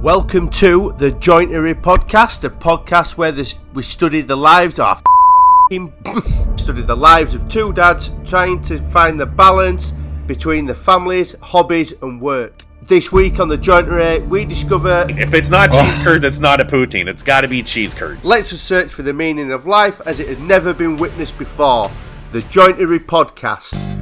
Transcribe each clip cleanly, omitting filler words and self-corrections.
Welcome to the Jointery podcast, a podcast where we study the lives of study the lives of two dads trying to find the balance between the families, hobbies and work. This week on the Jointery, we discover if it's not cheese curds, it's not a poutine. It's got to be cheese curds. Let's search for the meaning of life as it had never been witnessed before. The Jointery podcast.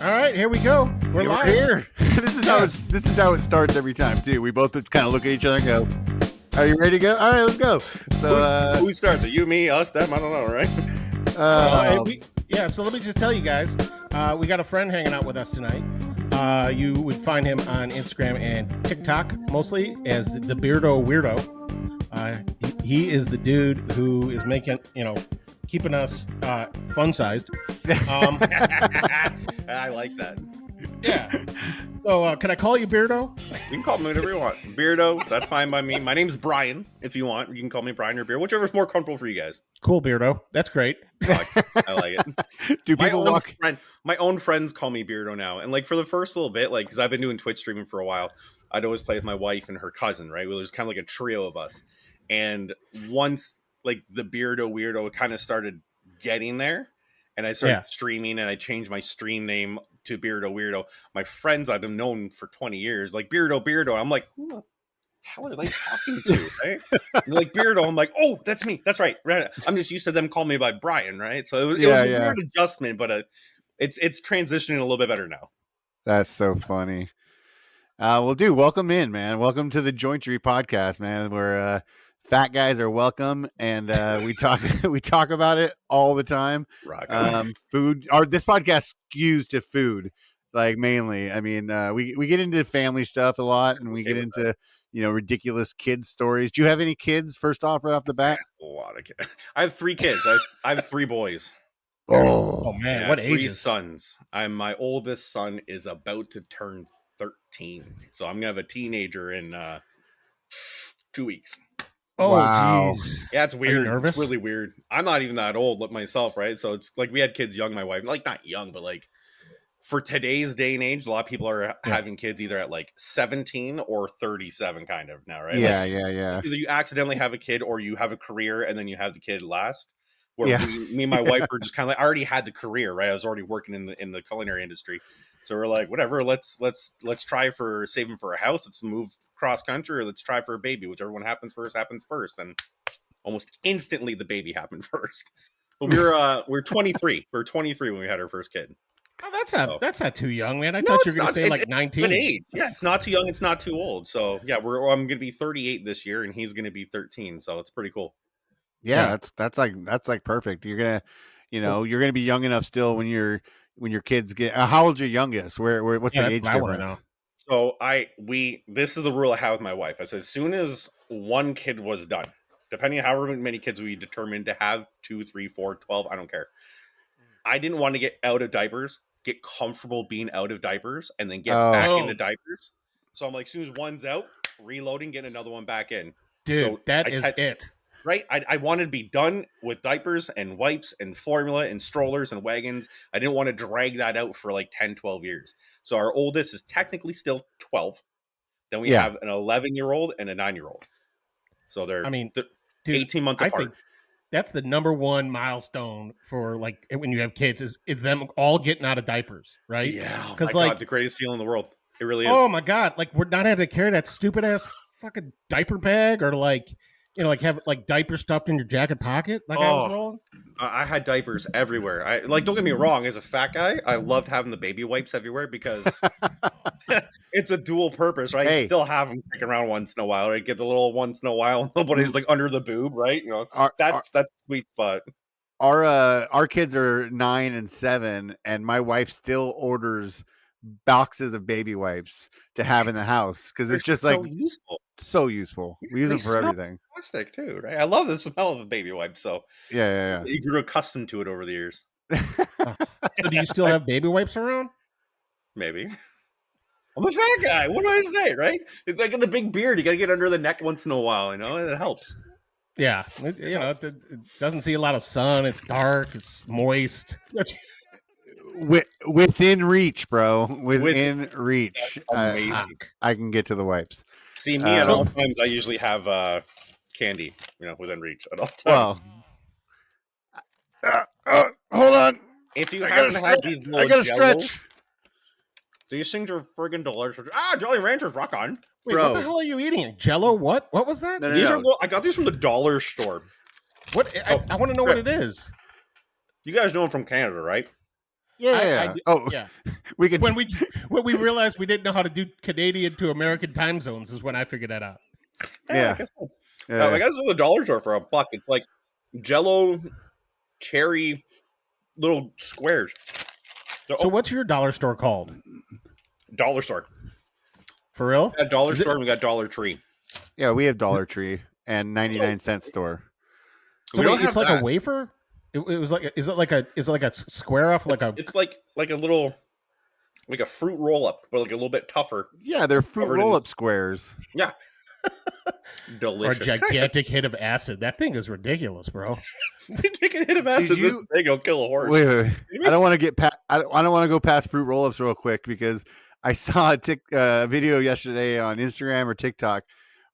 All right, here we go. We're live. Here. This is how it starts every time too. We both kind of look at each other and go, "Are you ready to go? All right, let's go." So who starts it? You, me, us, them? I don't know, right? So let me just tell you guys, we got a friend hanging out with us tonight. You would find him on Instagram and TikTok mostly as the Weirdoh. He is the dude who is making, keeping us fun-sized. I like that. Yeah. So can I call you Weirdoh? You can call me whatever you want. Weirdoh, that's fine by me. My name's Brian, if you want. You can call me Brian or Beer, whichever's more comfortable for you guys. Cool, Weirdoh. That's great. I like it. Do people my own friends call me Beardo now. And like for the first little bit, like, because I've been doing Twitch streaming for a while, I'd always play with my wife and her cousin, right? It was kind of like a trio of us. And once like the Weirdoh kind of started getting there, and I started streaming, and I changed my stream name to Weirdoh. My friends I've been known for 20 years, like Weirdoh. I'm like, who the hell are they talking to? Right? And like Weirdoh, I'm like, oh, that's me. That's right. I'm just used to them calling me by Brian, right? So it was a weird adjustment, but it's transitioning a little bit better now. That's so funny. Well, dude, welcome in, man. Welcome to the Jointery podcast, man. Where fat guys are welcome, and we talk about it all the time. Food. This podcast skews to food, like mainly. I mean, we get into family stuff a lot, and we get into ridiculous kids stories. Do you have any kids? First off, right off the bat, a lot of kids. I have 3 kids. I have 3 boys. Oh man, what age? 3 sons. My oldest son is about to turn 13, so I'm gonna have a teenager in 2 weeks. Oh, wow. Geez. Yeah, it's weird. Nervous? It's really weird. I'm not even that old myself, right? So it's like we had kids young, my wife. Like, not young, but like for today's day and age, a lot of people are having kids either at like 17 or 37 kind of now, right? Yeah, like, yeah. Either you accidentally have a kid or you have a career and then you have the kid last. Where me and my wife were just kind of like, I already had the career, right? I was already working in the culinary industry. So we're like, whatever, let's try for saving for a house. Let's move cross country, or let's try for a baby. Whichever one happens first. And almost instantly the baby happened first. But we're 23. We were 23 when we had our first kid. Oh, that's not too young, man. I thought you were gonna say like 19. It's age. Yeah, it's not too young, it's not too old. So yeah, I'm gonna be 38 this year and he's gonna be 13. So it's pretty cool. Yeah, that's like perfect. You're gonna, you're gonna be young enough still when your kids get. How old's your youngest? What's the age difference? So this is the rule I have with my wife. I said as soon as one kid was done, depending on however many kids we determined to have, 2, 3, 4, 12, I don't care. I didn't want to get out of diapers, get comfortable being out of diapers, and then get back into diapers. So I'm like, as soon as one's out, reloading, getting another one back in. Dude, so that is it. Right? I wanted to be done with diapers and wipes and formula and strollers and wagons. I didn't want to drag that out for like 10, 12 years. So our oldest is technically still 12. Then we have an 11-year-old and a 9-year-old. So they're 18 months apart. I think that's the number one milestone for like when you have kids is them all getting out of diapers, right? Yeah. Because God, the greatest feeling in the world. It really is. Oh my God. Like we're not having to carry that stupid ass fucking diaper bag or like have like diaper stuffed in your jacket pocket. Like I was rolling. I had diapers everywhere. Don't get me wrong. As a fat guy, I loved having the baby wipes everywhere because it's a dual purpose, right? Hey. I still have them kicking around once in a while, right? Get the little once in a while. Nobody's like under the boob, right? That's a sweet spot. Our kids are 9 and 7, and my wife still orders boxes of baby wipes to have in the house because it's just so useful. We use them for everything. Plastic too, right? I love the smell of a baby wipe. So yeah. You grew accustomed to it over the years. So do you still have baby wipes around? Maybe. I'm a fat guy. What do I say, right? It's like in the big beard. You got to get under the neck once in a while. It helps. Yeah, it doesn't see a lot of sun. It's dark. It's moist. Within reach, bro. Within reach. Amazing. I can get to the wipes. See, me at all times, I usually have candy, within reach at all times. Well, hold on. If you haven't had these little I gotta Jell-O, stretch. these things are friggin' delicious. Jolly Ranchers, rock on. Wait, Bro. what the hell are you eating? Jello? What? What was that? No, These are I got these from the dollar store. What? I want to know what it is. You guys know them from Canada, right? Yeah. Yeah. We can. When we realized we didn't know how to do Canadian to American time zones is when I figured that out. Yeah. I guess so. Yeah. I got this from the dollar store for $1. It's like Jell-O cherry little squares. So what's your dollar store called? Dollar store. For real? We got dollar store and we got Dollar Tree. Yeah, we have Dollar Tree and 99-cent store. So We don't wait, it's have like that. a wafer? It was like is it like a square off It's like a little, like a fruit roll up, but like a little bit tougher. Yeah, they're fruit Covered in- roll-up squares. Yeah. or a Delicious. gigantic hit of acid? That thing is ridiculous, bro. Take a hit of acid Did this you- big, it'll kill a horse. Wait. I don't want to get past. I don't want to go past fruit roll-ups real quick because I saw a video yesterday on Instagram or TikTok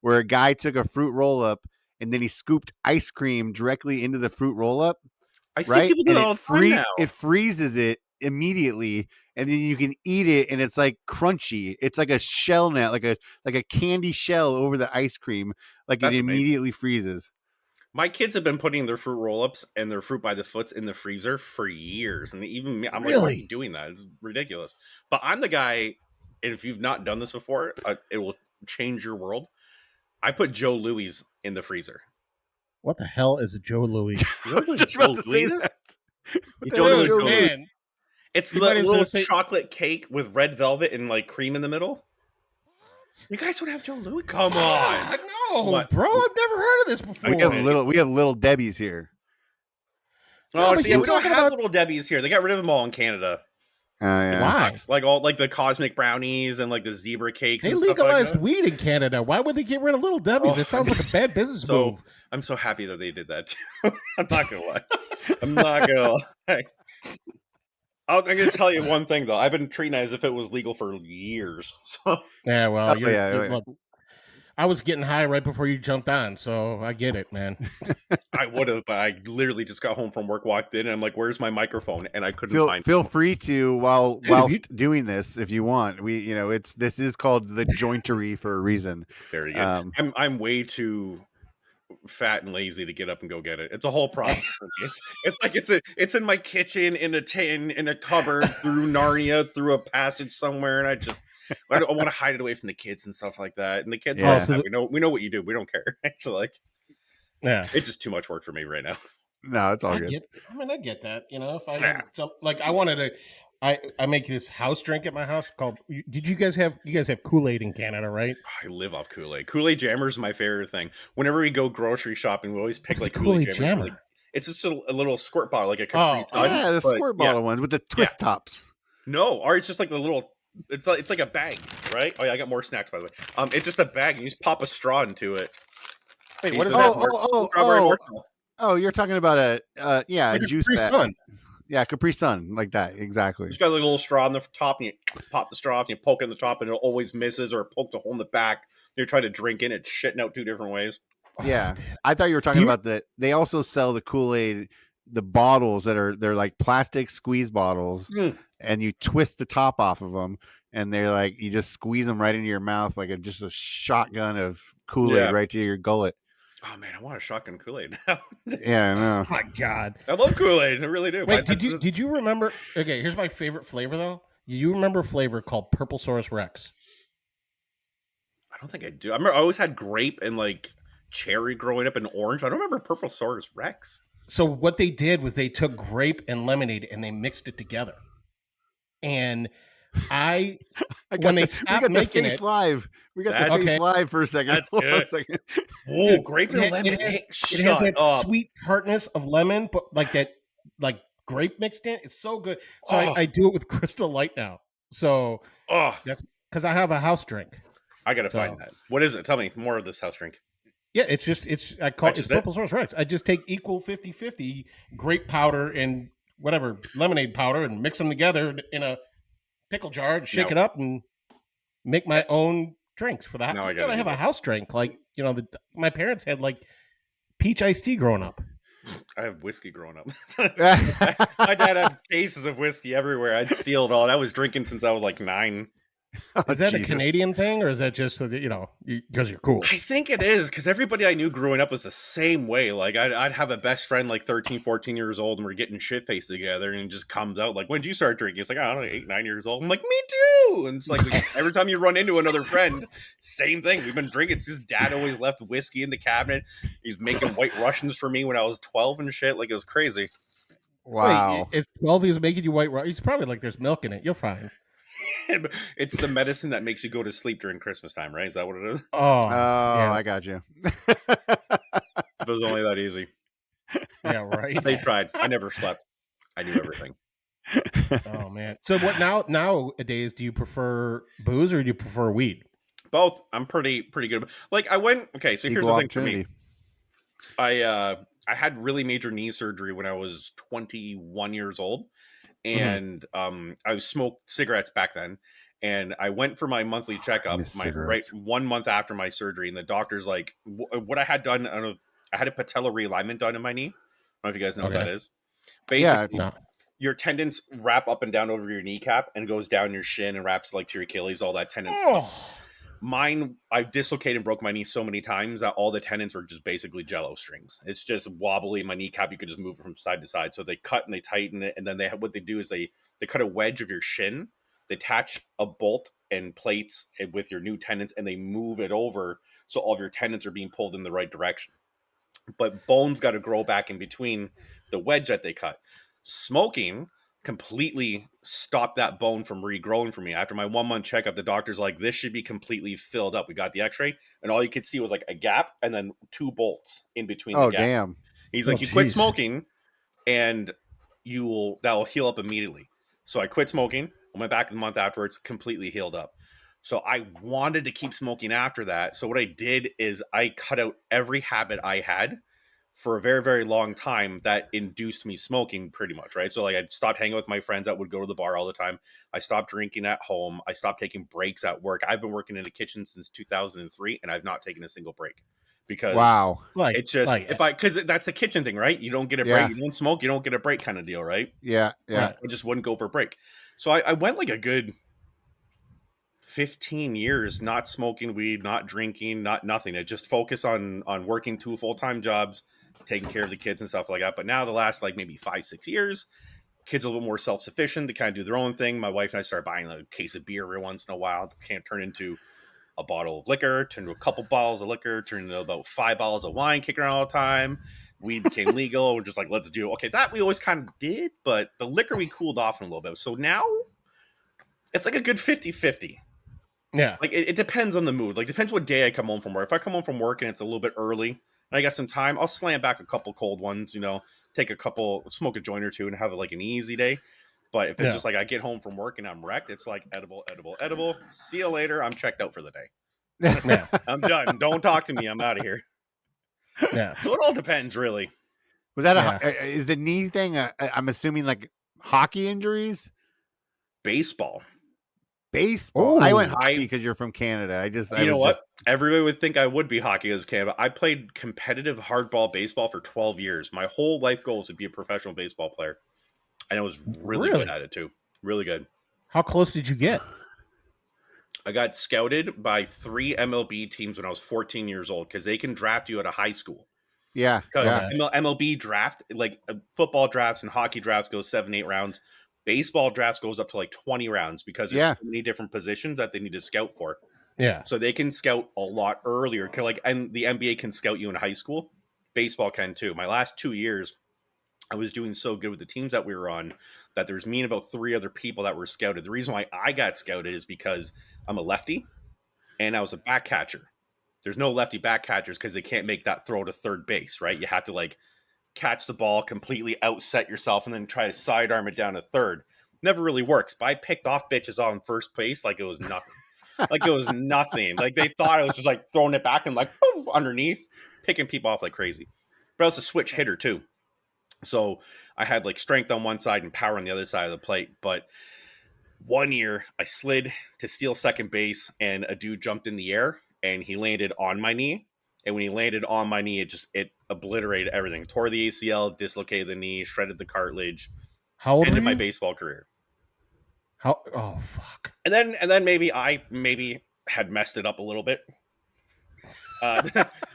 where a guy took a fruit roll-up and then he scooped ice cream directly into the fruit roll-up. I see Right, people do and that all the time now. it freezes it immediately, and then you can eat it, and it's like crunchy. It's like a shell now, like a candy shell over the ice cream. Like That's it amazing. immediately freezes. My kids have been putting their fruit roll-ups and their fruit by the foots in the freezer for years, and even me, I'm like, why are you doing that? It's ridiculous. But I'm the guy, and if you've not done this before, it will change your world. I put Joe Louis in the freezer. What the hell is a Joe Louis? You know I was what just Joe about to say Louis is? that. You the don't hell know is what Joe Joe Louis? Louis? Man, It's You the might as well little say- chocolate cake with red velvet and like cream in the middle. You guys don't have Joe Louis? Come on. No, What? bro, I've never heard of this before. We have little Debbie's here. Oh, but see, you're we don't talking have about- little Debbie's here. They got rid of them all in Canada. Yeah. Why? Like all like the cosmic brownies and like the zebra cakes. They and stuff legalized like that. weed in Canada. Why would they get rid of Little Debbie's? Oh, It sounds like a bad business so move. I'm so happy that they did that too. I'm not gonna lie. I'm not gonna lie. I'm gonna tell you one thing though. I've been treating it as if it was legal for years. So Yeah, well, Oh, you're, yeah, you're- yeah. look, I was getting high right before you jumped on, so I get it, man. I would have, but I literally just got home from work, walked in, and I'm like, "Where's my microphone?" And I couldn't find. Feel free to whilst you- doing this if you want. This is called the jointery for a reason. Very good. Um, I'm way too fat and lazy to get up and go get it. It's a whole problem for me. It's like it's in my kitchen, in a tin, in a cupboard, through Narnia, through a passage somewhere, and I want to hide it away from the kids and stuff like that. And the kids, Yeah. are like, we know what you do. We don't care. It's like Yeah. it's just too much work for me right now. No, it's all I good. get that. You know, if I Yeah. like, I wanted to, I make this house drink at my house called. Did you guys have Kool-Aid in Canada, right? I live off Kool-Aid. Kool-Aid Jammers is my favorite thing. Whenever we go grocery shopping, we always pick What's like a Kool-Aid Kool-Aid Jammers. Jammer? Like, it's just a little squirt bottle, like a Oh, Capri Sun. Yeah, the but- squirt bottle ones with the twist tops. No, or it's just like the little. It's like a bag, right? Oh yeah, I got more snacks by the way. It's just a bag, and you just pop a straw into it. Wait, And what you is just that? have strawberry marshmallow. Oh, you're talking about a Like a juice Capri bag. Sun. Yeah, Capri Sun, like that, exactly. It's got like a little straw on the top, and you pop the straw off, and you poke it in the top, and it always misses, or poked a hole in the back. You're trying to drink in it, shitting out two different ways. Yeah, dude. I thought you were talking You- about the. They also sell the Kool-Aid, the bottles they're like plastic squeeze bottles, and you twist the top off of them, and they're like you just squeeze them right into your mouth like just a shotgun of Kool-Aid Yeah. right to your gullet. Oh man, I want a shotgun Kool-Aid now. Yeah, I know. Oh my God. I love Kool-Aid. I really do. Wait, did you remember? Okay, here's my favorite flavor though. You remember a flavor called Purple Saurus Rex? I don't think I do. I remember I always had grape and like cherry growing up, and orange. I don't remember Purple Saurus Rex. So what they did was they took grape and lemonade and they mixed it together. And I got when they we stopped got the making face it, live. We got That's- the face okay. live for a second. That's Hold on a good. second. Oh, grape and it lemonade. has that sweet tartness of lemon, but like that, like grape mixed in. It's so good. So Oh. I do it with Crystal Light now. So Oh, because I have a house drink. I gotta find that. What is it? Tell me more of this house drink. Yeah, I call That's it's just it? Purple Source Rex. I just take equal 50-50 grape powder and whatever lemonade powder and mix them together in a pickle jar and shake No. it up and make my own drinks for that. No, I You gotta gotta do have a this. house drink. Like, my parents had like peach iced tea growing up. I have whiskey growing up. My dad had cases of whiskey everywhere. I'd steal it all. I was drinking since I was like 9. Is that Jesus. a Canadian thing, or is that just so that because you're cool? I think it is, because everybody I knew growing up was the same way. Like, I'd have a best friend like 13, 14 years old, and we're getting shit-faced together, and it just comes out like, when did you start drinking? It's like, I don't know, 8, 9 years old. I'm like, me too! And it's like, every time you run into another friend, same thing. We've been drinking. His dad always left whiskey in the cabinet. He's making White Russians for me when I was 12 and shit. Like, it was crazy. Wow. Wait, it's 12. He's making you white rice. He's probably like, there's milk in it. You're fine. It's the medicine that makes you go to sleep during Christmas time, right? Is that what it is? Oh, yeah. yeah, I got you. If it was only that easy. yeah, right. They tried. I never slept. I knew everything. Oh man. So what nowadays? Do you prefer booze or do you prefer weed? Both. I'm pretty good. Like, I went. Okay, so here's Equal the thing for me. opportunity. I had really major knee surgery when I was 21 years old, and I smoked cigarettes back then. And I went for my monthly checkup, Miss right cigarettes. 1 month after my surgery, and the doctor's like, what I had done. I don't know. I had a patella realignment done in my knee. I don't know if you guys know what Okay. that is. Yeah. Basically, No. your tendons wrap up and down over your kneecap and goes down your shin and wraps like to your Achilles, all that tendons. Oh, Mine, I dislocated and broke my knee so many times that all the tendons were just basically jello strings. It's just wobbly. My kneecap, you could just move it from side to side. So they cut and they tighten it, and then what they do is they cut a wedge of your shin, they attach a bolt and plates with your new tendons, and they move it over so all of your tendons are being pulled in the right direction. But bones got to grow back in between the wedge that they cut. Smoking completely stopped that bone from regrowing for me. After my 1 month checkup, the doctor's like, this should be completely filled up. We got the x-ray, and all you could see was like a gap and then 2 bolts in between the Oh, gap. damn. He's like, Oh, you quit geez. smoking and that will heal up immediately. So I quit smoking. I went back a month afterwards, completely healed up. So I wanted to keep smoking after that. So what I did is I cut out every habit I had for a very, very long time that induced me smoking, pretty much, right? So like, I stopped hanging with my friends that would go to the bar all the time. I stopped drinking at home. I stopped taking breaks at work. I've been working in the kitchen since 2003, and I've not taken a single break because Wow. it's just because that's a kitchen thing, right? You don't get a Yeah. break, you don't smoke, you don't get a break, kind of deal, right? Yeah. Yeah. Right. I just wouldn't go for a break. So I went like a good 15 years not smoking weed, not drinking, not nothing. I just focus on working 2 full-time jobs, taking care of the kids and stuff like that. But now the last like maybe 5-6 years, kids are a little more self-sufficient. They kind of do their own thing. My wife and I start buying a case of beer every once in a while. It can't turn into a bottle of liquor, turn into a couple bottles of liquor, turn into about 5 bottles of wine, kicking around all the time. Weed became legal. We're just like, let's do it. Okay, that we always kind of did, but the liquor we cooled off in a little bit. So now it's like a good 50-50. Yeah. Like, it depends on the mood. Like, depends what day I come home from work. If I come home from work and it's a little bit early and I got some time, I'll slam back a couple cold ones, take a couple, smoke a joint or two and have like an easy day. But if it's just like I get home from work and I'm wrecked, it's like edible. See you later. I'm checked out for the day. Yeah. I'm done. Don't talk to me. I'm out of here. Yeah. So it all depends, really. Was that is the knee thing? I'm assuming like hockey injuries, Baseball. baseball. I went Ooh. hockey because you're from Canada. You know what? Everybody would think I would be hockey as Canada. I played competitive hardball baseball for 12 years. My whole life goal was to be a professional baseball player. And I was really good at it too. Really good. How close did you get? I got scouted by 3 MLB teams when I was 14 years old because they can draft you at a high school. Yeah. Because MLB draft, like football drafts and hockey drafts, goes 7-8 rounds. Baseball drafts goes up to like 20 rounds because there's so many different positions that they need to scout for. Yeah. So they can scout a lot earlier. And the NBA can scout you in high school. Baseball can too. My last 2 years, I was doing so good with the teams that we were on that there's me and about 3 other people that were scouted. The reason why I got scouted is because I'm a lefty and I was a back catcher. There's no lefty back catchers because they can't make that throw to third base, right? You have to like catch the ball, completely outset yourself, and then try to sidearm it down to third. Never really works. But I picked off bitches on first base like it was nothing. Like it was nothing. Like they thought I was just like throwing it back and like poof, underneath, picking people off like crazy. But I was a switch hitter too. So I had like strength on one side and power on the other side of the plate. But one year I slid to steal second base and a dude jumped in the air and he landed on my knee. And when he landed on my knee, it obliterated everything. Tore the ACL, dislocated the knee, shredded the cartilage, How old were ended my you? baseball career. How? Oh fuck. And then maybe I had messed it up a little bit.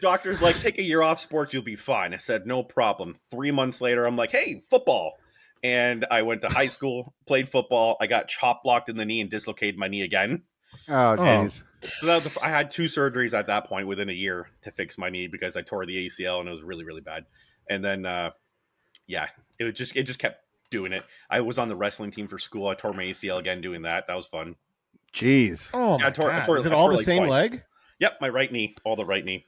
Doctor's like, take a year off sports, you'll be fine. I said, no problem. 3 months later, I'm like, hey, football. And I went to high school, played football. I got chop blocked in the knee and dislocated my knee again. Oh, jeez. So that was I had 2 surgeries at that point within a year to fix my knee because I tore the ACL and it was really, really bad. And then, it just kept doing it. I was on the wrestling team for school. I tore my ACL again doing that. That was fun. Jeez. Oh my God. Is it all the same leg? Yep, my right knee, all the right knee.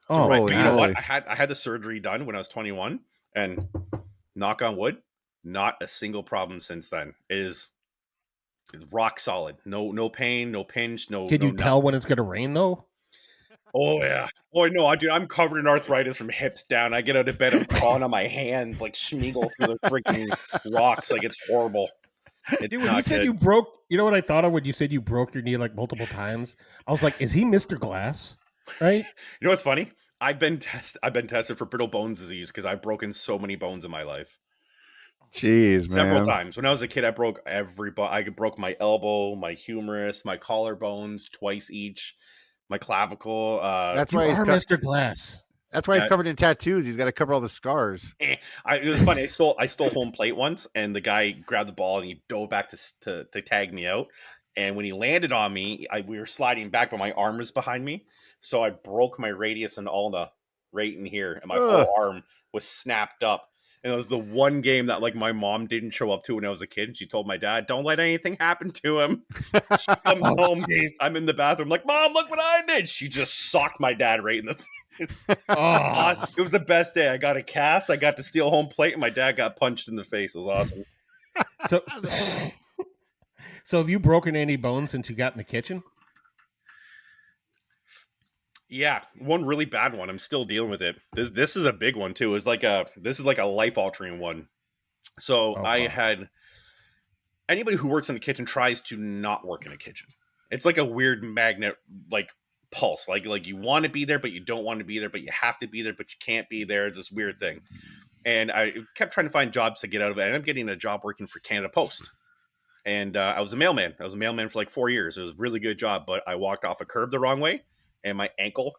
Oh, right. holy But you know what? moly. I had the surgery done when I was 21, and knock on wood, not a single problem since then. It is rock solid. No pain, no pinch, no. Can no you tell when it's gonna rain though? Oh yeah. Oh no, I'm covered in arthritis from hips down. I get out of bed, I'm crawling on my hands, like Schmeagle through the freaking rocks, like it's horrible. It's Dude, when not you said good. you broke, you know what I thought of when you said you broke your knee like multiple times? I was like, is he Mr. Glass? Right? You know what's funny? I've been tested for brittle bones disease because I've broken so many bones in my life. Jeez, Several man. times. When I was a kid, I broke every bone. I broke my elbow, my humerus, my collarbones twice each, my clavicle. That's You why he's are Mr. Glass. that's why he's covered in tattoos. He's got to cover all the scars. It was funny. I stole home plate once, and the guy grabbed the ball and he dove back to tag me out. And when he landed on me, we were sliding back, but my arm was behind me, so I broke my radius and ulna right in here, and my whole arm was snapped up. And it was the one game that like my mom didn't show up to when I was a kid. And she told my dad, "Don't let anything happen to him." She comes home, I'm in the bathroom, like, "Mom, look what I did!" She just socked my dad right in the face. Oh. It was the best day. I got a cast. I got to steal home plate, and my dad got punched in the face. It was awesome. So have you broken any bones since you got in the kitchen? Yeah, one really bad one. I'm still dealing with it. This is a big one too. This is like a life altering one. So I had anybody who works in the kitchen tries to not work in a kitchen. It's like a weird magnet, like pulse. Like you want to be there, but you don't want to be there, but you have to be there, but you can't be there. It's this weird thing. And I kept trying to find jobs to get out of it. I ended up getting a job working for Canada Post. And I was a mailman. I was a mailman for like 4 years. It was a really good job, but I walked off a curb the wrong way, and my ankle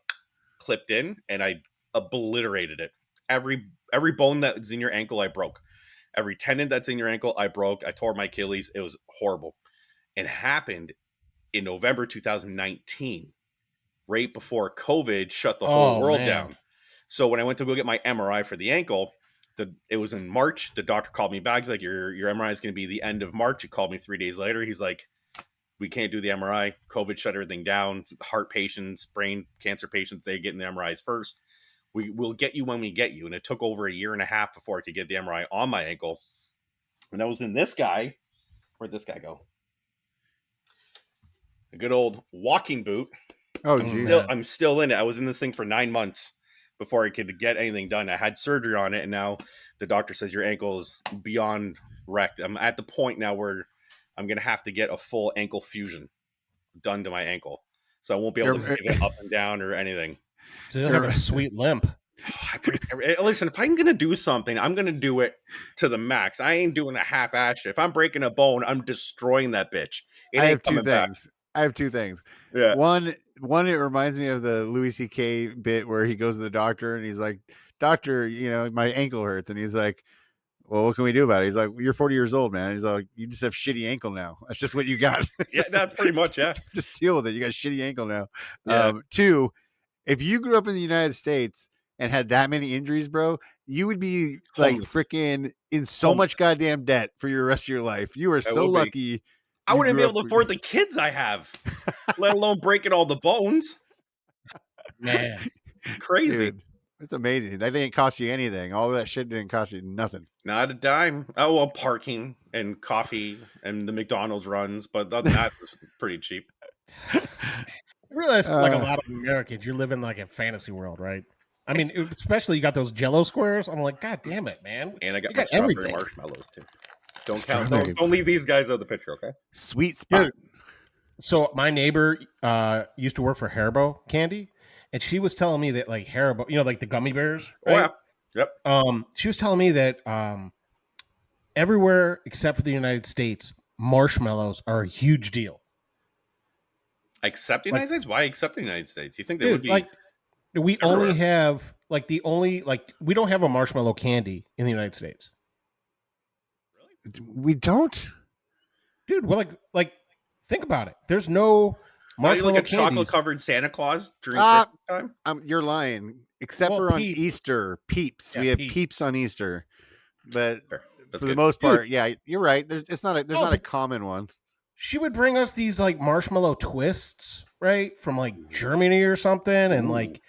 clipped in, and I obliterated it. Every bone that's in your ankle, I broke. Every tendon that's in your ankle, I broke. I tore my Achilles. It was horrible. It happened in November 2019, right before COVID shut the whole world down. So when I went to go get my MRI for the ankle, it was in March. The doctor called me back. He's like, your MRI is going to be the end of March. He called me 3 days later. He's like, we can't do the MRI. COVID shut everything down. Heart patients, brain cancer patients, they get in the MRIs first. We'll get you when we get you. And it took over a year and a half before I could get the MRI on my ankle. And I was in this guy. Where'd this guy go? A good old walking boot. Oh, geez. I'm still in it. I was in this thing for 9 months before I could get anything done. I had surgery on it, and now the doctor says your ankle is beyond wrecked. I'm at the point now where I'm going to have to get a full ankle fusion done to my ankle. So I won't be able to give it up and down or anything. So you'll have a sweet limp. Listen, if I'm going to do something, I'm going to do it to the max. I ain't doing a half-ass shit. If I'm breaking a bone, I'm destroying that bitch. I have two things. Yeah. One, it reminds me of the Louis C.K. bit where he goes to the doctor and he's like, "Doctor, my ankle hurts." And he's like, "Well, what can we do about it?" He's like, "You're 40 years old, man." He's like, "You just have shitty ankle now. That's just what you got." Yeah, that's pretty much, yeah. Just deal with it. You got shitty ankle now. Yeah. Two, if you grew up in the United States and had that many injuries, bro, you would be like freaking in so much goddamn debt for your rest of your life. You are so lucky. I wouldn't be able to afford the kids I have, let alone breaking all the bones. Man, it's crazy. Dude, it's amazing. That didn't cost you anything. All that shit didn't cost you nothing. Not a dime. Oh, well, parking and coffee and the McDonald's runs, but other than that, was pretty cheap. I realize, like a lot of Americans, you're living like a fantasy world, right? I mean, especially you got those Jello squares. I'm like, God damn it, man! And I got You my got strawberry everything. marshmallows too. Don't count. Strawberry. Don't leave these guys out of the picture, okay? Sweet spot. Dude, so my neighbor used to work for Haribo Candy, and she was telling me that like Haribo, like the gummy bears, Oh right? yeah. Yep. She was telling me that everywhere except for the United States, marshmallows are a huge deal. Except the United States? Why except the United States? You think they Dude, would be like we everywhere? only have we don't have a marshmallow candy in the United States. We don't. Dude, well, like think about it. There's no marshmallow like a chocolate candies. covered Santa Claus during Ah, Christmas time? You're lying. Except Well, for on Peeps. Easter, Peeps. Yeah, We have Peeps. Peeps on Easter, but Fair. That's for the good. most part, yeah, you're right. There's not a but- common one. She would bring us these like marshmallow twists, right, from like Germany or something, and like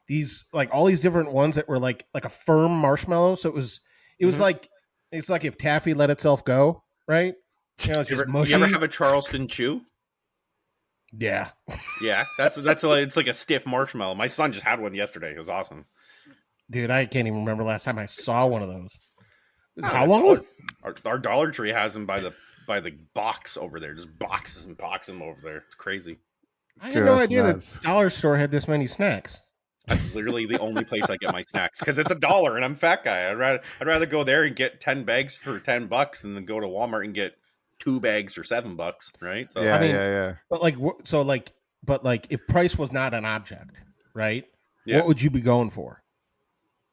these like all these different ones that were like a firm marshmallow. So it was Mhm. like it's like if taffy let itself go, right? It's You just ever, mushy. you ever have a Charleston chew? Yeah. Yeah, that's it's like a stiff marshmallow. My son just had one yesterday. It was awesome. Dude, I can't even remember last time I saw one of those. Ah, How long was our Dollar Tree has them by the box over there. Just boxes and boxes them over there. It's crazy. I had no Just idea nuts. that dollar store had this many snacks. That's literally the only place I get my snacks because it's $1 and I'm a fat guy. I'd rather go there and get 10 bags for $10 and then go to Walmart and get 2 bags for $7, right? So Yeah, I mean, yeah. But like if price was not an object, right? Yeah. What would you be going for?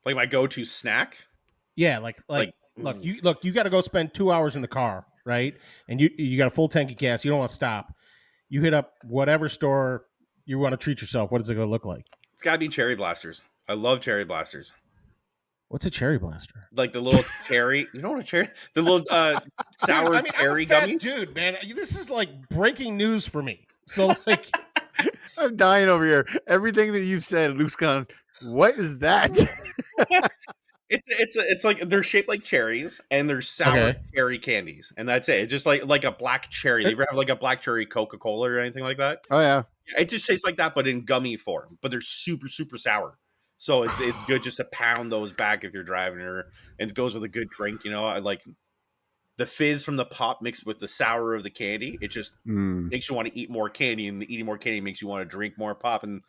like my go-to snack. Yeah, look, you got to go spend 2 hours in the car, right? And you got a full tank of gas. You don't want to stop. You hit up whatever store you want to treat yourself. What is it going to look like? It's gotta be cherry blasters. I love cherry blasters. What's a cherry blaster? Like the little cherry, you know what a cherry? The little sour Dude, cherry I'm a fat gummies. dude, man. This is like breaking news for me. So like, I'm dying over here. Everything that you've said, Luke's gone. What is that? It's like they're shaped like cherries and they're sour cherry candies, and that's it. It's just like a black cherry. You ever have like a black cherry Coca-Cola or anything like that? Oh yeah. It just tastes like that, but in gummy form. But they're super, super sour. So it's good just to pound those back if you're driving, and it goes with a good drink. I like the fizz from the pop mixed with the sour of the candy. It just makes you want to eat more candy, and eating more candy makes you want to drink more pop, and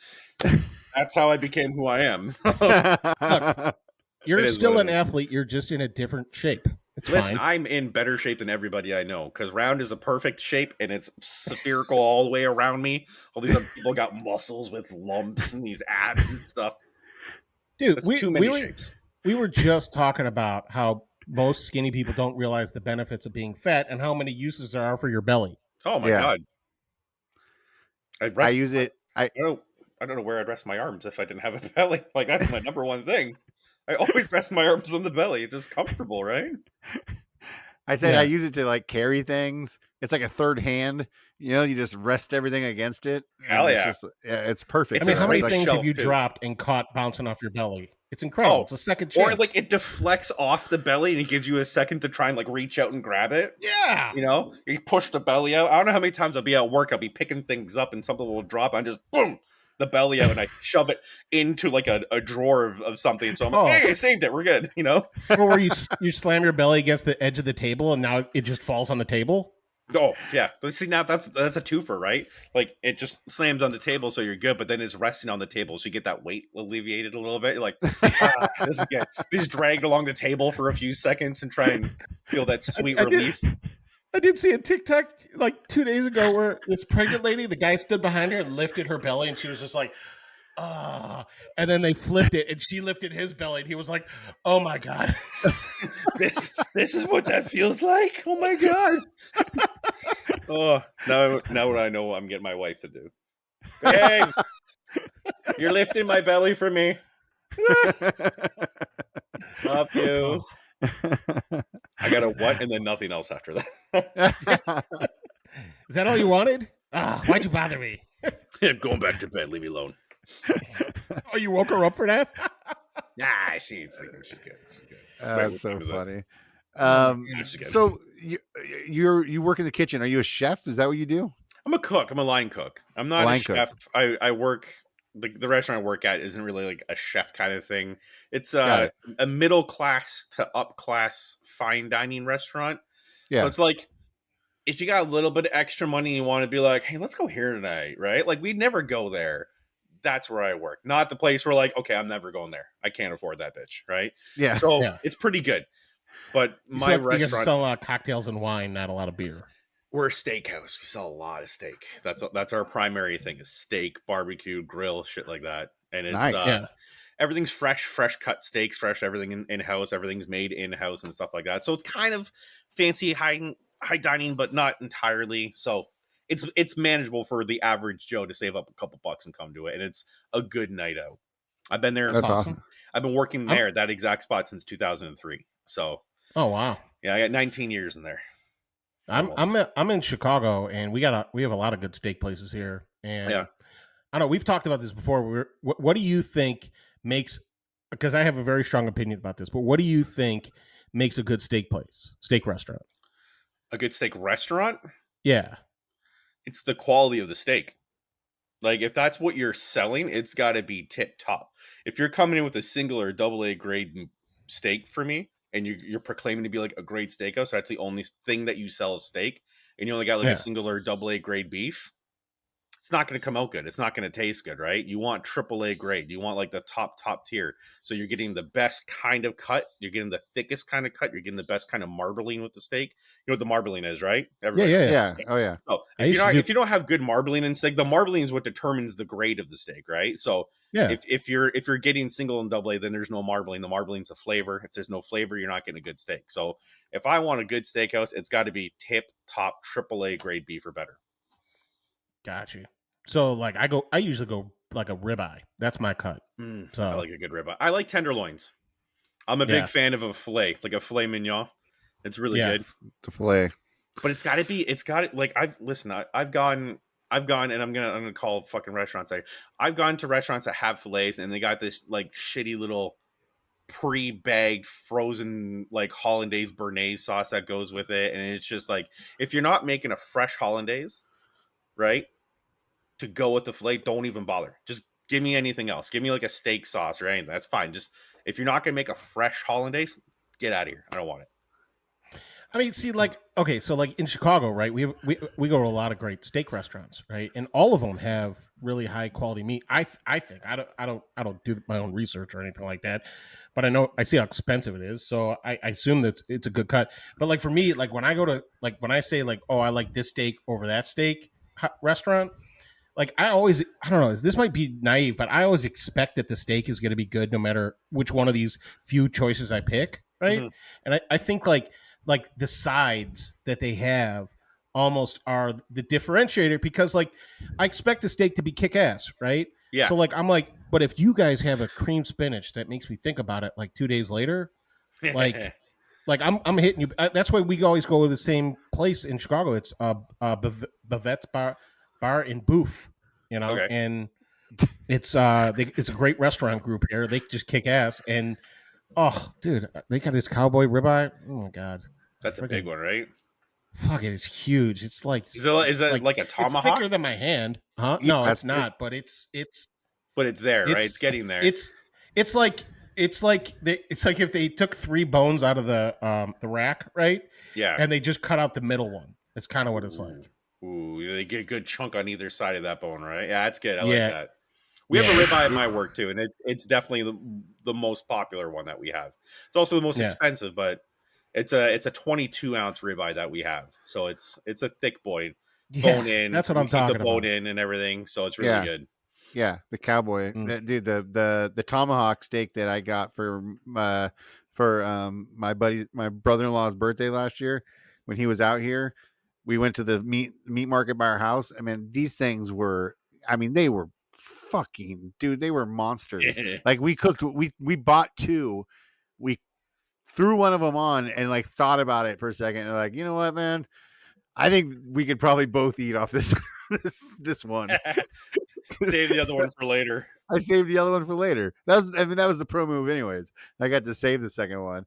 that's how I became who I am. you're still an athlete. You're just in a different shape. Listen, fine. I'm in better shape than everybody I know because round is a perfect shape and it's spherical all the way around me. All these other people got muscles with lumps and these abs and stuff. Dude, That's too many shapes. We were just talking about how most skinny people don't realize the benefits of being fat and how many uses there are for your belly. Oh my god! I use it. I don't know where I'd rest my arms if I didn't have a belly. Like that's my number one thing. I always rest my arms on the belly. It's just comfortable, right? I said I use it to like carry things. It's like a third hand. You just rest everything against it. Hell yeah. It's perfect. I mean, how many like things have you too. dropped and caught bouncing off your belly? It's incredible. It's a second chance. Or like it deflects off the belly and it gives you a second to try and like reach out and grab it. Yeah. You push the belly out. I don't know how many times I'll be at work. I'll be picking things up and something will drop. And just boom, the belly out and I shove it into like a drawer of something. So I'm like, hey, I saved it. We're good. Or where you slam your belly against the edge of the table and now it just falls on the table. Oh yeah, but see now that's a twofer, right? Like it just slams on the table, so you're good, but then it's resting on the table, so you get that weight alleviated a little bit. You're like, this is good. You just dragged along the table for a few seconds and try and feel that sweet relief. I did see a TikTok like 2 days ago where this pregnant lady, the guy stood behind her and lifted her belly, and she was just like, and then they flipped it, and she lifted his belly, and he was like, "Oh my god, this is what that feels like." Oh my god. Oh, now what I know I'm getting my wife to do. Hey, you're lifting my belly for me. Love you. I got a what and then nothing else after that. Is that all you wanted? Why'd you bother me? I'm going back to bed. Leave me alone. Oh, you woke her up for that? Nah, she's good. She's good. That's so funny. So you work in the kitchen. Are you a chef? Is that what you do? I'm a cook. I'm a line cook. I'm not a chef. I work the restaurant I work at isn't really like a chef kind of thing. It's Got it. a middle class to up class fine dining restaurant. So Yeah. it's like if you got a little bit of extra money and you want to be like, hey, let's go here tonight, right? Like we'd never go there. That's where I work. Not the place where like, okay, I'm never going there. I can't afford that bitch, right? Yeah. So Yeah. it's pretty good. But You my guys restaurant, sell cocktails and wine, not a lot of beer. we're a steakhouse. We sell a lot of steak. That's our primary thing is steak, barbecue, grill, shit like that. And it's Nice. Yeah. everything's fresh cut steaks, fresh everything in house. Everything's made in house and stuff like that. So it's kind of fancy high dining, but not entirely. So it's manageable for the average Joe to save up a couple bucks and come to it, and it's a good night out. I've been there. That's awesome. I've been working there that exact spot since 2003. So Oh wow. yeah, I got 19 years in there. I'm in Chicago, and we have a lot of good steak places here. And Yeah. I know we've talked about this before. What do you think makes? Because I have a very strong opinion about this, but what do you think makes a good steak restaurant? A good steak restaurant? Yeah. It's the quality of the steak. Like if that's what you're selling, it's got to be tip top. If you're coming in with a single or double A grade steak for me, and you're proclaiming to be like a great steakhouse, so that's the only thing that you sell is steak, and you only got like a single or double A grade beef, it's not going to come out good. It's not going to taste good, right? You want triple A grade. You want like the top tier. So you're getting the best kind of cut. You're getting the thickest kind of cut. You're getting the best kind of marbling with the steak. You know what the marbling is, right? Everybody. Yeah. Oh yeah. So if you don't have good marbling in steak, the marbling is what determines the grade of the steak, right? So Yeah. if you're getting single and double A, then there's no marbling. The marbling's a flavor. If there's no flavor, you're not getting a good steak. So if I want a good steakhouse, it's got to be tip top triple A grade beef or better. Got you. So like I usually go like a ribeye. That's my cut. So I like a good ribeye. I like tenderloins. I'm a big fan of a filet, like a filet mignon. It's really good. The filet. But it's got it like I've gone and I'm gonna call fucking restaurants. I've gone to restaurants that have fillets and they got this like shitty little pre-bagged frozen like hollandaise béarnaise sauce that goes with it, and it's just like if you're not making a fresh hollandaise, right, to go with the filet, don't even bother. Just give me anything else. Give me like a steak sauce or anything. That's fine. Just if you're not gonna make a fresh hollandaise, get out of here. I don't want it. I mean, see, like, okay, so like in Chicago, right? We go to a lot of great steak restaurants, right? And all of them have really high quality meat. I think I don't do my own research or anything like that, but I see how expensive it is, so I assume that it's a good cut. But like for me, like when I say like, oh, I like this steak over that steak restaurant. Like I don't know, this might be naive, but I always expect that the steak is going to be good no matter which one of these few choices I pick, right? Mm-hmm. And I think like the sides that they have almost are the differentiator because like I expect the steak to be kick-ass, right? Yeah. So like I'm like, but if you guys have a cream spinach that makes me think about it like 2 days later, like I'm hitting you. That's why we always go to the same place in Chicago. It's Bavette's Bar in Booth, you know, okay. And it's a great restaurant group here. They just kick ass, and oh, dude, they got this cowboy ribeye. Oh my god, that's a big one, right? Fuck it, it's huge. It's like is that like a tomahawk? It's thicker than my hand, huh? No, it's not. But it's but it's there, right? It's getting there. It's like if they took 3 bones out of the rack, right? Yeah, and they just cut out the middle one. That's kind of what it's like. Ooh, they get a good chunk on either side of that bone, right? Yeah, that's good. I like that. We have a ribeye at my work too, and it's definitely the most popular one that we have. It's also the most expensive, but it's a 22-ounce ribeye that we have, so it's a thick boy, bone in. That's what I'm talking about. The bone in and everything, so it's really good. Yeah, the cowboy, dude. The tomahawk steak that I got for my brother-in-law's birthday last year when he was out here. We went to the meat market by our house. I mean, these things were, they were fucking, dude, they were monsters. Like we bought 2. We threw one of them on and like thought about it for a second. And like, you know what, man? I think we could probably both eat off this one. Save the other one for later. I saved the other one for later. That was the pro move anyways. I got to save the second one.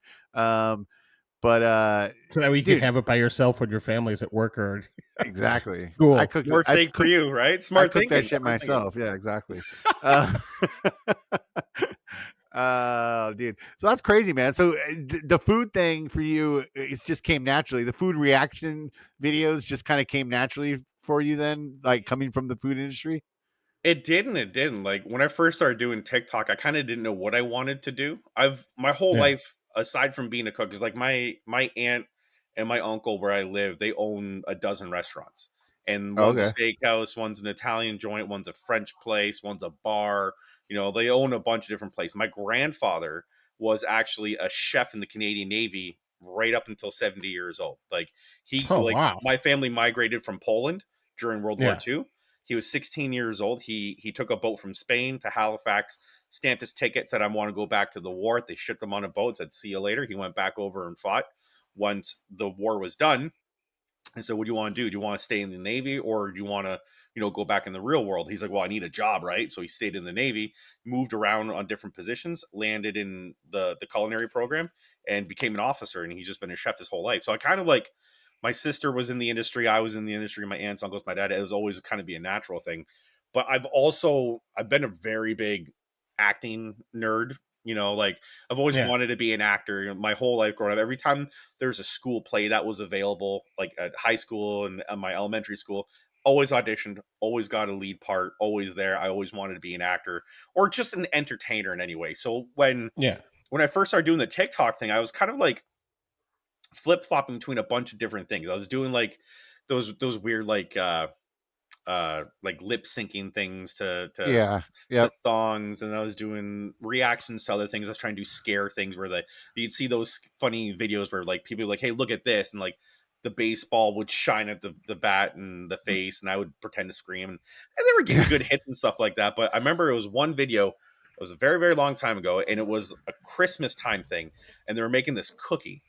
But So that way you can dude, have it by yourself when your family's at work or exactly. school. I cooked. More I steak for cooked. you, right? I Smart cooked that thinking. shit Smart thinking. myself. Yeah, exactly. Uh, dude. So that's crazy, man. So the food thing for you, it just came naturally. The food reaction videos just kind of came naturally for you then, like coming from the food industry. It didn't. It didn't. Like when I first started doing TikTok, I kind of didn't know what I wanted to do. I've my whole Yeah. life, aside from being a cook, is like my aunt and my uncle where I live, they own a dozen restaurants, and one's a Okay. steakhouse, one's an Italian joint, one's a French place, one's a bar. You know, they own a bunch of different places. My grandfather was actually a chef in the Canadian Navy right up until 70 years old. Like Oh like wow. my family migrated from Poland during World War Yeah. II. He was 16 years old. He took a boat from Spain to Halifax, stamped his ticket, said, I want to go back to the war. They shipped him on a boat, said, see you later. He went back over and fought. Once the war was done, I said, what do you want to do? Do you want to stay in the Navy or do you want to, go back in the real world? He's like, well, I need a job, right? So he stayed in the Navy, moved around on different positions, landed in the culinary program and became an officer. And he's just been a chef his whole life. So I kind of like, my sister was in the industry. I was in the industry. My aunts, uncles, my dad, it was always kind of be a natural thing. But I've been a very big acting nerd. Like I've always Yeah. wanted to be an actor my whole life growing up. Every time there's a school play that was available, like at high school and at my elementary school, always auditioned, always got a lead part, always there. I always wanted to be an actor or just an entertainer in any way. So Yeah. when I first started doing the TikTok thing, I was kind of like flip flopping between a bunch of different things. I was doing like those weird like lip syncing things Yeah. to Yep. songs, and I was doing reactions to other things. I was trying to do scare things where you'd see those funny videos where like people were like, hey, look at this, and like the baseball would shine at the bat and the face, and I would pretend to scream, and they were getting Yeah. good hits and stuff like that. But I remember it was one video, it was a very, very long time ago, and it was a Christmas time thing, and they were making this cookie,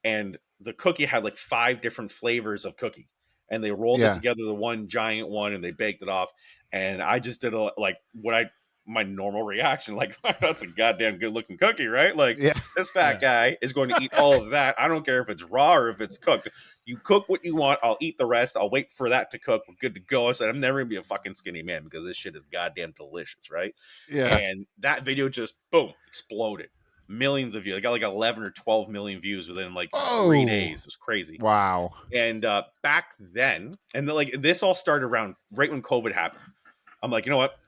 and the cookie had like 5 different flavors of cookie, and they rolled it Yeah. together the one giant one and they baked it off, and I just did like what I my normal reaction, like that's a goddamn good looking cookie, right? Like Yeah. this fat Yeah. guy is going to eat all of that. I don't care if it's raw or if it's cooked. You cook what you want, I'll eat the rest. I'll wait for that to cook. We're good to go. I said I'm never gonna be a fucking skinny man because this shit is goddamn delicious, right? Yeah. And that video just boom exploded. Millions of views. I got like 11 or 12 million views within like 3 days. It was crazy. Wow. And back then, and like this all started around right when COVID happened. I'm like, you know what?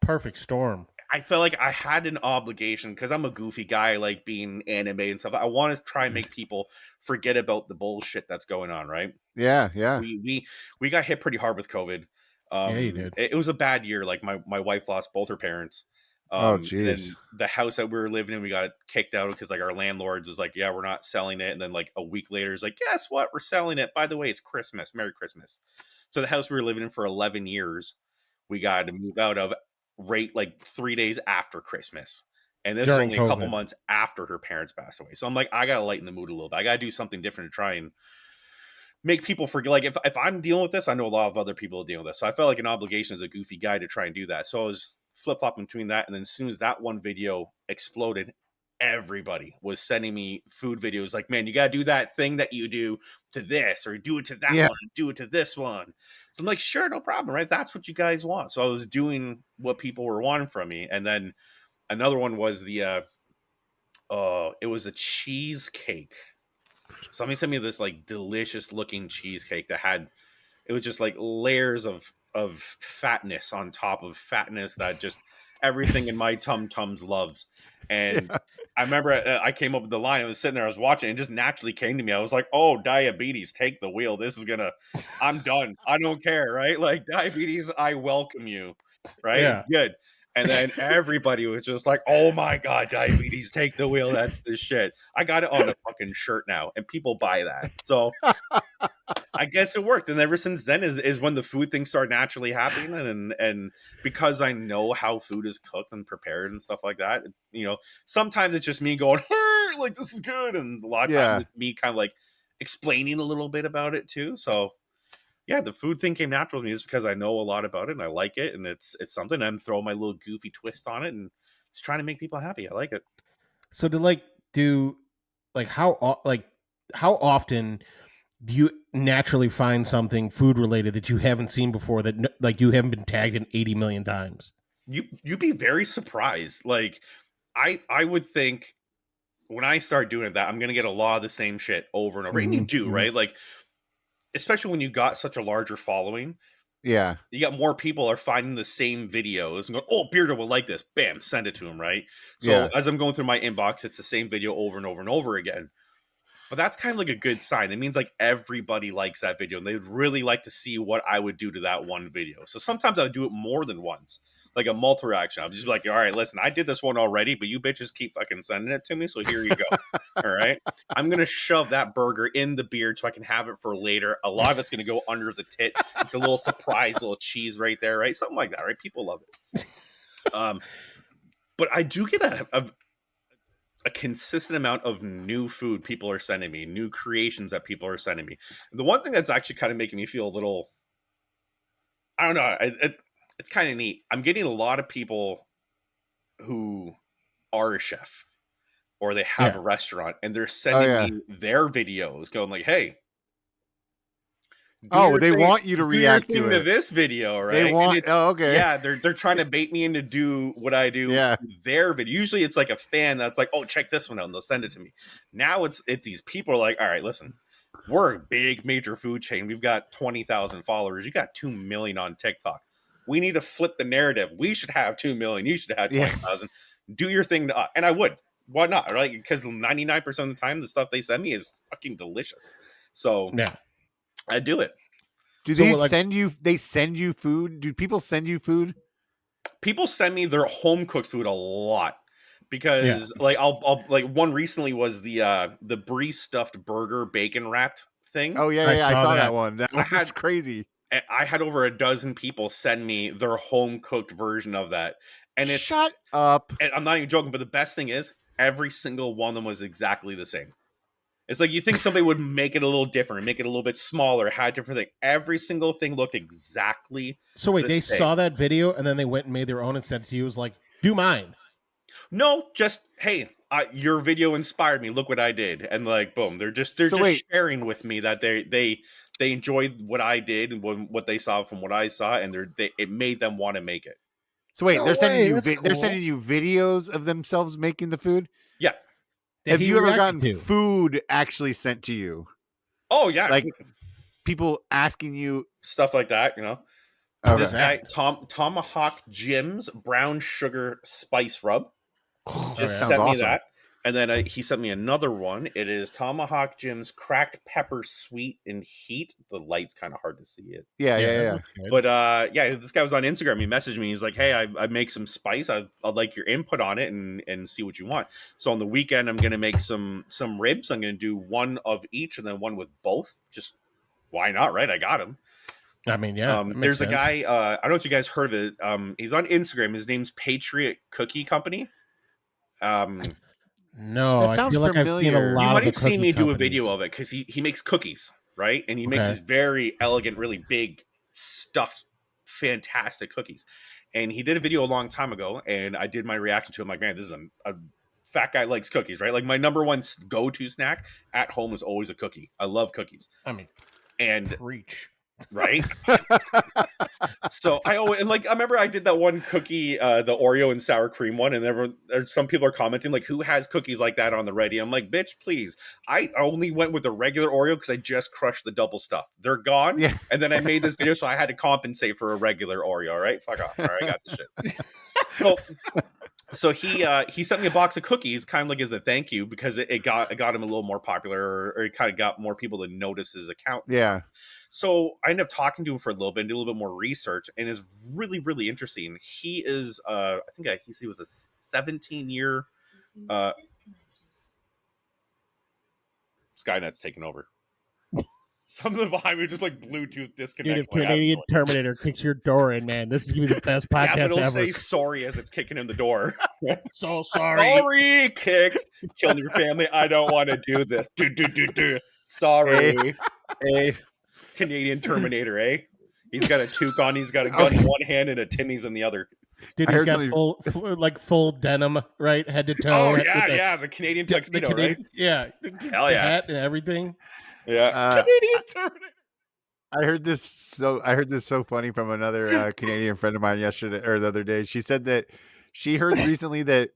Perfect storm. I felt like I had an obligation because I'm a goofy guy, I like being anime and stuff. I want to try and make people forget about the bullshit that's going on, right? Yeah. Yeah. We got hit pretty hard with COVID. Yeah, you did. It was a bad year. Like my wife lost both her parents. Oh, And geez. then the house that we were living in, we got kicked out because like our landlords was like, yeah, we're not selling it. And then like a week later, it's like, guess what? We're selling it. By the way, it's Christmas. Merry Christmas. So the house we were living in for 11 years, we got to move out of right like 3 days after Christmas. And this is During only a couple COVID. months after her parents passed away. So I'm like, I got to lighten the mood a little bit. I got to do something different to try and make people forget. Like if I'm dealing with this, I know a lot of other people are dealing with this. So I felt like an obligation as a goofy guy to try and do that. So I was flip flopping between that. And then as soon as that one video exploded, everybody was sending me food videos like, man, you got to do that thing that you do to this, or do it to that Yeah. one, do it to this one. So I'm like, sure, no problem, right? That's what you guys want. So I was doing what people were wanting from me. And then another one was it was a cheesecake. Somebody sent me this like delicious looking cheesecake that had, it was just like layers of fatness on top of fatness that just everything in my tum tums loves. And Yeah. I remember I came up with the line. I was sitting there, I was watching, and it just naturally came to me. I was like, "Oh, diabetes, take the wheel. This is gonna. I'm done. I don't care, right? Like diabetes, I welcome you, right? It's Yeah. good." And then everybody was just like, "Oh my god, diabetes, take the wheel. That's the shit." I got it on a fucking shirt now, and people buy that. So I guess it worked, and ever since then is when the food things start naturally happening, and because I know how food is cooked and prepared and stuff like that, sometimes it's just me going, "Hey, like this is good," and a lot of times Yeah. it's me kind of like explaining a little bit about it too. So yeah, the food thing came natural to me just because I know a lot about it and I like it, and it's something I'm throwing my little goofy twist on it and just trying to make people happy. I like it. So to like do like how like how often do you naturally find something food related that you haven't seen before that like you haven't been tagged in 80 million times? You'd be very surprised. Like I would think when I start doing that, I'm gonna get a lot of the same shit over and over. And you do, right? Like, especially when you got such a larger following, Yeah. you got more people are finding the same videos and going, "Oh, Beardo will like this." Bam, send it to him, right? So Yeah. as I'm going through my inbox, it's the same video over and over and over again. But that's kind of like a good sign. It means like everybody likes that video and they'd really like to see what I would do to that one video. So sometimes I would do it more than once, like a multi reaction. I'll just be like, all right, listen, I did this one already, but you bitches keep fucking sending it to me. So here you go. All right. I'm going to shove that burger in the beard so I can have it for later. A lot of it's going to go under the tit. It's a little surprise, little cheese right there, right? Something like that, right? People love it. But I do get a consistent amount of new food people are sending me, new creations that people are sending me. The one thing that's actually kind of making me feel a little, I don't know, it's kind of neat. I'm getting a lot of people who are a chef or they have a restaurant and they're sending me their videos going like, hey, they want you to react to it. This video, right? They want. Okay. Yeah, they're trying to bait me into do what I do. Yeah. Their video. Usually, it's like a fan that's like, "Oh, check this one out," and they'll send it to me. Now it's these people are like, "All right, listen, we're a big major food chain. We've got 20,000 followers. You got 2 million on TikTok. We need to flip the narrative. We should have 2 million. You should have 20,000. Do your thing to us." And I would. Why not? Right? Because 99% of the time, the stuff they send me is fucking delicious. So I do it. Do they send you? They send you food. Do people send you food? People send me their home cooked food a lot because, like, I'll like one recently was the brie stuffed burger bacon wrapped thing. Oh yeah, I saw that one. That's crazy. I had over a dozen people send me their home cooked version of that, and it's shut up. And I'm not even joking, but the best thing is every single one of them was exactly the same. It's like you think somebody would make it a little different, make it a little bit smaller, had a different thing. Every single thing looked exactly. So wait, they saw that video and then they went and made their own and sent it to you. It was like, do mine. No, just hey, your video inspired me. Look what I did, and like boom, they're just sharing with me that they enjoyed what I did and what they saw from what I saw, and it made them want to make it. So wait, they're sending you videos of themselves making the food. Yeah. Have you ever gotten food actually sent to you? Oh yeah, like people asking you stuff like that. You know, this guy Tomahawk Jim's brown sugar spice rub just sent me that, and then he sent me another one. It is Tomahawk Jim's cracked pepper sweet and heat. The light's kind of hard to see it. Yeah. But this guy was on Instagram. He messaged me. He's like, "Hey, I make some spice. I'd like your input on it and see what you want." So on the weekend, I'm gonna make some ribs. I'm gonna do one of each and then one with both. Just why not? Right? I got him. I mean, there's a guy. I don't know if you guys heard of it. He's on Instagram. His name's Patriot Cookie Company. No, I feel like I've seen a lot. You might have seen me do a video of it because he makes cookies, right? And he makes these very elegant, really big, stuffed, fantastic cookies. And he did a video a long time ago, and I did my reaction to him. Like, man, this is a fat guy likes cookies, right? Like my number one go-to snack at home is always a cookie. I love cookies. I mean, and preach. Right. So I remember I did that one cookie, the Oreo and sour cream one, and some people are commenting like, who has cookies like that on the ready? I'm like, bitch, please. I only went with the regular Oreo because I just crushed the double stuff. They're gone. Yeah. And then I made this video, so I had to compensate for a regular Oreo. All right, fuck off. All right, I got this shit. So he sent me a box of cookies, kind of like as a thank you, because it got him a little more popular, or it kind of got more people to notice his account. Yeah. So I ended up talking to him for a little bit, did a little bit more research, and it's really, really interesting. He is, I think he said he was a 17-year. Skynet's taken over. Something behind me just like Bluetooth disconnects. Dude, if Canadian Terminator kicks your door in, man, this is gonna be the best podcast ever. It'll say sorry as it's kicking in the door. So sorry. Sorry, kick. Killing your family. I don't want to do this. Sorry. Hey. Canadian Terminator, eh? He's got a toque on. He's got a gun in one hand and a Timmy's in the other. Dude, I he's heard got somebody. full denim, right, head to toe. Oh with yeah, the Canadian the tuxedo, Canadian, right? yeah, Hell the yeah, hat and everything. yeah. Canadian Terminator. I heard this so funny from another Canadian friend of mine yesterday or the other day. She said that she heard recently that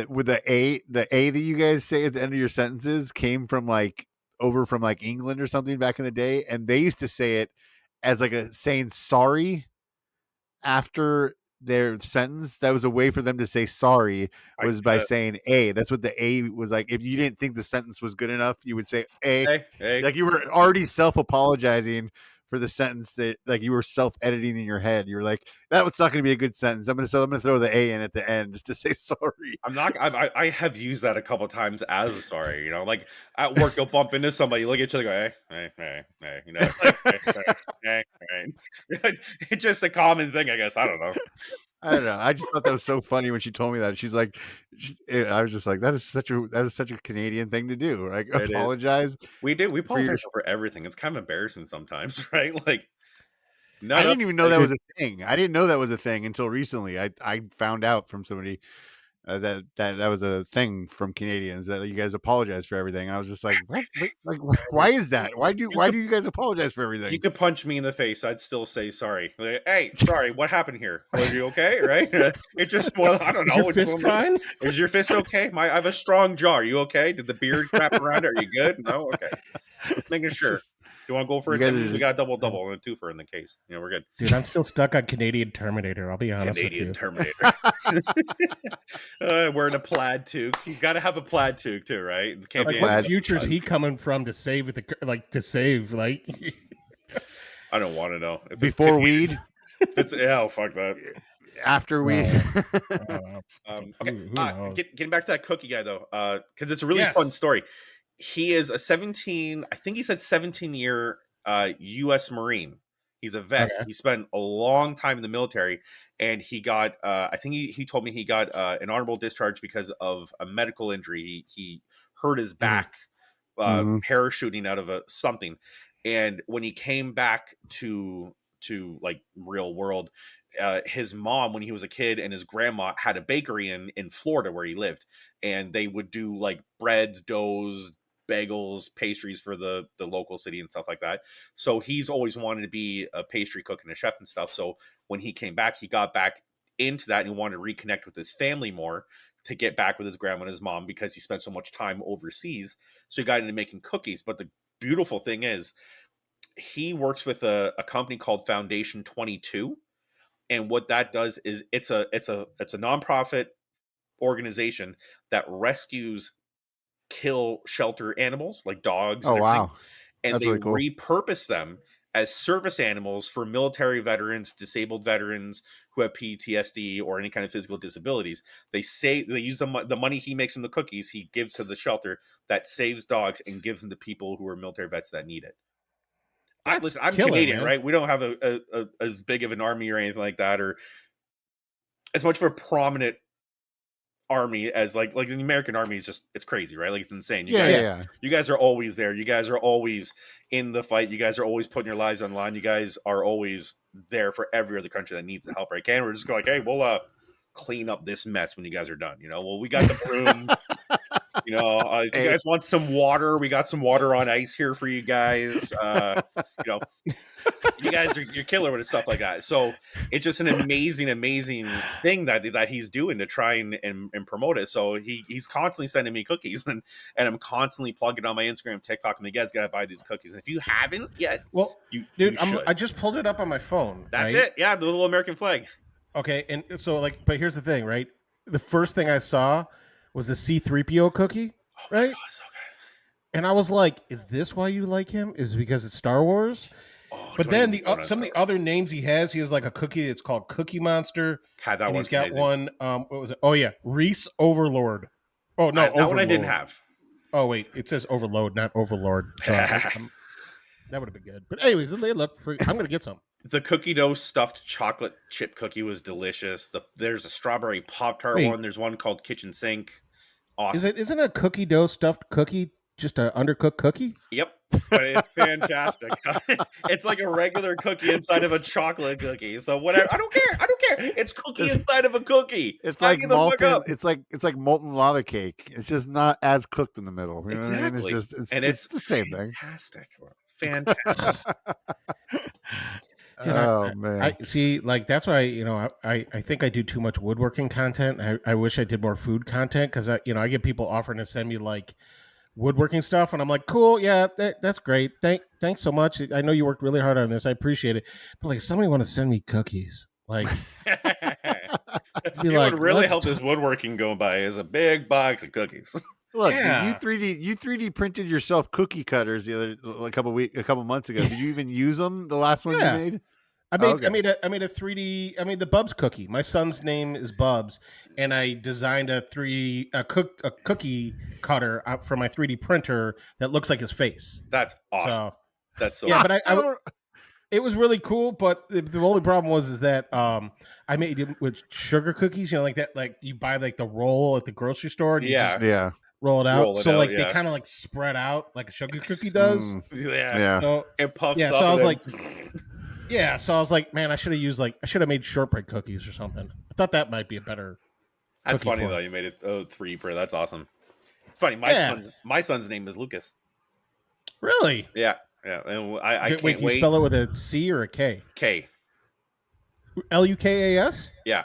with the A that you guys say at the end of your sentences came from like over from like England or something back in the day, and they used to say it as like a saying sorry after their sentence. That was a way for them to say sorry, I was by saying A. That's what the A was like. If you didn't think the sentence was good enough, you would say A. hey, Like you were already self apologizing for the sentence that like you were self editing in your head. You were like, that was not going to be a good sentence. I'm gonna throw the A in at the end just to say sorry. I'm not. I have used that a couple times as a sorry. You know, like at work, you'll bump into somebody, you look at each other, go, hey. You know, like, hey. It's just a common thing, I guess. I don't know. I don't know. I just thought that was so funny when she told me that. She's like, I was just like, that is such a Canadian thing to do. Like, It is. apologize. We do. We for your. apologize for everything. It's kind of embarrassing sometimes, right? Like, I not up didn't even to know that say, was a thing. I didn't know that was a thing until recently. I found out from somebody that was a thing from Canadians that you guys apologize for everything. I was just like, what? Like, why is that? Why do you guys apologize for you everything? could punch me in the face. I'd still say sorry. Like, hey, sorry. What happened here? Are you okay? Right? It just. Well, I don't Is know. your fist fine? Is your fist okay? I have a strong jaw. Are you okay? Did the beard wrap around it? Are you good? No. Okay. Just making It's sure. just, Do you want to go for you a guys are 10? We just, got a double and a twofer in the case. You know, we're good. Dude, I'm still stuck on Canadian Terminator. I'll be honest with Canadian you. Terminator. Wearing a plaid toque. He's got to have a plaid toque too, right? It can't Like, be what plaid. future is he coming from to save like? I don't want to know. If before weed, if it's yeah, fuck that. after weed. Okay. Who knows? Getting back to that cookie guy though, because it's a really Yes. fun story. He is a 17. I think he said 17-year U.S. Marine. He's a vet. Okay. He spent a long time in the military, and he got. I think he told me he got an honorable discharge because of a medical injury. He hurt his back Mhm. parachuting out of something, and when he came back to like real world, his mom, when he was a kid, and his grandma had a bakery in Florida where he lived, and they would do like breads, doughs, bagels, pastries for the local city and stuff like that. So he's always wanted to be a pastry cook and a chef and stuff. So when he came back, he got back into that and he wanted to reconnect with his family more, to get back with his grandma and his mom, because he spent so much time overseas. So he got into making cookies. But the beautiful thing is, he works with a company called Foundation 22. And what that does is it's a nonprofit organization that rescues kill shelter animals like dogs Oh and everything, wow, and that's they really cool. repurpose them as service animals for military veterans, disabled veterans who have PTSD or any kind of physical disabilities. They use the money he makes from the cookies he gives to the shelter that saves dogs and gives them to people who are military vets that need it. That's Listen, I'm killer, Canadian, man. right? We don't have as big of an army or anything like that, or as much of a prominent army as like the American army is just, it's crazy, right? Like it's insane. Yeah. You guys are always there. You guys are always in the fight. You guys are always putting your lives on the line. You guys are always there for every other country that needs the help, right? Canada, we're just going like, hey, we'll clean up this mess when you guys are done. You know, well, we got the broom. You know, if you Hey. guys want some water, we got some water on ice here for you guys. You know, you guys you're killer with stuff like that. So it's just an amazing thing that he's doing to try and promote it. So he's constantly sending me cookies, and I'm constantly plugging on my Instagram, TikTok, and you guys gotta buy these cookies. And if you haven't yet, Well, you I should. just pulled it up on my phone. That's right? it. Yeah, the little American flag. Okay, and so like, but here's the thing, right? The first thing I saw was the C-3PO cookie, right? Oh, so good. And I was like, "Is this why you like him? Is it because it's Star Wars?" Oh, But then some of the other names he has like a cookie. It's called Cookie Monster, had that and one. he's got Amazing. one. What was it? Oh yeah, Reese Overlord. Oh no, That Overlord. one I didn't have. Oh wait, it says Overload, not Overlord. So that would have been good. But anyways, look, I'm gonna get some. The cookie dough stuffed chocolate chip cookie was delicious. There's a strawberry Pop-Tart Wait. one. There's one called Kitchen Sink. Awesome. Isn't a cookie dough stuffed cookie just an undercooked cookie? Yep. But it's fantastic. It's like a regular cookie inside of a chocolate cookie. So whatever. I don't care. It's cookie inside of a cookie. It's Sign like me the fuck molten. up. It's like molten lava cake. It's just not as cooked in the middle. You know what I mean? It's just it's the same thing. Fantastic. It's fantastic. Dude, Man. I see. Like that's why I think I do too much woodworking content. I wish I did more food content because I get people offering to send me like woodworking stuff, and I'm like, cool, yeah, that's great. Thanks so much. I know you worked really hard on this. I appreciate it. But like, somebody want to send me cookies, like, be It like, would really help this woodworking go by is a big box of cookies. Look, Yeah. you 3D printed yourself cookie cutters a couple months ago. Did you even use them? The last one Yeah. you made? I made a 3D. I made the Bubs cookie. My son's name is Bubs, and I designed a cookie cutter out for my 3D printer that looks like his face. That's awesome. So That's so yeah, awesome. but it was really cool. But the only problem was that I made it with sugar cookies. Like that, like you buy like the roll at the grocery store. And you just roll it out. They kind of like spread out like a sugar cookie does. Yeah. So it puffs up. So I was like. Yeah, so I was like, man, I should have made shortbread cookies or something. I thought that might be a better. That's funny though. You made it 3D printer. That's awesome. It's funny. My son's name is Lucas. Really? Yeah. And I can't wait. Do you spell it with a C or a K? K. Lukas? Yeah.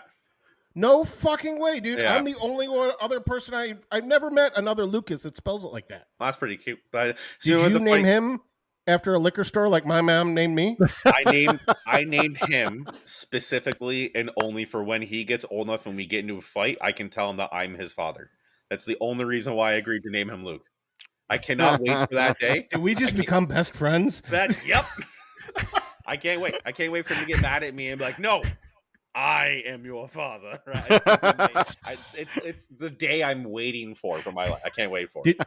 No fucking way, dude. Yeah. I'm the only other person I've never met another Lucas that spells it like that. Well, that's pretty cute. But did you name him after a liquor store like my mom named me? I named him specifically and only for when he gets old enough and we get into a fight, I can tell him that I'm his father. That's the only reason why I agreed to name him Luke. I cannot wait for that day. Did we just become best friends? Yep. I can't wait. I can't wait for him to get mad at me and be like, no, I am your father. Right? It's the day I'm waiting for my life. I can't wait for it.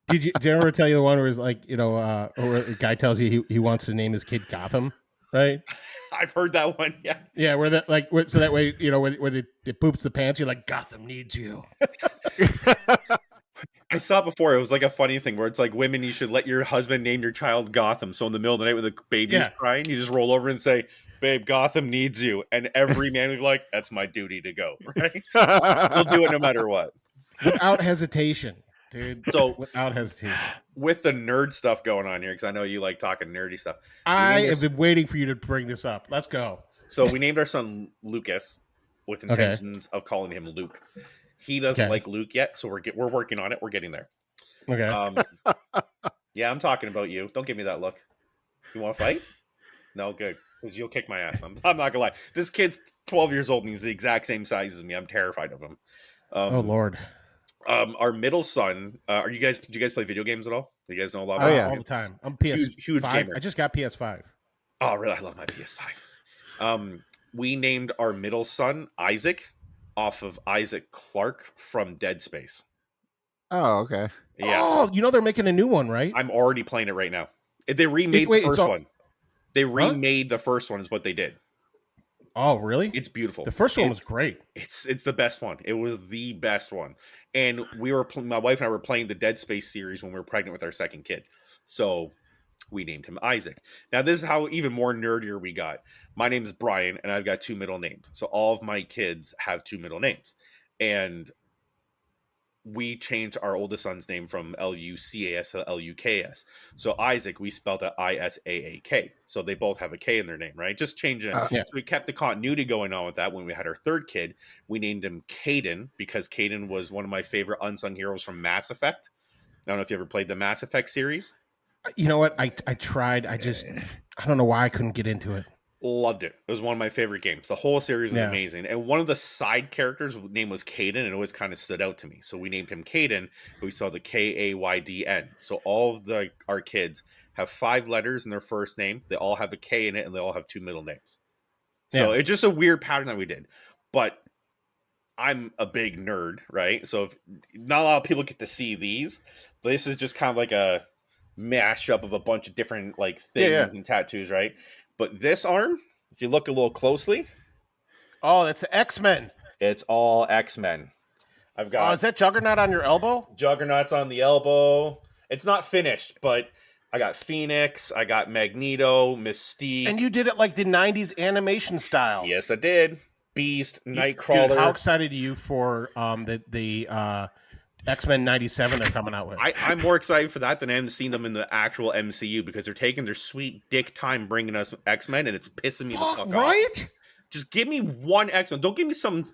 Did I ever tell you the one where it's like, or a guy tells you he wants to name his kid Gotham, right? I've heard that one. Yeah. Yeah, where that so that way, when it poops the pants, you're like, Gotham needs you. I saw it before. It was like a funny thing where it's like, women, you should let your husband name your child Gotham. So in the middle of the night when the baby's crying, you just roll over and say, babe, Gotham needs you. And every man would be like, that's my duty to go. Right? We'll do it no matter what. Without hesitation, dude. So without hesitation. With the nerd stuff going on here, because I know you like talking nerdy stuff. I have been waiting for you to bring this up. Let's go. So we named our son Lucas with intentions of calling him Luke. He doesn't like Luke yet, so we're working on it. We're getting there. Okay. Yeah, I'm talking about you. Don't give me that look. You want to fight? No, good. Because you'll kick my ass. I'm not gonna lie. This kid's 12 years old and he's the exact same size as me. I'm terrified of him. Oh Lord. Our middle son. Do you guys play video games at all? Do you guys know a lot about? Oh yeah, all the time. I'm huge gamer. I just got PS5. Oh really? I love my PS5. We named our middle son Isaac off of Isaac Clarke from Dead Space. Oh, okay. Yeah. Oh, they're making a new one, right? I'm already playing it right now. They remade the first one. They remade the first one is what they did. Oh, really? It's beautiful. The first one was great. It's the best one. It was the best one. And my wife and I were playing the Dead Space series when we were pregnant with our second kid. So we named him Isaac. Now, this is how even more nerdier we got. My name is Brian, and I've got 2 middle names. So all of my kids have 2 middle names. And we changed our oldest son's name from Lucas to Luks. So Isaac, we spelled it Isaak. So they both have a K in their name, right? Just changing it. So we kept the continuity going on with that. When we had our third kid, we named him Caden because Caden was one of my favorite unsung heroes from Mass Effect. I don't know if you ever played the Mass Effect series. You know what? I tried. I don't know why I couldn't get into it. Loved it. It was one of my favorite games. The whole series was amazing. And one of the side characters' name was Caden, and it always kind of stood out to me. So we named him Caden, but we saw the Kaydn. So all of our kids have 5 letters in their first name. They all have a K in it, and they all have 2 middle names. So it's just a weird pattern that we did. But I'm a big nerd, right? So not a lot of people get to see these. This is just kind of like a mashup of a bunch of different like things and tattoos, right? But this arm, if you look a little closely, that's the X-Men. It's all X-Men. I've got. Is that Juggernaut on your elbow? Juggernaut's on the elbow. It's not finished, but I got Phoenix, I got Magneto, Mystique. And you did it like the 90s animation style. Yes, I did. Beast, Dude, Nightcrawler. how excited are you for the X-Men 97 they're coming out with? I'm more excited for that than I am seeing them in the actual MCU because they're taking their sweet dick time bringing us X-Men, and it's pissing me the fuck off. Right? Just give me one X-Men. Don't give me some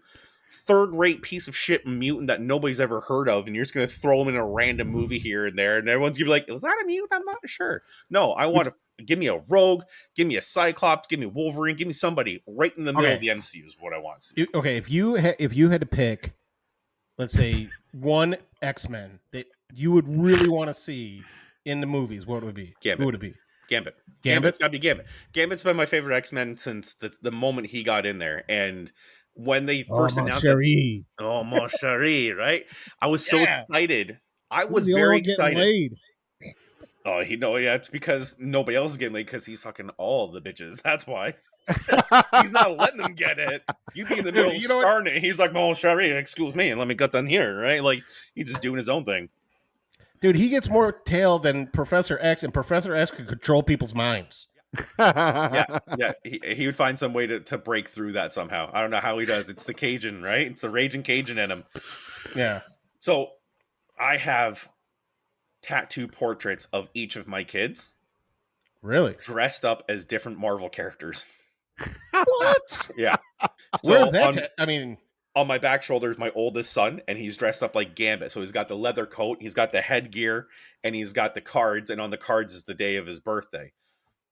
third-rate piece of shit mutant that nobody's ever heard of, and you're just going to throw them in a random movie here and there, and everyone's going to be like, was that a mutant? I'm not sure. No, I want to give me a Rogue, give me a Cyclops, give me Wolverine, give me somebody right in the middle of the MCU is what I want to see. Okay, if you had to pick, let's say, one X-Men that you would really want to see in the movies, what would it be? Gambit. Who would it be? Gambit. Gambit's got to be Gambit. Gambit's been my favorite X-Men since the moment he got in there, and when they first announced it, oh mon chéri, right? I was so excited. I was very excited. Laid. Oh, it's because nobody else is getting laid because he's fucking all the bitches. That's why. He's not letting them get it. You be in the middle starting it. He's like, mon chéri, excuse me, and let me get done here, right? Like, he's just doing his own thing. Dude, he gets more tail than Professor X, and Professor X could control people's minds. Yeah. He would find some way to break through that somehow. I don't know how he does. It's the Cajun, right? It's the raging Cajun in him. Yeah. So I have tattoo portraits of each of my kids. Really? Dressed up as different Marvel characters. What? Yeah. So where's that? on my back shoulder is my oldest son, and he's dressed up like Gambit. So he's got the leather coat, he's got the headgear, and he's got the cards. And on the cards is the day of his birthday.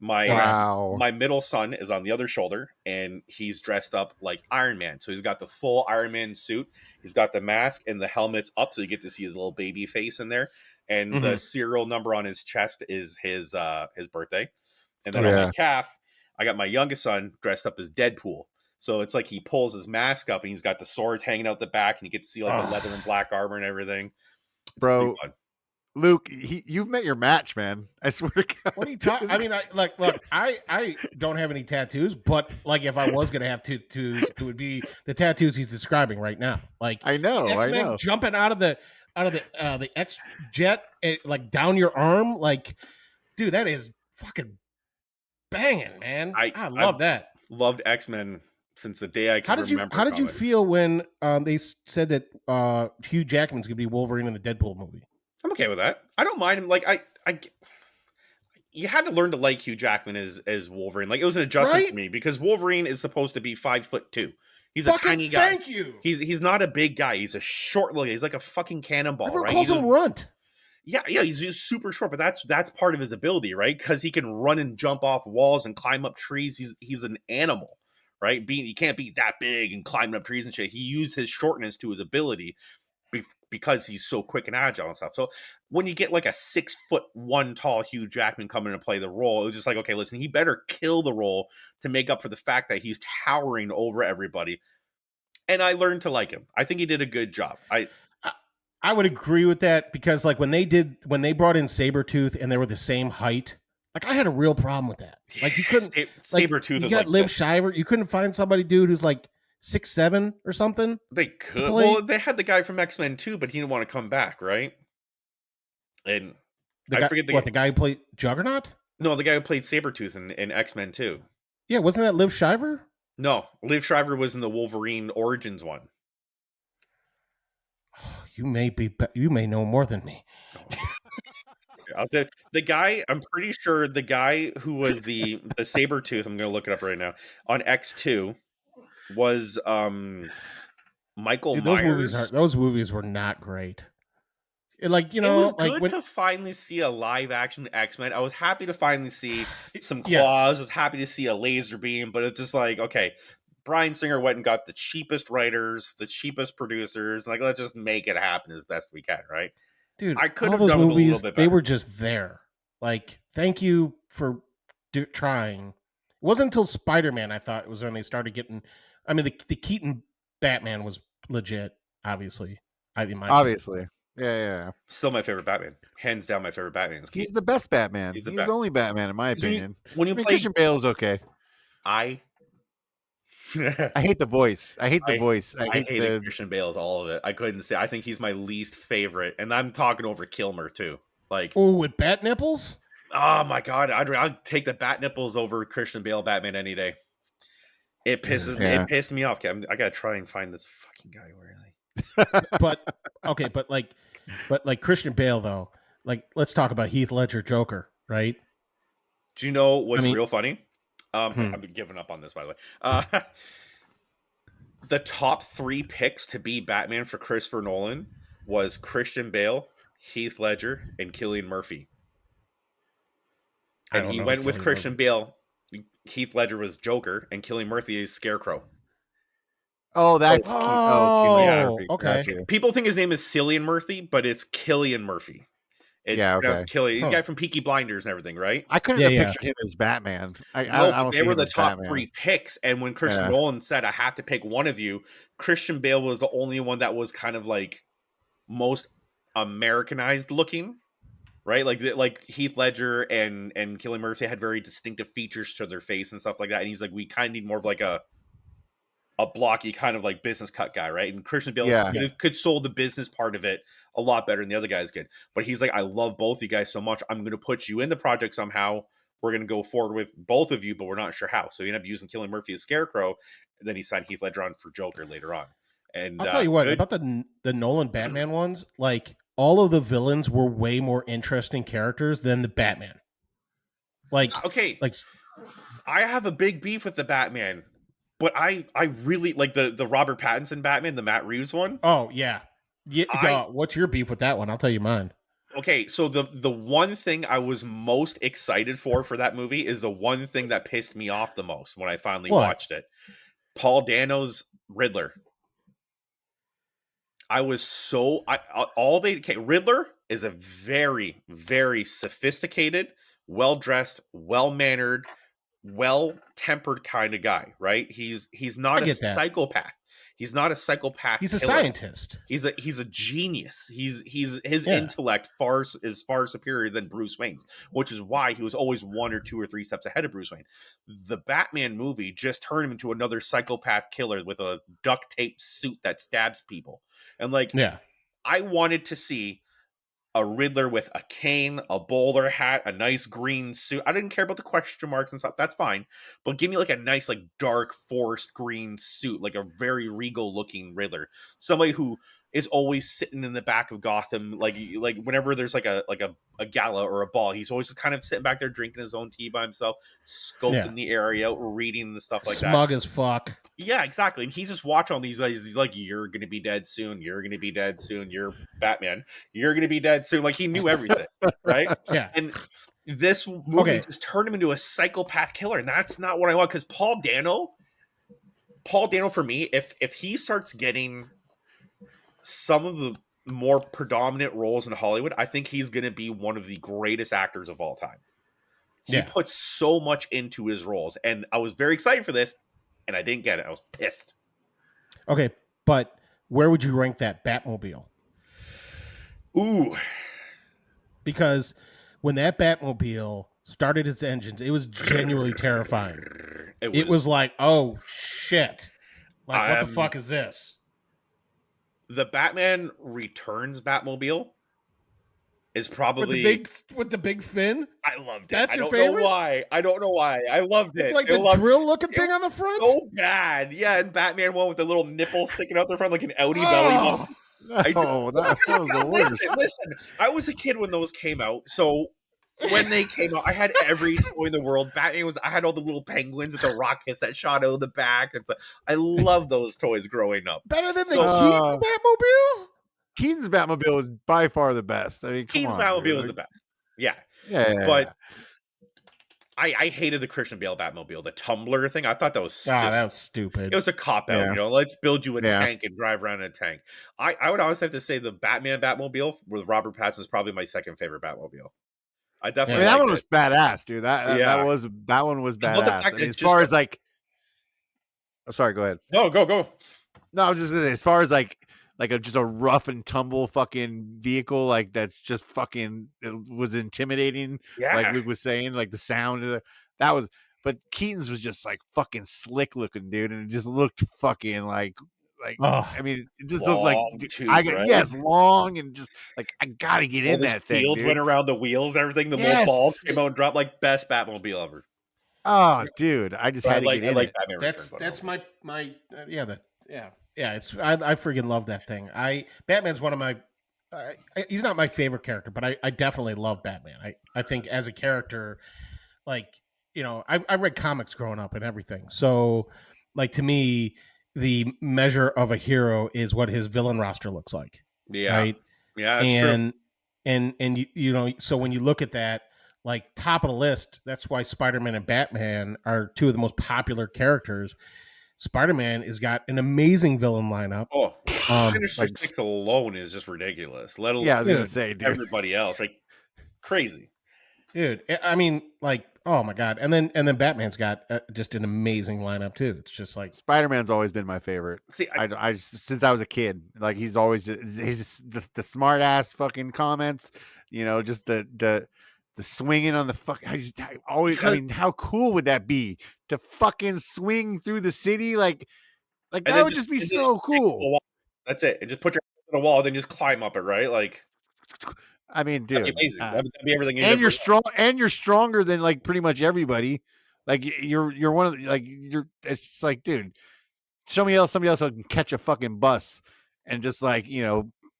My middle son is on the other shoulder, and he's dressed up like Iron Man. So he's got the full Iron Man suit. He's got the mask and the helmet's up, so you get to see his little baby face in there. And the serial number on his chest is his birthday. And then on my calf, I got my youngest son dressed up as Deadpool. So it's like he pulls his mask up, and he's got the swords hanging out the back, and you get to see like the leather and black armor and everything. It's bro. Luke, you've met your match, man. I swear to God. What are you talking? I mean, I don't have any tattoos, but like if I was gonna have tattoos, it would be the tattoos he's describing right now. Like I know, jumping out of the X jet, like down your arm, like dude, that is fucking banging, man. I love that. Loved X-Men since the day I can remember. How did you feel when they said that Hugh Jackman's gonna be Wolverine in the Deadpool movie? I'm okay with that. I don't mind him. Like you had to learn to like Hugh Jackman as Wolverine. Like it was an adjustment for me because Wolverine is supposed to be 5'2". He's a tiny guy. Thank you. He's not a big guy. He's a short little. He's like a fucking cannonball. Everyone right? calls him Runt. Yeah. He's super short, but that's part of his ability, right? Because he can run and jump off walls and climb up trees. He's an animal, right? He can't be that big and climbing up trees and shit. He used his shortness to his ability. Because he's so quick and agile and stuff. So when you get like a 6'1" tall Hugh Jackman coming to play the role, it was just like, okay, listen, he better kill the role to make up for the fact that he's towering over everybody. And I learned to like him. I think he did a good job. I would agree with that because like when they brought in Sabretooth and they were the same height, like I had a real problem with that. Like you couldn't Sabretooth you got Liv Schreiber, you couldn't find somebody, dude, who's like 6'7" or something. They could. Well, they had the guy from X-Men too, but he didn't want to come back, right? And forget the guy who played Juggernaut? No, the guy who played Sabretooth in X-Men 2. Yeah, wasn't that Liv Schreiber? No, Liv Schreiber was in the Wolverine Origins one. You may know more than me. I'll tell you, the guy, I'm pretty sure the guy who was the Sabretooth, I'm going to look it up right now, on X2 was Michael Myers. Those movies were not great. It was good to finally see a live action X-Men. I was happy to finally see some claws. I was happy to see a laser beam, but it's just like, okay, Bryan Singer went and got the cheapest writers, the cheapest producers, and like, let's just make it happen as best we can, right? Dude, I could have done movies, a little bit better. They were just there. Like, thank you for trying. It wasn't until Spider-Man I thought it was when they started getting. I mean, the Keaton Batman was legit, obviously. Obviously. Yeah. Still my favorite Batman. Hands down my favorite Batman. He's the best Batman. He's the only Batman, in my opinion. When you play Christian Bale's okay. I hate the voice. I hate hated Christian Bale's all of it. I couldn't say. I think he's my least favorite. And I'm talking over Kilmer, too. Like, Oh, with bat nipples? oh my god, I'd take the bat nipples over Christian Bale Batman any day. It pisses me. Yeah. It pissed me off. I gotta try and find this fucking guy. Where is he? But okay, but like Christian Bale though, like let's talk about Heath Ledger Joker, right? Do you know what's I mean- real funny? Hmm. I've been giving up on this, by the way. The top 3 picks to be Batman for Christopher Nolan was Christian Bale, Heath Ledger, and Cillian Murphy. I And don't he know went with Cillian Christian Murphy. Bale. Heath Ledger was Joker, and Cillian Murphy is Scarecrow. Oh, that's Oh, Murphy. okay. Gotcha. People think his name is Cillian Murphy, but it's Cillian Murphy. It's Yeah, pronounced okay. Killian. He's the Huh. guy from Peaky Blinders and everything, right? I couldn't Yeah, have yeah. pictured him as Batman. I No, don't they see were him the as top Batman. 3 picks, and when Christian Yeah. Nolan said, "I have to pick one of you," Christian Bale was the only one that was kind of like most Americanized looking, right? Like Heath Ledger and Cillian Murphy had very distinctive features to their face and stuff like that. And he's like, we kind of need more of like a blocky kind of like business cut guy, right? And Christian Bale Yeah. could sold the business part of it a lot better than the other guys could. But he's like, I love both you guys so much. I'm going to put you in the project somehow. We're going to go forward with both of you, but we're not sure how. So he ended up using Cillian Murphy as Scarecrow, and then he signed Heath Ledger on for Joker later on. And I'll tell you what good. about the Nolan Batman ones. Like all of the villains were way more interesting characters than the Batman. Like Okay, like I have a big beef with the Batman, but I really like the Robert Pattinson Batman, the Matt Reeves one. oh yeah, I- what's your beef with that one? I'll tell you mine. Okay, so the one thing I was most excited for that movie is the one thing that pissed me off the most when I finally What? watched it. Paul Dano's Riddler. I was so Riddler is a very, very sophisticated, well-dressed, well-mannered, well-tempered kind of guy, right? He's not I a get that. psychopath. He's not a psychopath. He's a killer. scientist. He's a genius. His Yeah. intellect is far superior than Bruce Wayne's, which is why he was always 1 or 2 or 3 steps ahead of Bruce Wayne. The Batman movie just turned him into another psychopath killer with a duct tape suit that stabs people. And like, Yeah. I wanted to see a Riddler with a cane, a bowler hat, a nice green suit. I didn't care about the question marks and stuff. That's fine. But give me like a nice, like dark forest green suit, like a very regal looking Riddler. Somebody who is always sitting in the back of Gotham, like whenever there's like a gala or a ball, he's always just kind of sitting back there drinking his own tea by himself, scoping the area, reading the stuff like that. Smug as fuck. Yeah, exactly. And he's just watching all these guys. He's like, "You're gonna be dead soon. You're gonna be dead soon. You're Batman. You're gonna be dead soon." Like he knew everything, right? Yeah. And this movie Okay. just turned him into a psychopath killer, and that's not what I want. Because Paul Dano, for me, if he starts getting some of the more predominant roles in Hollywood, I think he's gonna be one of the greatest actors of all time. He Yeah. puts so much into his roles, and I was very excited for this. And I didn't get it. I was pissed. Okay, but where would you rank that Batmobile? Ooh. Because when that Batmobile started its engines, it was genuinely terrifying. It was like, oh shit. Like, what the fuck is this? The Batman Returns Batmobile is probably With the big fin? I loved it. That's I your don't favorite? know why. I don't know why. I loved it. Like I the loved drill looking it thing on the front? so bad. Yeah, and Batman one with the little nipple sticking out the front like an Audi belly button. Oh, that was the worst. Listen, I was a kid when those came out, so when they came out, I had every toy in the world. I had all the little penguins with the rockets that shot out of the back. I love those toys growing up. Better than the So- Keaton Batmobile? Keaton's Batmobile is by far the best. I mean, come Keaton's on, Batmobile dude. was the best. Yeah. Yeah, But I hated the Christian Bale Batmobile, the tumbler thing. I thought that was That was stupid. it was a cop out, Yeah. you know. Let's build you a Yeah. tank and drive around in a tank. I would honestly have to say the Batman Batmobile with Robert Pattinson is probably my second favorite Batmobile. I I definitely mean, that liked one it. was badass, dude. That Yeah. one was I love the badass. fact I that mean, it's as far just as like, oh, sorry, go ahead. No, go. No, I was just gonna say, as far as like just a rough and tumble fucking vehicle, like that's just fucking it was intimidating. Yeah. Like Luke was saying, like the sound of that was. But Keaton's was just like fucking slick looking, dude, and it just looked fucking like Like, Oh, I mean, it just looked like Long tube, I got right? yes, long and just like I gotta get All in the that thing, shields dude. went around the wheels, everything. The little balls Yes. came out and dropped like best Batmobile ever. Oh, dude, I just But had to get I in like it. Batman Returns. that's my yeah. It's I freaking love that thing. Batman's one of my. He's not my favorite character, but I definitely love Batman. I think as a character, like I read comics growing up and everything. So, like to me, the measure of a hero is what his villain roster looks like, Yeah, right? yeah, that's true. And so when you look at that, like top of the list, that's why Spider-Man and Batman are two of the most popular characters. Spider-Man has got an amazing villain lineup. Oh, Sinister Like, Six alone is just ridiculous. Let alone yeah, I was gonna Dude, say, dude, everybody else, like crazy. dude, I mean, like, oh my god, and then Batman's got just an amazing lineup too. It's just like, Spider-Man's always been my favorite. See, I since I was a kid, like he's always the smart ass fucking comments, just the swinging on the fuck. I always, I because mean, how cool would that be to fucking swing through the city? Like and that then would just be and so stick to the cool. wall. That's it. And just put your hand on the wall, then just climb up it, right? Like I mean, that'd be dude, amazing. That'd be everything you and never you're strong, and you're stronger than like pretty much everybody. Like you're one of the, like you're. It's just like, dude, show me somebody else who can catch a fucking bus and just like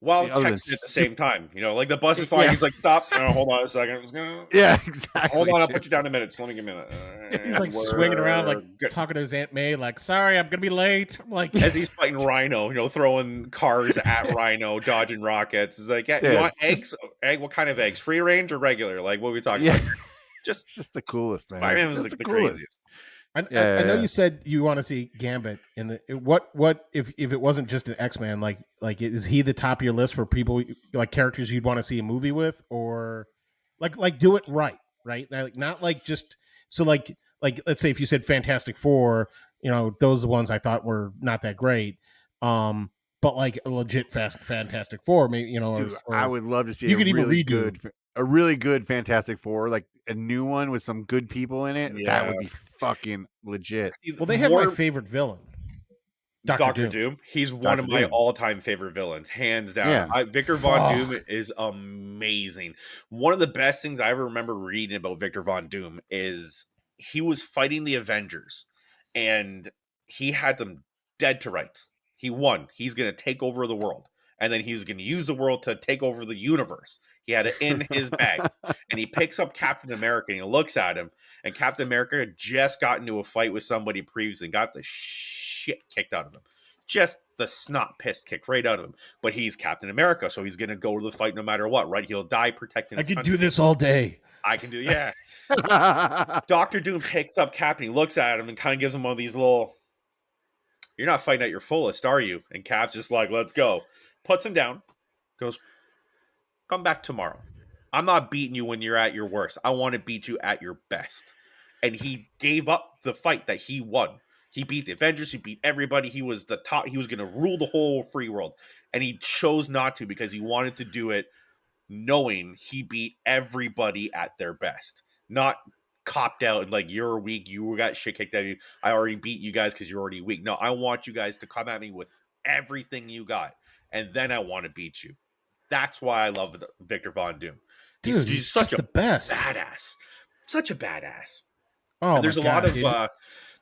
while other than texting at the same time. Like the bus is flying, yeah. he's like, stop, hold on a second. I'm just gonna Yeah, exactly. hold on, I'll dude. put you down a minute. Just let me give me a minute. he's like swinging around, like talking to his Aunt May, like, sorry, I'm gonna be late. I'm like, as he's fighting Rhino, throwing cars at Rhino, dodging rockets. He's like, yeah, Dude, you want eggs? Egg? What kind of eggs? Free range or regular? Like, what are we talking Yeah, about? Just it's just the coolest, man. Spider-Man It's was just like the coolest. craziest. I know you said you want to see Gambit in the what if it wasn't just an X-Man, like is he the top of your list for people, like characters you'd want to see a movie with, or like do it right, like not like just so like let's say if you said Fantastic Four, those are the ones I thought were not that great, but like a legit Fantastic Four, maybe Dude, or I would love to see you a could even really redo. good Fantastic Four, like a new one with some good people in it. That Yeah. would be fucking legit. See, Well, they have my favorite villain, Dr. Doom. He's one Dr. of my Doom. all-time favorite villains, hands down. Yeah. Victor Von Doom is amazing. One of the best things I ever remember reading about Victor Von Doom is he was fighting the Avengers, and he had them dead to rights. He won. He's going to take over the world, and then he's going to use the world to take over the universe. He had it in his bag, and he picks up Captain America, and he looks at him, and Captain America had just got into a fight with somebody previously and got the shit kicked out of him. Just the snot pissed kicked right out of him. But he's Captain America, so he's going to go to the fight no matter what, right? He'll die protecting his country. do this all day. I can do, yeah. Dr. Doom picks up Cap, and he looks at him and kind of gives him one of these little, you're not fighting at your fullest, are you? And Cap's just like, let's go. Puts him down, goes, come back tomorrow. I'm not beating you when you're at your worst. I want to beat you at your best. And he gave up the fight that he won. He beat the Avengers. He beat everybody. He was the top. He was going to rule the whole free world. And he chose not to because he wanted to do it knowing he beat everybody at their best. Not copped out and like, you're weak. You got shit kicked out of you. I already beat you guys because you're already weak. No, I want you guys to come at me with everything you got. And then I want to beat you. That's why I love Victor Von Doom. Dude, He's such the best badass. Such a badass. Oh, and there's a lot of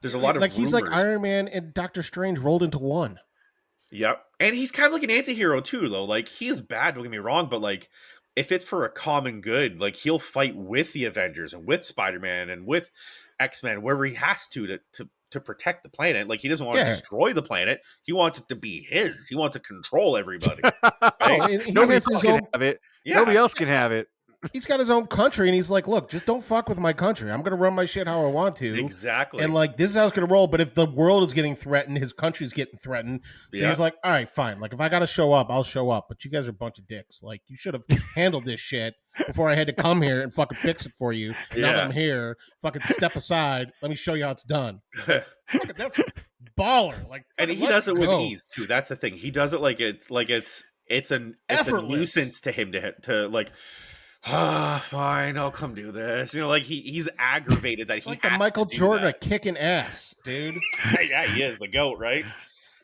there's a lot of like he's like rumors. Iron Man and Doctor Strange rolled into one. Yep. And he's kind of like an anti-hero too, though. Like, he is bad, don't get me wrong, but like, if it's for a common good, like, he'll fight with the Avengers and with Spider-Man and with X-Men wherever he has to protect the planet. Like, he doesn't want to destroy the planet. He wants it to be his. He wants to control everybody. Right? Nobody else can have it. Yeah. Nobody else can have it. He's got his own country, and he's like, look, just don't fuck with my country. I'm going to run my shit how I want to. Exactly. And, like, this is how it's going to roll. But if the world is getting threatened, his country's getting threatened. So he's like, all right, fine. Like, if I got to show up, I'll show up. But you guys are a bunch of dicks. Like, you should have handled this shit before I had to come here and fucking fix it for you. Now that I'm here, fucking step aside. Let me show you how it's done. That's baller. Like, and he does it with ease, too. That's the thing. He does it like it's a nuisance to him to like, fine, I'll come do this. Like he's aggravated that he like has the Michael to do Jordan that. kicking ass, dude. Yeah, he is the GOAT, right?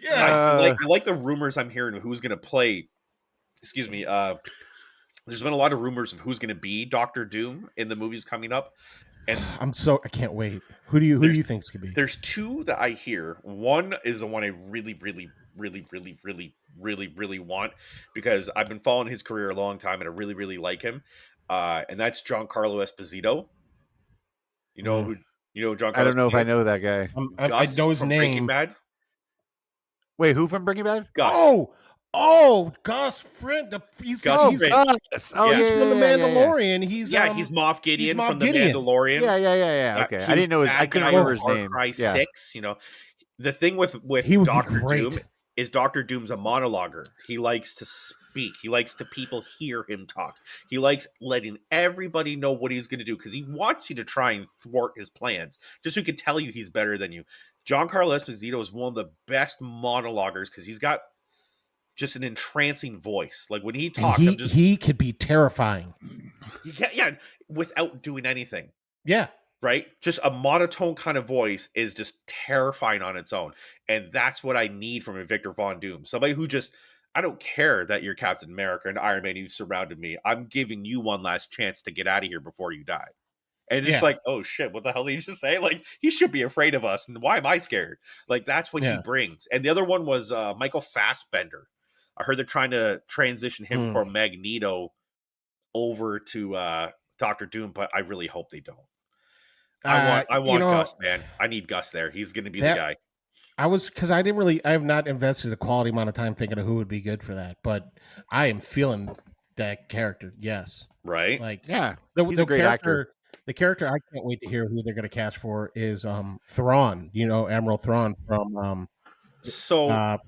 Yeah. I like the rumors I'm hearing of who's going to play. Excuse me. There's been a lot of rumors of who's going to be Doctor Doom in the movies coming up, and I can't wait. Who do you think could be? there's two that I hear. One is the one I really, really, really, really, really, really, really want because I've been following his career a long time and I really, really like him. And that's Giancarlo Esposito. You know who? You know I Giancarlo don't know if I Esposito? know that guy. I Gus know his from Breaking name. Bad. Wait, who from Breaking Bad? Gus. Gus Fring. He's Gus he's, Fring. Gus. Oh Yeah. yeah, he's from the yeah. Mandalorian. He's He's Moff Gideon Moff from the Gideon. Mandalorian. Yeah. Okay, He I was didn't know the I bad couldn't guy remember in his Far name. Cry Yeah. 6. The thing with He would be Doctor great. Doom is Doctor Doom's a monologuer. He likes to speak. He likes to people hear him talk. He likes letting everybody know what he's going to do because he wants you to try and thwart his plans, just so he can tell you he's better than you. Giancarlo Esposito is one of the best monologuers because he's got just an entrancing voice. Like when he talks, he could be terrifying. Without doing anything. Yeah. Right? Just a monotone kind of voice is just terrifying on its own. And that's what I need from a Victor Von Doom. Somebody who just, I don't care that you're Captain America and Iron Man, you've surrounded me. I'm giving you one last chance to get out of here before you die. And it's just like, oh shit, what the hell did he just say? Like, he should be afraid of us. And why am I scared? Like, that's what he brings. And the other one was Michael Fassbender. I heard they're trying to transition him from Magneto over to Doctor Doom, but I really hope they don't. I want Gus, man. I need Gus there. He's going to be the guy. I have not invested a quality amount of time thinking of who would be good for that, but I am feeling that character. Yes. Right. Like, yeah, he's a great actor. The character I can't wait to hear who they're going to cast for is Thrawn. Admiral Thrawn from Star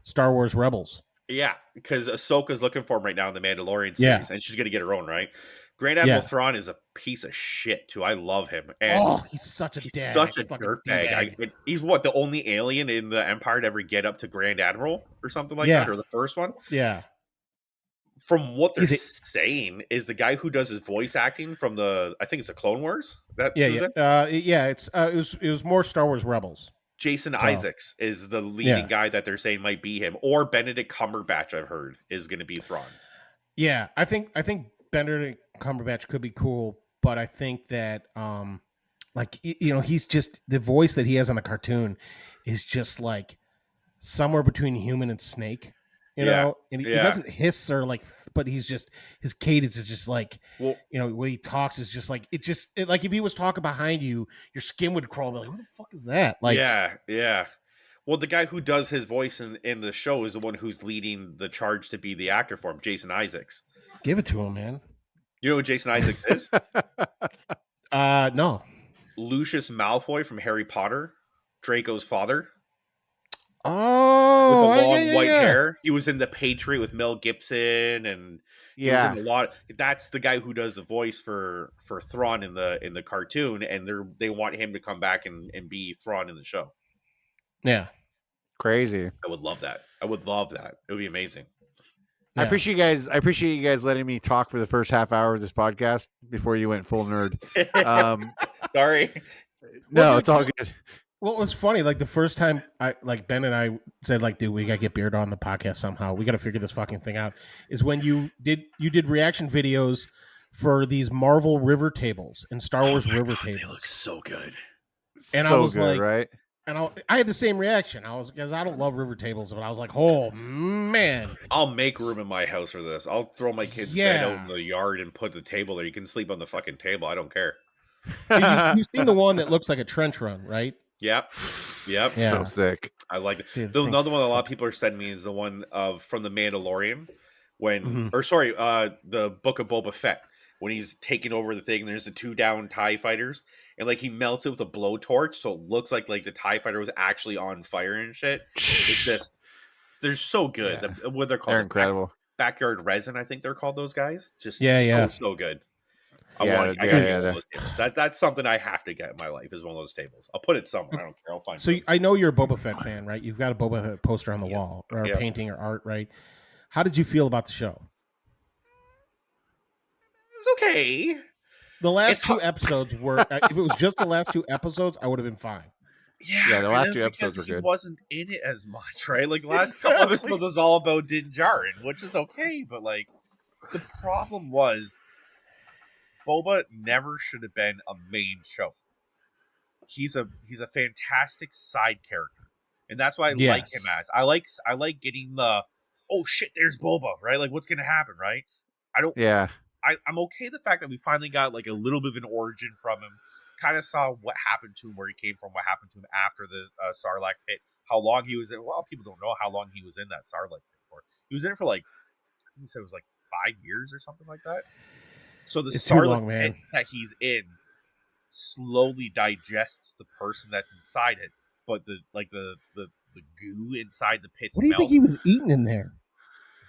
Wars Rebels. Yeah, because Ahsoka's looking for him right now in the Mandalorian series, and she's going to get her own, right? Grand Admiral Thrawn is a piece of shit, too. I love him. And he's such a dirtbag. He's the only alien in the Empire to ever get up to Grand Admiral or something like that, or the first one? Yeah. From what they're saying, is the guy who does his voice acting from I think it's the Clone Wars? It was more Star Wars Rebels. Jason Isaacs is the leading guy that they're saying might be him, or Benedict Cumberbatch. I've heard is going to be Thrawn. Yeah, I think Benedict Cumberbatch could be cool, but I think that he's just the voice that he has on the cartoon is just like somewhere between human and snake. You know, and he doesn't hiss or but he's just, his cadence is just like, the way he talks is just like, like if he was talking behind you, your skin would crawl. Like, what the fuck is that? Like, yeah. Well, the guy who does his voice in the show is the one who's leading the charge to be the actor for him, Jason Isaacs. Give it to him, man. You know who Jason Isaacs is? No. Lucius Malfoy from Harry Potter, Draco's father. Oh, with the long white hair. He was in The Patriot with Mel Gibson, and he was in a lot. That's the guy who does the voice for Thrawn in the cartoon, and they want him to come back and be Thrawn in the show. Yeah, crazy. I would love that. It would be amazing. Yeah. I appreciate you guys letting me talk for the first half hour of this podcast before you went full nerd. Sorry. No, it's all good. Well, it was funny. Like the first time Ben and I said, like, dude, we got to get Weirdoh on the podcast somehow. We got to figure this fucking thing out. Is when you did reaction videos for these Marvel river tables and Star Wars river tables. They look so good. And so I was good, like, right? And I had the same reaction. Because I don't love river tables, but I was like, oh man, I'll make room in my house for this. I'll throw my kids' bed out in the yard and put the table there. You can sleep on the fucking table. I don't care. You've seen the one that looks like a trench run, right? Yep. Yeah. So sick. I like it. Dude, another one a lot of people are sending me is the one from the Mandalorian the Book of Boba Fett, when he's taking over the thing and there's the 2 down TIE fighters and like he melts it with a blowtorch so it looks like the TIE fighter was actually on fire and shit. It's just, they're so good. Yeah. What they're called, they're incredible. Backyard resin, I think they're called, those guys. Just so good. I gotta get one of those tables. That's something I have to get in my life, is one of those tables. I'll put it somewhere. I don't care. I'll find it. I know you're a Boba Fett fan, right? You've got a Boba Fett poster on the wall, or a painting or art, right? How did you feel about the show? It's okay. The last 2 episodes were, if it was just the last 2 episodes, I would have been fine. Yeah, the and last it's two because episodes were he good. wasn't in it as much, right? Like the last couple Exactly. episodes is all about Din Djarin, which is okay, but like the problem was Boba never should have been a main show. He's a fantastic side character, and that's why I like him Yes. as. I like getting the oh shit, there's Boba, right? Like what's gonna happen, right? I don't. Yeah, I'm okay with the fact that we finally got like a little bit of an origin from him. Kind of saw what happened to him, where he came from, what happened to him after the Sarlacc pit, how long he was in. A lot of people don't know how long he was in that Sarlacc pit for. He was in it for like I think he said it was like 5 years or something like that. So the It's too Sarlacc long, pit man. that he's in slowly digests the person that's inside it, but the goo inside the pit's What do you think mouth, he was eating in there?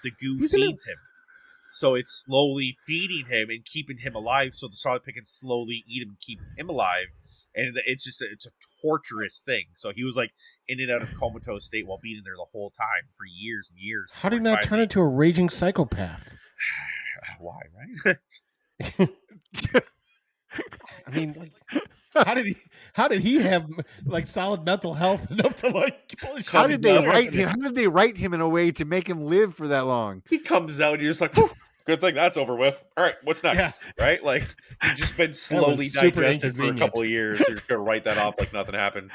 the goo He's in it. feeds him. So it's slowly feeding him and keeping him alive. So the Sarlacc pit can slowly eat him and keep him alive. And it's a torturous thing. So he was like in and out of comatose state while being in there the whole time for years and years. How did he before not turn into a raging psychopath? Why, right? I mean, like, how did he have like solid mental health enough to like pull his how shit did they together write after him? that? How did they write him in a way to make him live for that long? He comes out and you're just like, whew, good thing that's over with. All right, what's next? Yeah. Right? Like you've just been slowly super digested for a inconvenient. couple of years. You're just gonna write that off like nothing happened.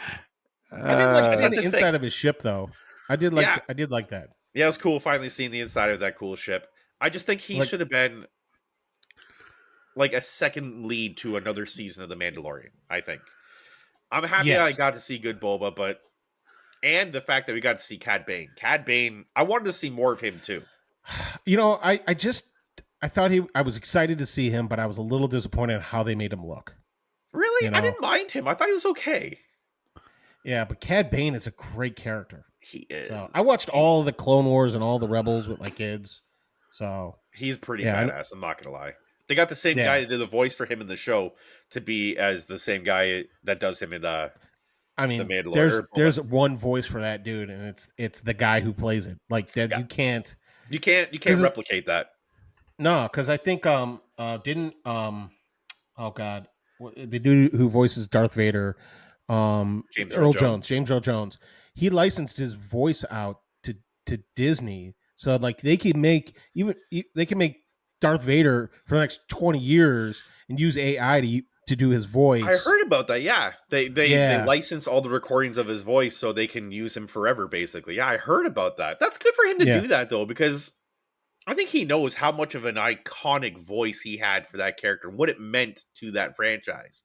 I did like seeing that's the the inside thing. of his ship, though. I did like that. Yeah, it was cool finally seeing the inside of that cool ship. I just think he Like- should have been like a second lead to another season of The Mandalorian, I think. I'm happy I Yes. got to see good Boba, but and the fact that we got to see Cad Bane. Cad Bane, I wanted to see more of him too. You know, I thought I was excited to see him, but I was a little disappointed in how they made him look. Really? You I know? didn't mind him. I thought he was okay. Yeah, but Cad Bane is a great character. He is. So I watched all the Clone Wars and all the Rebels with my kids. So He's pretty Yeah, badass. I'm not gonna lie. They got the same Yeah. guy that did the voice for him in the show to be as the same guy that does him in the. I mean, Mandalorian. there's one voice for that dude, and it's the guy who plays it. Like that, Yeah. you can't. You can't This is- replicate that. No, because I think didn't oh god, the dude who voices Darth Vader, James Earl Earl Jones, James Earl Jones, he licensed his voice out to Disney, so like they can make Darth Vader for the next 20 years and use AI to do his voice. I heard about that. Yeah, they Yeah. license all the recordings of his voice so they can use him forever. Basically, yeah, I heard about that. That's good for him to Yeah. do that though, because I think he knows how much of an iconic voice he had for that character, what it meant to that franchise,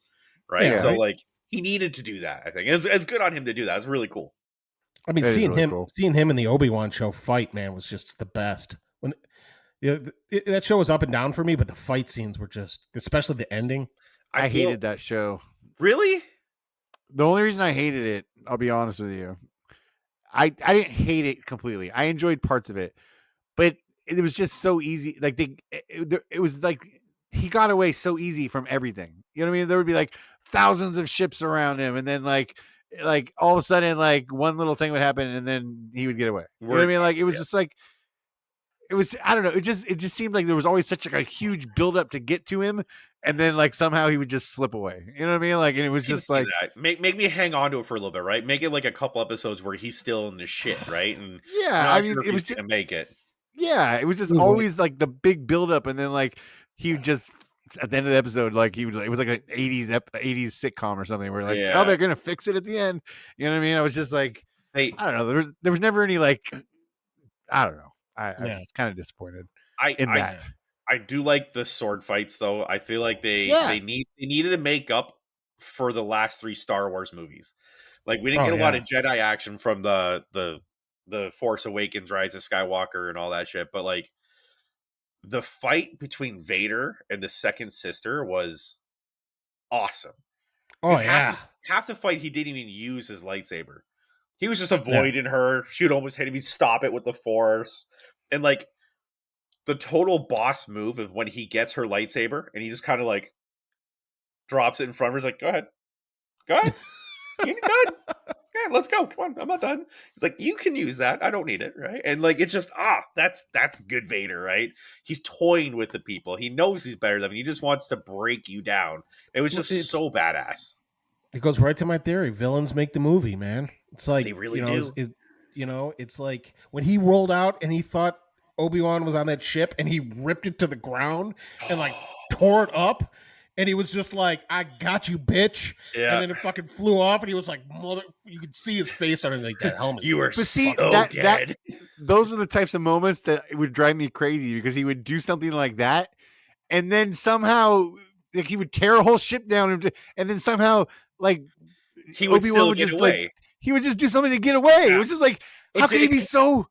right? Yeah, So right. like he needed to do that. I think it's good on him to do that. It's really cool. I mean, That is seeing really him cool. seeing him in the Obi-Wan show fight, man, was just the best. When that show was up and down for me, but the fight scenes were just, especially the ending. I feel- hated that show. Really. The only reason I hated it, I'll be honest with you, I didn't hate it completely. I enjoyed parts of it, but it was just so easy. Like it was like he got away so easy from everything. You know what I mean? There would be like thousands of ships around him, and then like all of a sudden like one little thing would happen, and then he would get away. You know what I mean? Like it was just like. It was, I don't know. It just seemed like there was always such a huge buildup to get to him, and then like somehow he would just slip away. You know what I mean? Like, and it was just like that. Make me hang on to it for a little bit, right? Make it like a couple episodes where he's still in the shit, right? And yeah. I mean, it was just gonna make it. yeah. It was just Mhm. always like the big buildup, and then like he would just at the end of the episode, like he would. It was like an '80s sitcom or something where like oh they're gonna fix it at the end. You know what I mean? I was just like Hey, I don't know. There was never any like I don't know. I Yeah. was kind of disappointed I in that. I do like the sword fights though. I feel like they needed to make up for the last 3 Star Wars movies. Like we didn't get a lot of Jedi action from the Force Awakens, Rise of Skywalker, and all that shit. But like the fight between Vader and the second sister was awesome. Oh 'Cause yeah, half the fight he didn't even use his lightsaber. He was just avoiding her. She would almost hit him. He'd stop it with the Force. And like the total boss move of when he gets her lightsaber and he just kind of like drops it in front of her. He's like, go ahead. Go ahead. You're good. Yeah, let's go. Come on. I'm not done. He's like, you can use that. I don't need it. Right. And like, it's just, that's good Vader, right? He's toying with the people. He knows he's better than them. He just wants to break you down. It was just so badass. It goes right to my theory. Villains make the movie, man. It's like They really you know, do. it's like when he rolled out and he thought Obi-Wan was on that ship and he ripped it to the ground and like tore it up, and he was just like, "I got you, bitch!" And Yeah. then it fucking flew off, and he was like, "Mother!" You could see his face underneath that helmet. You are But see, so that dead. those were the types of moments that it would drive me crazy because he would do something like that, and then somehow like he would tear a whole ship down, and then somehow like He would Obi-Wan still would get just away. he would just do something to get away. Yeah. It was just like how can he be so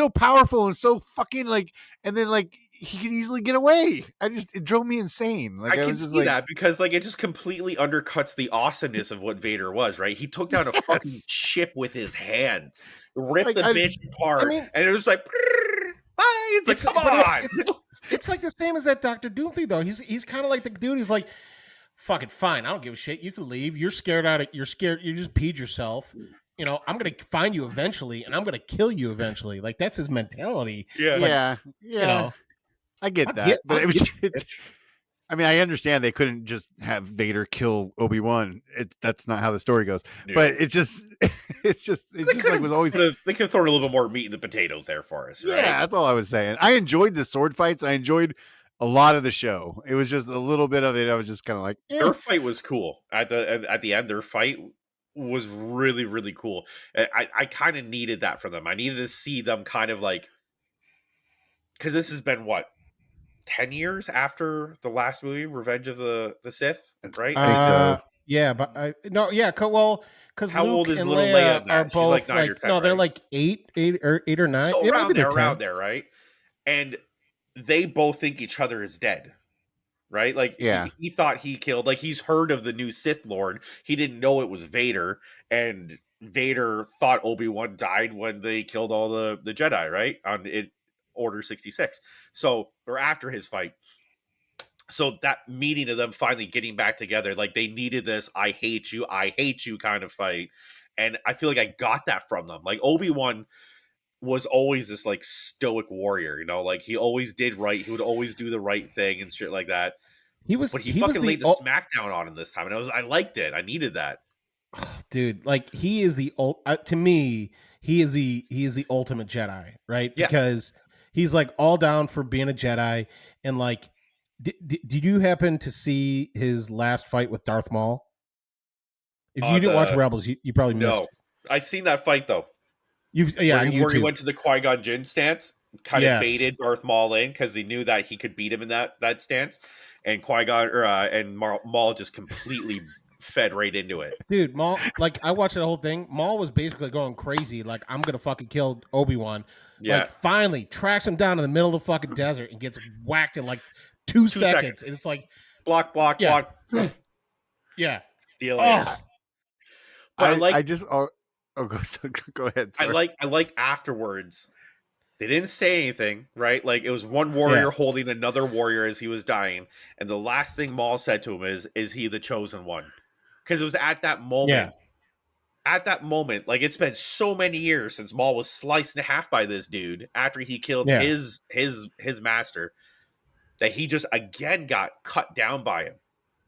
powerful and so fucking like, and then like he can easily get away. It drove me insane. Like I can was just see like, that because like it just completely undercuts the awesomeness of what Vader was, right? He took down a fucking Yes. ship with his hands, ripped Like, the bitch apart, mean- and it was like, bye. It's like, come but on. It's like the same as that Dr. Doom thing, though. He's kind of like the dude. He's like, "Fuck it, fine. I don't give a shit. You can leave. You're scared out of. You're scared. You just peed yourself. You know, I'm gonna find you eventually, and I'm gonna kill you eventually." Like that's his mentality. Yeah. Like, yeah, you know, I get that, but it was. I mean, I understand they couldn't just have Vader kill Obi-Wan. That's not how the story goes. Yeah. But it's just like was always. They could have thrown a little bit more meat in the potatoes there for us, right? Yeah, that's all I was saying. I enjoyed the sword fights. I enjoyed a lot of the show. It was just a little bit of it. I was just kind of like, Their fight was cool at the end. Their fight was really, really cool. I kind of needed that from them. I needed to see them kind of like, because this has been what, 10 years after the last movie, Revenge of the Sith, right? I think so. Yeah, but because How Luke old is and little Leia Leia in are that? She's both like 9 or 10, no, they're right? like eight or 9. So Yeah, around maybe they're 10. there, right? And they both think each other is dead, right? Like Yeah. he thought he killed, like he's heard of the new Sith Lord. He didn't know it was Vader, and Vader thought Obi-Wan died when they killed all the Jedi, right? On it Order 66. So or after his fight. So that meeting of them finally getting back together, like they needed this I hate you kind of fight. And I feel like I got that from them. Like Obi-Wan was always this like stoic warrior, you know, like he always did right. He would always do the right thing and shit like that. But he fucking laid the smackdown on him this time, and I liked it. I needed that, dude. Like he is the to me, he is the ultimate Jedi, right? Yeah. Because he's like all down for being a Jedi, and like, did you happen to see his last fight with Darth Maul? If you didn't watch Rebels, you probably missed. No, I seen that fight though. Where he went to the Qui-Gon Jinn stance, kind of baited Darth Maul in because he knew that he could beat him in that stance, and Qui-Gon and Maul just completely fed right into it. Dude, Maul, like I watched the whole thing. Maul was basically going crazy, like I'm gonna fucking kill Obi-Wan. Yeah. Like finally tracks him down in the middle of the fucking desert and gets whacked in like 2 seconds. And it's like block. Yeah. Stealing. But go ahead. Sorry. I like afterwards. They didn't say anything, right? Like it was one warrior holding another warrior as he was dying, and the last thing Maul said to him is he the chosen one? Because it was at that moment. Yeah. At that moment, like it's been so many years since Maul was sliced in half by this dude after he killed his master, that he just again got cut down by him.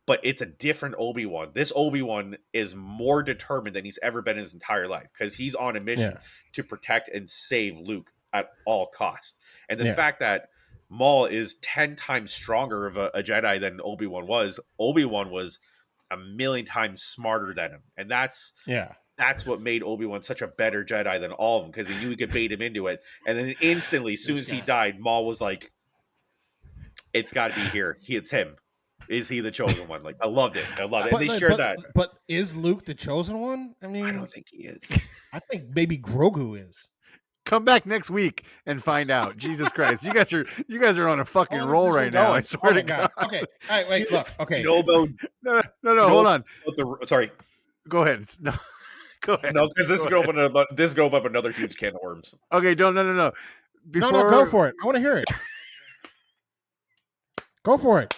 But it's a different Obi-Wan. This Obi-Wan is more determined than he's ever been in his entire life because he's on a mission to protect and save Luke at all costs. And the fact that Maul is 10 times stronger of a Jedi than Obi-Wan was a million times smarter than him. And that's what made Obi-Wan such a better Jedi than all of them, because he knew he could bait him into it. And then instantly, as soon as he died, Maul was like, it's got to be here. It's him. Is he the chosen one? Like, I loved it. And they shared that. But is Luke the chosen one? I mean, I don't think he is. I think maybe Grogu is. Come back next week and find out. Jesus Christ, you guys are on a fucking roll right now. I swear to God. Okay, all right, wait, look. Okay, no, hold on. Sorry, go ahead. No, go ahead. No, because this is going up another huge can of worms. Okay, no. No, go for it. I want to hear it. Go for it.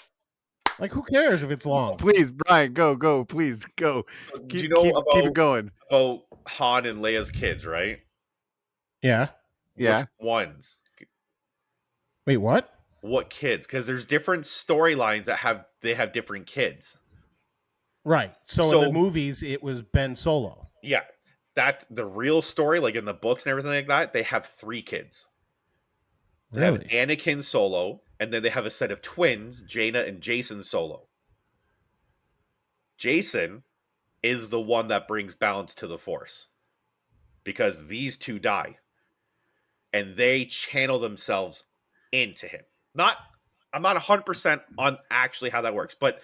Like, who cares if it's long? Please, Brian, go, please, go. Keep it going. About Han and Leia's kids, right? Yeah. Which ones? Wait, what? What kids? Because there's different storylines that have different kids. Right. So in the movies, it was Ben Solo. Yeah, that's the real story. Like in the books and everything like that, they have 3 kids. They have Really? Anakin Solo, and then they have a set of twins, Jaina and Jason Solo. Jason is the one that brings balance to the Force because these 2 die, and they channel themselves into him. I'm not 100% on actually how that works, but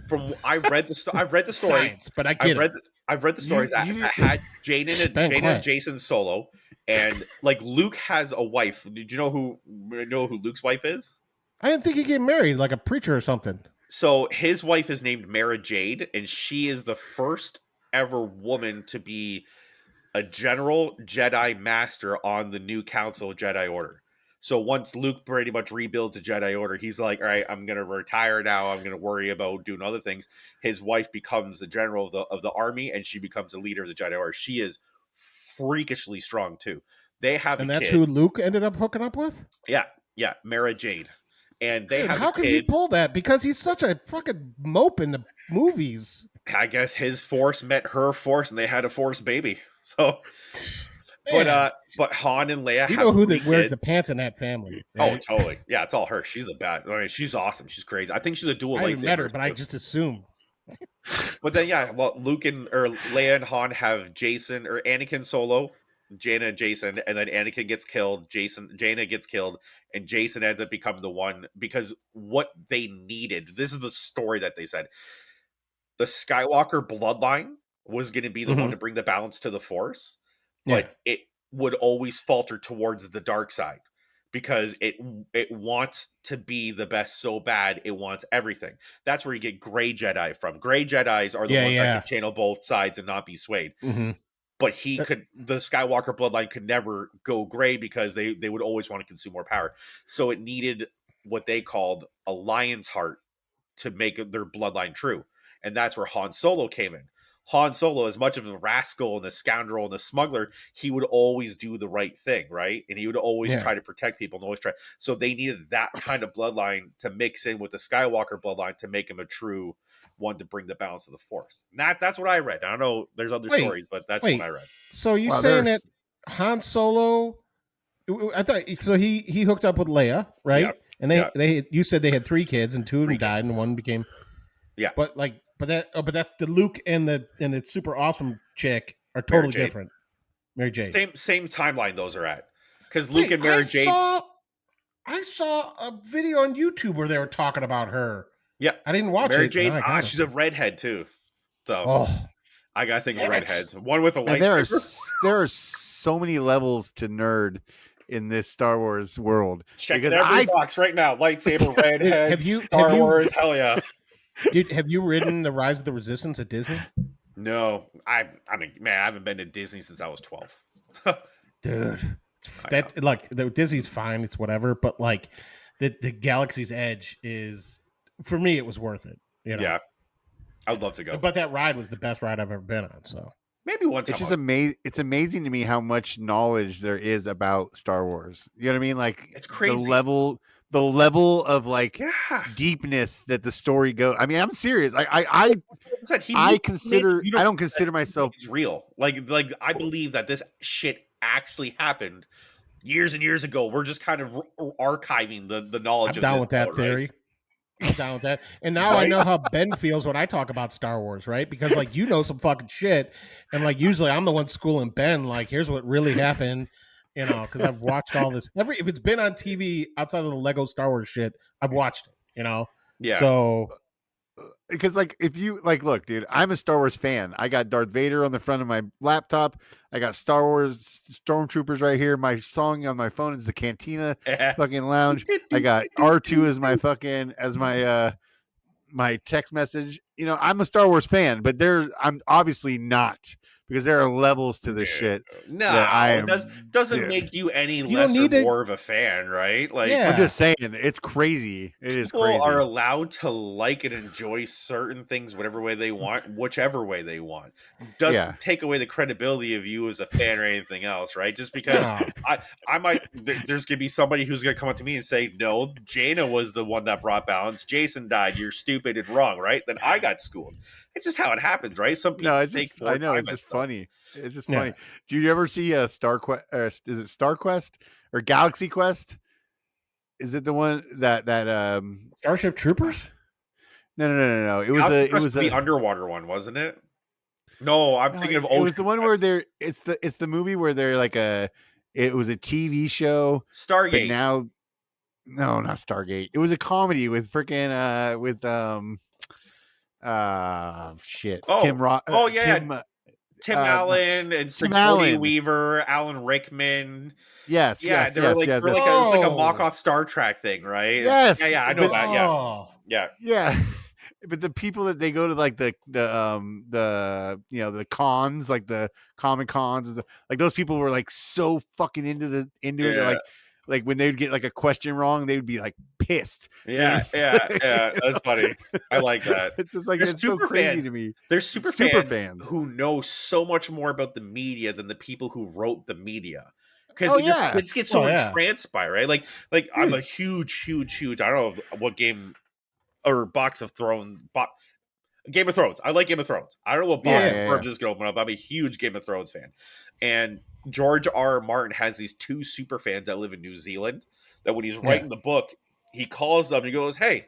from I've read the stories. Science, but I get it. I've read the stories that had Jaina and Jason Solo, and like Luke has a wife. Did you know who Luke's wife is? I didn't think he get married, like a preacher or something. So his wife is named Mara Jade, and she is the first ever woman to be a general Jedi master on the new Council of Jedi Order. So once Luke pretty much rebuilds the Jedi Order, he's like, all right, I'm going to retire now. I'm going to worry about doing other things. His wife becomes the general of the army, and she becomes the leader of the Jedi Order. She is freakishly strong too. They have and a that's kid. who Luke ended up hooking up with? Yeah, Mara Jade. And they have how a can kid. he pull that? Because he's such a fucking mope in the movies. I guess his force met her force, and they had a force baby. So, Man. but Han and Leia You have know who three wears kids. the pants in that family? Oh, Right? totally. Yeah, it's all her. She's the best. I mean, she's awesome. She's crazy. I think she's a dual I haven't lightsaber. met her, but I just assume. But then, yeah, well, Leia and Han have Jason or Anakin Solo, Jaina and Jason, and then Anakin gets killed. Jaina gets killed, and Jason ends up becoming the one because what they needed. This is the story that they said. The Skywalker bloodline was going to be the one to bring the balance to the Force, but it would always falter towards the dark side because it wants to be the best so bad it wants everything. That's where you get gray Jedi from. Gray Jedis are the ones that can channel both sides and not be swayed. But the Skywalker bloodline could never go gray because they would always want to consume more power. So it needed what they called a lion's heart to make their bloodline true. And that's where Han Solo came in. Han Solo, as much of a rascal and a scoundrel and a smuggler, he would always do the right thing, right? And he would always try to protect people and always try. So they needed that kind of bloodline to mix in with the Skywalker bloodline to make him a true one to bring the balance of the Force. And that's what I read. I don't know. There's other stories, but that's what I read. So you saying that Han Solo? I thought so. He hooked up with Leia, right? Yep. And they you said they had 3 kids, and 2 of them died, and one became. Yeah. But that's the Luke and the super awesome chick are totally different. Mary Jade. Same timeline those are at. Because Luke and Mary Jade. I saw a video on YouTube where they were talking about her. Yeah. I didn't watch Mary it. Jade's she's a redhead too. So I gotta think of redheads. One with a light. There are so many levels to nerd in this Star Wars world. Check every box right now. Lightsaber, redhead, Star Wars, hell yeah. Dude, have you ridden the Rise of the Resistance at Disney? No, I mean, man, I haven't been to Disney since I was 12. Dude, Disney's fine, it's whatever, but like the Galaxy's Edge is, for me, it was worth it. You know? Yeah, I'd love to go. But that ride was the best ride I've ever been on. So maybe one time. It's just amazing. It's amazing to me how much knowledge there is about Star Wars. You know what I mean? Like it's crazy. The level of like deepness that the story goes. I mean, I'm serious. I don't consider myself. It's real. Like I believe that this shit actually happened years and years ago. We're just kind of archiving the knowledge. I'm down with that theory. Right? I'm down with that. And now I know how Ben feels when I talk about Star Wars, right? Because like you know some fucking shit, and like usually I'm the one schooling Ben. Like here's what really happened. You know, because I've watched all this. If it's been on TV outside of the Lego Star Wars shit, I've watched it. You know, So, because like if you like, look, dude, I'm a Star Wars fan. I got Darth Vader on the front of my laptop. I got Star Wars Stormtroopers right here. My song on my phone is the Cantina fucking lounge. I got R2 as my fucking my text message. You know, I'm a Star Wars fan, but I'm obviously not. Because there are levels to this shit. No, it doesn't make you any less or more of a fan, right? Like I'm just saying, it's crazy. It is crazy. People are allowed to like and enjoy certain things whatever way they want, whichever way they want. Doesn't take away the credibility of you as a fan or anything else, right? Just because I might, there's gonna be somebody who's gonna come up to me and say, "No, Jaina was the one that brought balance. Jason died. You're stupid and wrong," right? Then I got schooled. It's just how it happens, right? Some people No, it's take just more I know time it's at just stuff. funny. It's just Yeah. funny. Do you ever see a Star Quest? Is it Star Quest or Galaxy Quest? Is it the one that Starship Troopers? No. It was Galaxy a it Quest was was the a underwater one, wasn't it? No, I'm no, thinking of it was the Ocean one where Quest. they're it's the movie where they're like it was a TV show, but Stargate. now no, not Stargate. It was a comedy with freaking shit. Oh, yeah. Tim Tim not Allen and Tim Sigourney Allen. Weaver, Alan Rickman. Yes, Yeah, yes, they were yes, like yes, they were yes. like a, it's like a Oh. mock off Star Trek thing, right? Yes, Yeah, I know but that. Oh. Yeah. yeah. But the people that they go to like the the cons, like the comic cons, like those people were like so fucking into it. Yeah. Like when they'd get like a question wrong, they would be like pissed. Yeah. That's funny. I like that. It's just like There's it's so super crazy fans. to me. There's super fans who know so much more about the media than the people who wrote the media. Because Oh they just yeah. get so entranced by, right? Like I'm Dude. a huge. I don't know what game or Box of Thrones. Game of Thrones. I like Game of Thrones. I don't know what box Yeah, of Thrones is going to open up. I'm a huge Game of Thrones fan. And George R. R. Martin has these two super fans that live in New Zealand that when he's writing the book, he calls them and he goes, "Hey,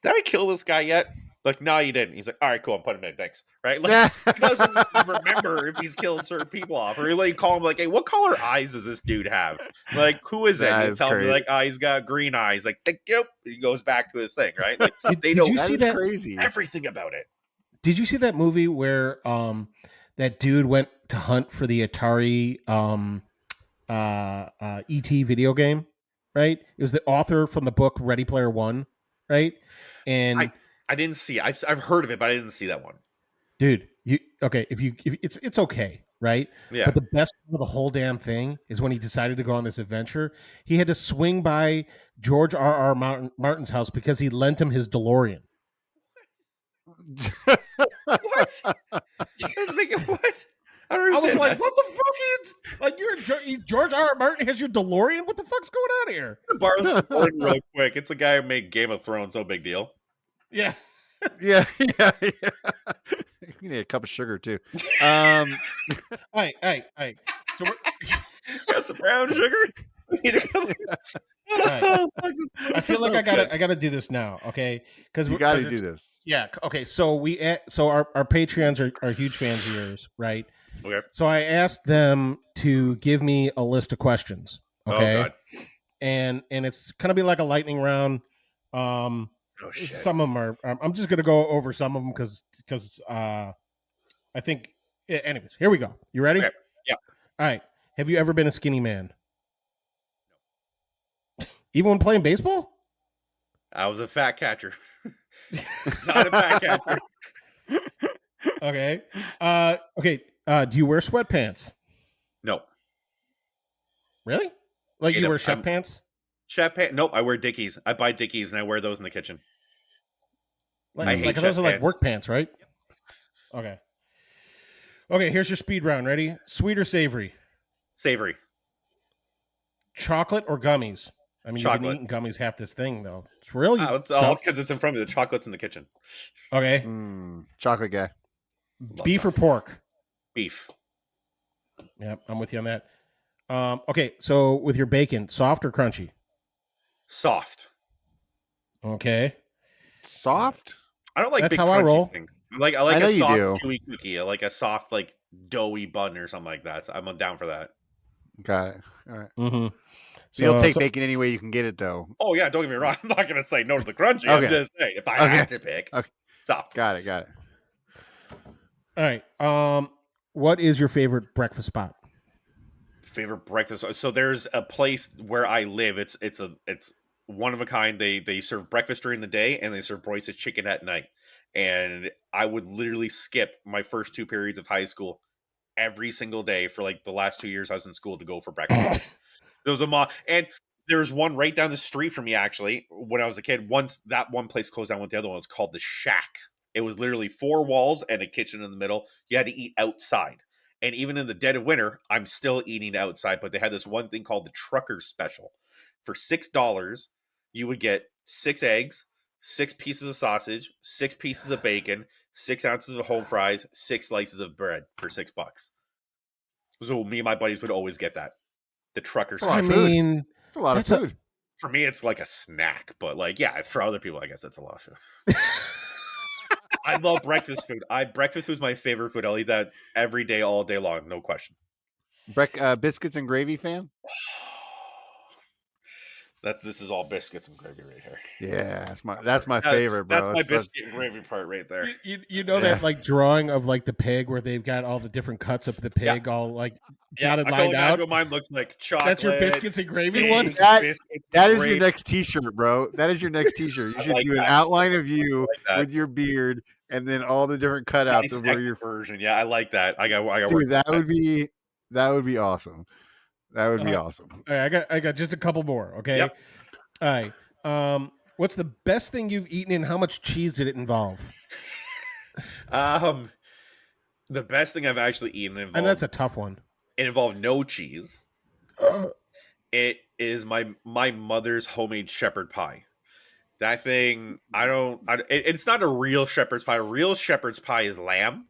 did I kill this guy yet?" Like, no, you didn't. He's like, "All right, cool. I'm putting him in. Thanks." Right? Like, he doesn't remember if he's killed certain people off. Or he'll like call him like, "Hey, what color eyes does this dude have? Like, who is it?" That And he'll is tell me crazy. like, "Oh, he's got green eyes." Like, thank you. He goes back to his thing, right? Like, they Did know you That see is that? crazy. everything about it. Did you see that movie where that dude went to hunt for the Atari ET video game, right? It was the author from the book Ready Player One, right? And I didn't see it. I've heard of it, but I didn't see that one. dude, if it's okay, right? Yeah. But the best part of the whole damn thing is when he decided to go on this adventure, he had to swing by George R. R. Martin's house because he lent him his DeLorean. What? Doesn't make it what? I don't I was understand. like, what the fuck is like George R. R. Martin has your DeLorean? What the fuck's going on here? Borrow some DeLorean real quick. It's a guy who made Game of Thrones. No big deal. Yeah. yeah. You need a cup of sugar too. Hey. So Got some brown sugar. I feel like I gotta do this now, okay? Because You got to do this. Yeah. Okay. So our Patreons are huge fans of yours, right? Okay. So I asked them to give me a list of questions. Okay. Oh God. And it's gonna be like a lightning round. Oh shit. Some of them are. I'm just gonna go over some of them because I think. Yeah, anyways, here we go. You ready? Okay. Yeah. All right. Have you ever been a skinny man? Even when playing baseball? I was a fat catcher. Not a fat catcher. Okay. Okay. Do you wear sweatpants? No. Really? Like you Yeah, wear chef pants? Chef pants. Nope. I wear Dickies. I buy Dickies and I wear those in the kitchen. Like, I hate like chef those are like pants. work pants, right? Okay. Okay, here's your speed round. Ready? Sweet or savory? Savory. Chocolate or gummies? I mean, you've been Chocolate. eating gummies half this thing, though. It's real. Oh, it's all because it's in front of me. The chocolate's in the kitchen. Okay. Chocolate guy. Beef or pork? Beef. Yep, I'm with you on that. Okay, so with your bacon, soft or crunchy? Soft. Okay. Soft? I don't like That's big how I crunchy roll. things. I like I know a you soft do. chewy cookie. I like a soft like doughy bun or something like that. So I'm down for that. Got it. All right. Mm-hmm. So you'll take bacon any way you can get it, though. Oh yeah, don't get me wrong. I'm not gonna say no to the crunchy. Okay. I'm just saying if I had to pick, soft. Got it. All right. What is your favorite breakfast spot? Favorite breakfast. So there's a place where I live. It's one of a kind. They serve breakfast during the day and they serve broiled chicken at night. And I would literally skip my first 2 periods of high school every single day for like the last 2 years I was in school to go for breakfast. There was and there's one right down the street from me actually. When I was a kid, once that one place closed down, with the other one was called the Shack. It was literally 4 walls and a kitchen in the middle. You had to eat outside. And even in the dead of winter, I'm still eating outside. But they had this one thing called the Trucker's Special. For $6, you would get 6 eggs, 6 pieces of sausage, 6 pieces of bacon, 6 ounces of home fries, 6 slices of bread for $6. So me and my buddies would always get that. The truckers. That's a lot I of food. mean, It's a lot of that's food. For me, it's like a snack, but like, yeah, for other people, I guess that's a lot of food. I love breakfast food. Breakfast food is my favorite food. I'll eat that every day, all day long, no question. Biscuits and gravy fan? This is all biscuits and gravy right here. Yeah, that's my favorite, bro. That's my biscuit and gravy part right there. You know that like drawing of like the pig where they've got all the different cuts of the pig all like Yeah, got it I can lined only out. imagine what mine looks like. Chocolate. That's your biscuits and gravy steak, one? biscuits That and is your gravy. next T-shirt, bro. That is your next T-shirt. You I should like do an that. outline of you like that. with your beard and then all the different cutouts of where you're. Version. Yeah, I like that. I got work. Dude, that would be awesome. That would be awesome. All right, I got just a couple more. Okay. Yep. All right. What's the best thing you've eaten and how much cheese did it involve? The best thing I've actually eaten involved, And that's a tough one. It involved no cheese. It is my mother's homemade shepherd pie. That thing, it's not a real shepherd's pie. A real shepherd's pie is lamb.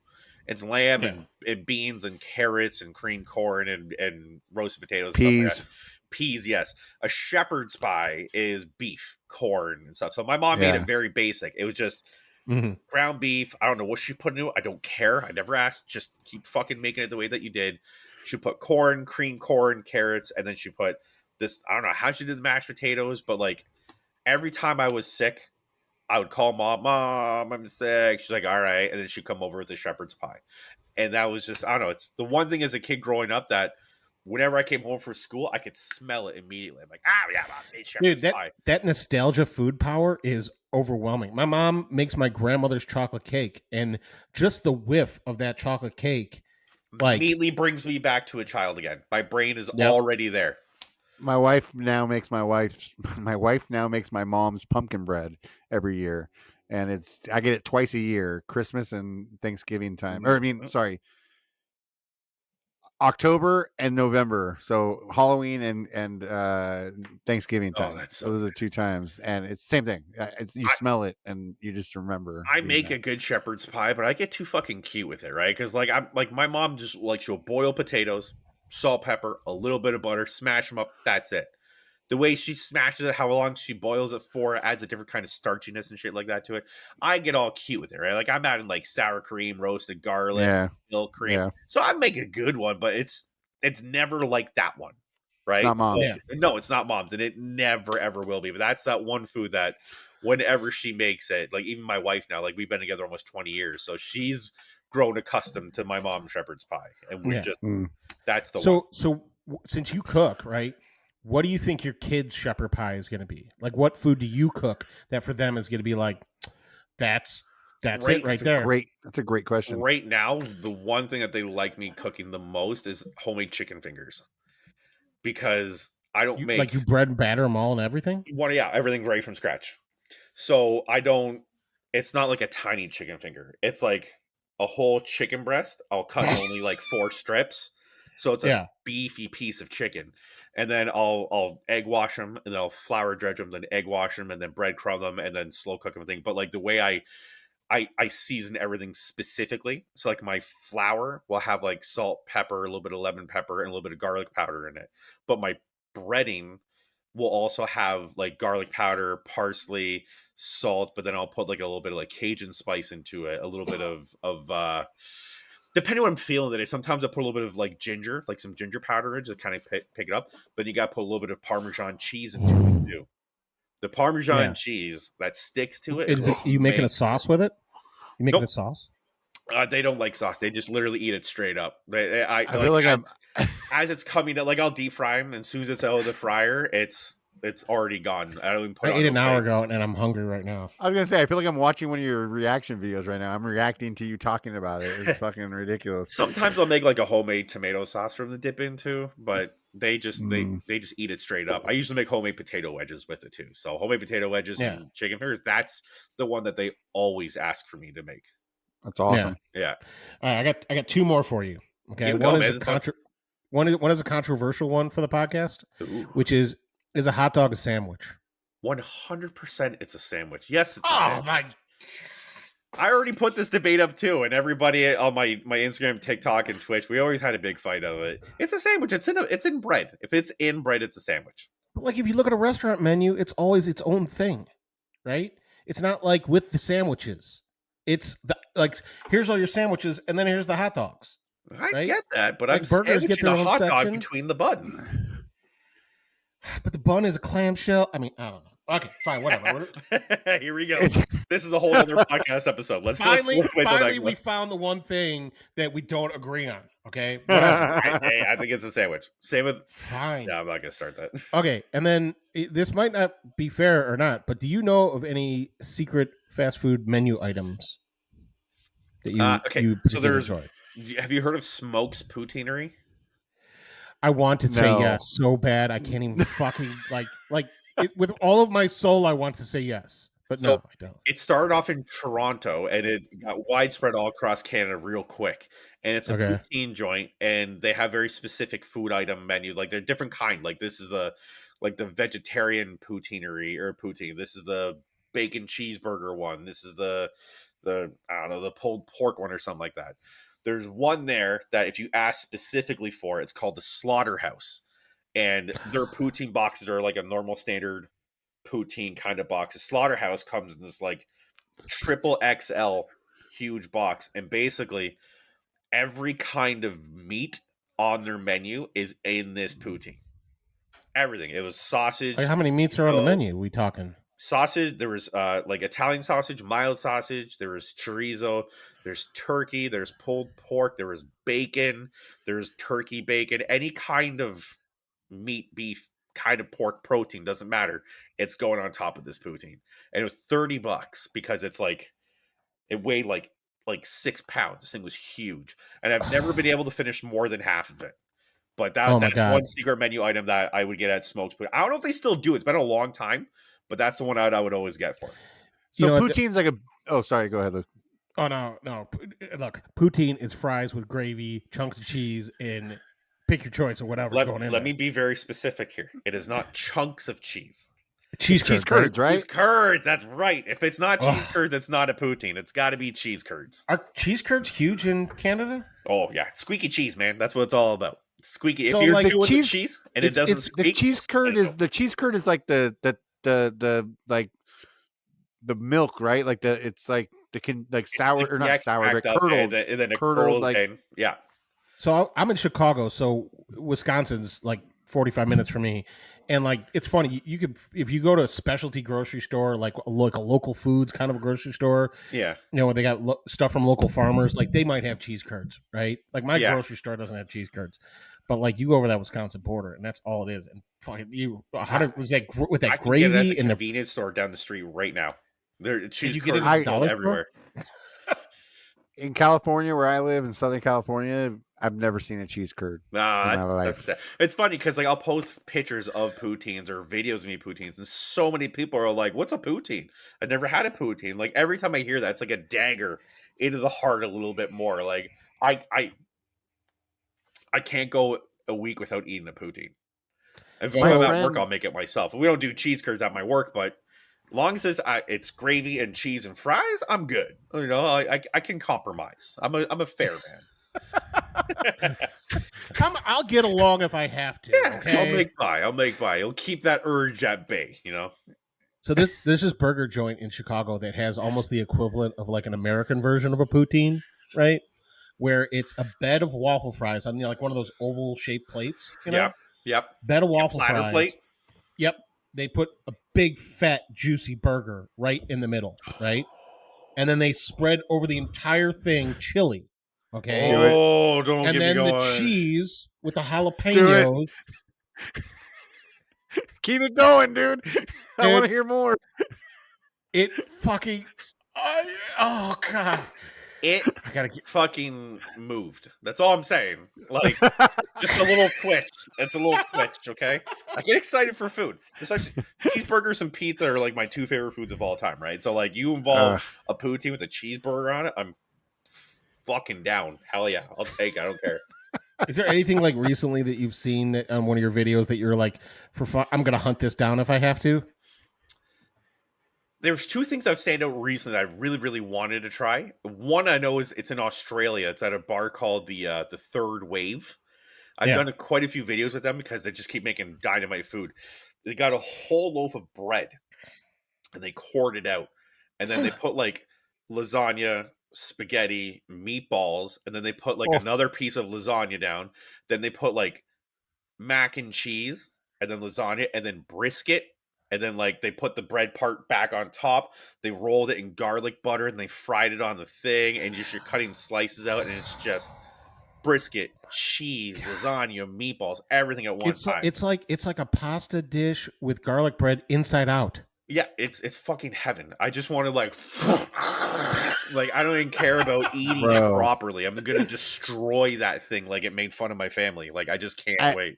It's lamb and beans and carrots and creamed corn and roasted potatoes. Peas. And stuff like that. Peas, yes. A shepherd's pie is beef, corn, and stuff. So my mom made it very basic. It was just ground beef. I don't know what she put into it. I don't care. I never asked. Just keep fucking making it the way that you did. She put corn, cream corn, carrots, and then she put this. I don't know how she did the mashed potatoes, but like every time I was sick, I would call Mom, I'm sick. She's like, all right. And then she'd come over with the shepherd's pie. And that was just, I don't know. It's the one thing as a kid growing up that whenever I came home from school, I could smell it immediately. I'm like, yeah, Mom made shepherd's pie. That nostalgia food power is overwhelming. My mom makes my grandmother's chocolate cake, and just the whiff of that chocolate cake immediately brings me back to a child again. My brain is already there. My wife now makes my mom's pumpkin bread every year, and I get it twice a year, Christmas and Thanksgiving time. Or October and November, so Halloween and Thanksgiving time. Those are the 2 times, and it's the same thing. You smell it and you just remember. I make a good shepherd's pie, but I get too fucking cute with it, right? Because I'm like my mom just she'll boil potatoes, salt, pepper, a little bit of butter, smash them up. That's it. The way she smashes it, how long she boils it for, adds a different kind of starchiness and shit like that to it. I get all cute with it, right? Like I'm adding like sour cream, roasted garlic, milk cream. Yeah. So I make a good one, but it's never like that one, right? It's not Mom's. No, it's not Mom's, and it never ever will be. But that's that one food that whenever she makes it, like even my wife now, like we've been together almost 20 years, so she's grown accustomed to my mom's shepherd's pie, and we that's the one. So since you cook, right? What do you think your kids' shepherd pie is going to be? Like, what food do you cook that for them is going to be like, that's it right there? That's a great question. Right now, the one thing that they like me cooking the most is homemade chicken fingers. Because I don't make... Like you bread and batter them all and everything? Everything right from scratch. So I don't... It's not like a tiny chicken finger. It's like a whole chicken breast. I'll cut only like 4 strips. So it's a beefy piece of chicken. And then I'll egg wash them, and then I'll flour dredge them, then egg wash them, and then breadcrumb them, and then slow cook everything. But like the way I season everything specifically, so like my flour will have like salt, pepper, a little bit of lemon pepper, and a little bit of garlic powder in it. But my breading will also have like garlic powder, parsley, salt. But then I'll put like a little bit of like Cajun spice into it, a little bit of depending on what I'm feeling today, sometimes I put a little bit of like ginger, like some ginger powder to kind of pick it up. But you got to put a little bit of Parmesan cheese into it too. The Parmesan cheese that sticks to it. You making a sauce with it? You making a sauce? They don't like sauce. They just literally eat it straight up. I feel like as it's coming out, like I'll deep fry them, and as soon as it's out of the fryer, it's already gone. I don't even put. I ate an hour ago, and I'm hungry right now. I was gonna say, I feel like I'm watching one of your reaction videos right now. I'm reacting to you talking about it. It's fucking ridiculous. Sometimes I'll make like a homemade tomato sauce for them to dip into, but they just they just eat it straight up. I usually make homemade potato wedges with it too. So homemade potato wedges and chicken fingers. That's the one that they always ask for me to make. That's awesome. Yeah. All right, I got 2 more for you. Okay, one is a controversial one for the podcast, which is a hot dog a sandwich? 100% it's a sandwich. Yes, it's a Oh sandwich. my! I already put this debate up too, and everybody on my Instagram, TikTok, and Twitch, we always had a big fight of it. It's a sandwich. It's in bread. If it's in bread, it's a sandwich. But like if you look at a restaurant menu, it's always its own thing, right? It's not like with the sandwiches. It's like here's all your sandwiches, and then here's the hot dogs. I Right? get that, but Like I'm burgers get sandwiching their a own hot dog section. between the bun. But the bun is a clamshell. I mean, I don't know. Okay, fine, whatever. Here we go. This is a whole other podcast episode. Let's finally, wait till finally, next we one. found the one thing that we don't agree on. Okay, I think it's a sandwich. Same with. fine. Yeah, I'm not gonna start that. Okay, and then this might not be fair or not, but do you know of any secret fast food menu items that you Okay, you so there's. enjoy? Have you heard of Smoke's Poutineery? I want to say No. yes so bad I can't even fucking like with all of my soul I want to say yes, but So- no, I don't. It started off in Toronto and it got widespread all across Canada real quick. And it's a Okay. poutine joint, and they have very specific food item menus. Like they're different kind. Like this is the vegetarian poutinery or poutine. This is the bacon cheeseburger one. This is the I don't know, the pulled pork one or something like that. There's one there that if you ask specifically for, it's called the Slaughterhouse. And their poutine boxes are like a normal standard poutine kind of box. The Slaughterhouse comes in this like triple XL huge box, and basically every kind of meat on their menu is in this poutine. Everything. It was sausage, Like, how many meats are on the So- menu? We talking? sausage. There was like Italian sausage, mild sausage. There was chorizo. There's turkey. There's pulled pork. There was bacon. There's turkey bacon. Any kind of meat, beef, kind of pork, protein, doesn't matter. It's going on top of this poutine, and it was $30 because it's like it weighed like 6 pounds. This thing was huge, and I've never been able to finish more than half of it. But Oh my that's God. one secret menu item that I would get at Smokes. I don't know if they still do. It's been a long time, but that's the one I would always get for. So You know what, poutine's like a. Oh, sorry. Go ahead, Luke. Oh no. Look, poutine is fries with gravy, chunks of cheese, and pick your choice of whatever's going in. Let there. me be very specific here. It is not chunks of cheese. cheese Cheese curds, curds, right? Cheese curds. That's right. If it's not cheese Ugh. curds, it's not a poutine. It's got to be cheese curds. Are cheese curds huge in Canada? Oh yeah, squeaky cheese, man. That's what it's all about. Squeaky. So, if you're like, doing cheese- the cheese and it doesn't it's squeak, The cheese curd it's is like the like the milk, right? Like it's like sour or not connect sour, but backed up, curdled. and then it curdled, curdles like- in. Yeah. So I'm in Chicago, so Wisconsin's like 45 minutes from me, and like it's funny. You could if you go to a specialty grocery store, like a local foods kind of a grocery store, Yeah. you know, they got stuff from local farmers. Like they might have cheese curds, right? Like my Yeah. grocery store doesn't have cheese curds, but like you go over that Wisconsin border, and that's all it is. And fucking you, was that with I that can get it at gravy the and the convenience store down the street right now. There, cheese you get it curds at the are dollar store? everywhere. In California, where I live in Southern California, I've never seen a cheese curd. Nah, in my life. that's sad. It's funny because like I'll post pictures of poutines or videos of me poutines, and so many people are like, "What's a poutine? I never had a poutine." Like every time I hear that, it's like a dagger into the heart a little bit more. Like I can't go a week without eating a poutine. If My I'm at friend- work, I'll make it myself. We don't do cheese curds at my work, but as long as it's gravy and cheese and fries, I'm good. You know, I can compromise. I'm a fair man. I'll get along if I have to. Yeah, okay? I'll make by. You'll keep that urge at bay, you know. So this is burger joint in Chicago that has almost the equivalent of like an American version of a poutine, right? Where it's a bed of waffle fries on like one of those oval shaped plates, you know? Yep. Bed of waffle Platter fries. plate. Yep. They put a big fat juicy burger right in the middle, right? And then they spread over the entire thing chili. Okay. Oh, don't And get then me going. the cheese with the jalapeno. Keep it going, dude. I Dude. want to hear more. It fucking oh god. It I gotta get fucking moved. That's all I'm saying. Like just a little twitch. It's a little twitch, okay? I get excited for food. Especially cheeseburgers and pizza are like my two favorite foods of all time, right? So like you involve a poutine with a cheeseburger on it, I'm fucking down. Hell yeah. I'll take it. I don't care. Is there anything like recently that you've seen on one of your videos that you're like, for fun, I'm gonna hunt this down if I have to? There's two things I've found out recently that I really, really wanted to try. One I know is it's in Australia. It's at a bar called the Third Wave. I've Yeah. done quite a few videos with them because they just keep making dynamite food. They got a whole loaf of bread and they cored it out, and then they put like lasagna, spaghetti, meatballs, and then they put like Oh. another piece of lasagna down. Then they put like mac and cheese, and then lasagna, and then brisket, and then like they put the bread part back on top. They rolled it in garlic butter and they fried it on the thing, and just you're cutting slices out, and it's just brisket, cheese, lasagna, meatballs, everything at one time. It's like a pasta dish with garlic bread inside out. Yeah, it's fucking heaven. I just want to like I don't even care about eating it Bro. properly. I'm gonna destroy that thing like it made fun of my family. Like I just can't wait.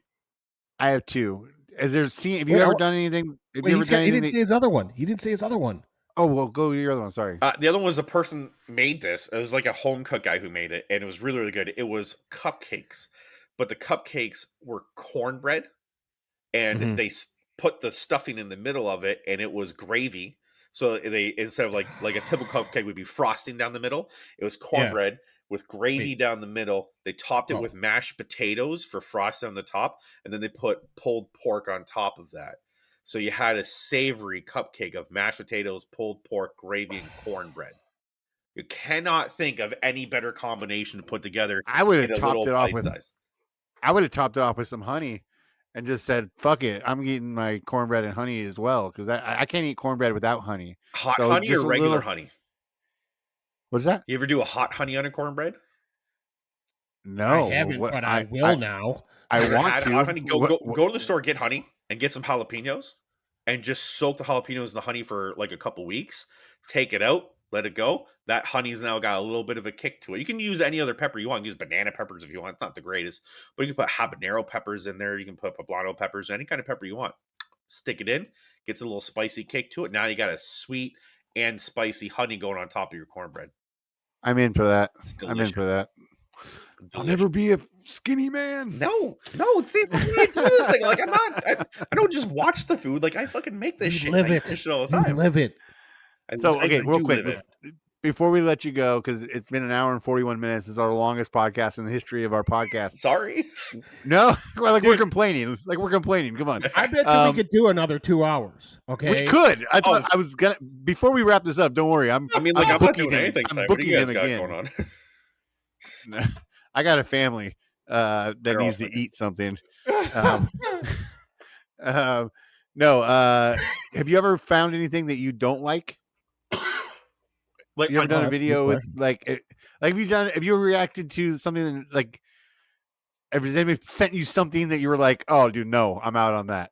I have two. Have you ever done anything? Have Wait, you ever done he anything? didn't say his other one. He didn't say his other one. Oh, well, go to your other one. Sorry. The other one was a person made this. It was like a home cook guy who made it, and it was really, really good. It was cupcakes, but the cupcakes were cornbread, and they put the stuffing in the middle of it, and it was gravy. So they, instead of like a typical cupcake would be frosting down the middle, it was cornbread with gravy down the middle. They topped it with mashed potatoes for frosting on the top, and then they put pulled pork on top of that. So you had a savory cupcake of mashed potatoes, pulled pork, gravy, and cornbread. You cannot think of any better combination to put together. I would in have a topped little it off bite with. size. I would have topped it off with some honey, and just said, "Fuck it, I'm eating my cornbread and honey as well," because I can't eat cornbread without honey. Hot So honey just or a regular little- honey? What's that? You ever do a hot honey on a cornbread? No, I haven't, what- but I will now. I Ever want had to. hot honey? Go What- to the store, get honey, and get some jalapenos, and just soak the jalapenos in the honey for like a couple weeks. Take it out, let it go. That honey's now got a little bit of a kick to it. You can use any other pepper you want. Use banana peppers if you want. It's not the greatest, but you can put habanero peppers in there. You can put poblano peppers, any kind of pepper you want. Stick it in, gets a little spicy kick to it. Now you got a sweet and spicy honey going on top of your cornbread. I'm in for that. It's I'm in for delicious. that. I'll never be a skinny man. No, see, that's why I do this thing. Like I don't just watch the food. Like I fucking make this shit. Live I eat it. this shit all the You time. live it. So, okay, real do quick, live it. before we let you go, because it's been an hour and 41 minutes. It's our longest podcast in the history of our podcast. Sorry. No, well, we're complaining. We're complaining. Come on. I bet you we could do another 2 hours. Okay. We could. I thought I was gonna. Before we wrap this up, don't worry. I'm I'm not booking doing him. anything I'm tonight. What do booking you guys him got again. going on? I got a family that They're needs all to eat something. No. Have you ever found anything that you don't like? Like You ever done a video with have you reacted to something like? Have anybody sent you something that you were like, "Oh, dude, no, I'm out on that."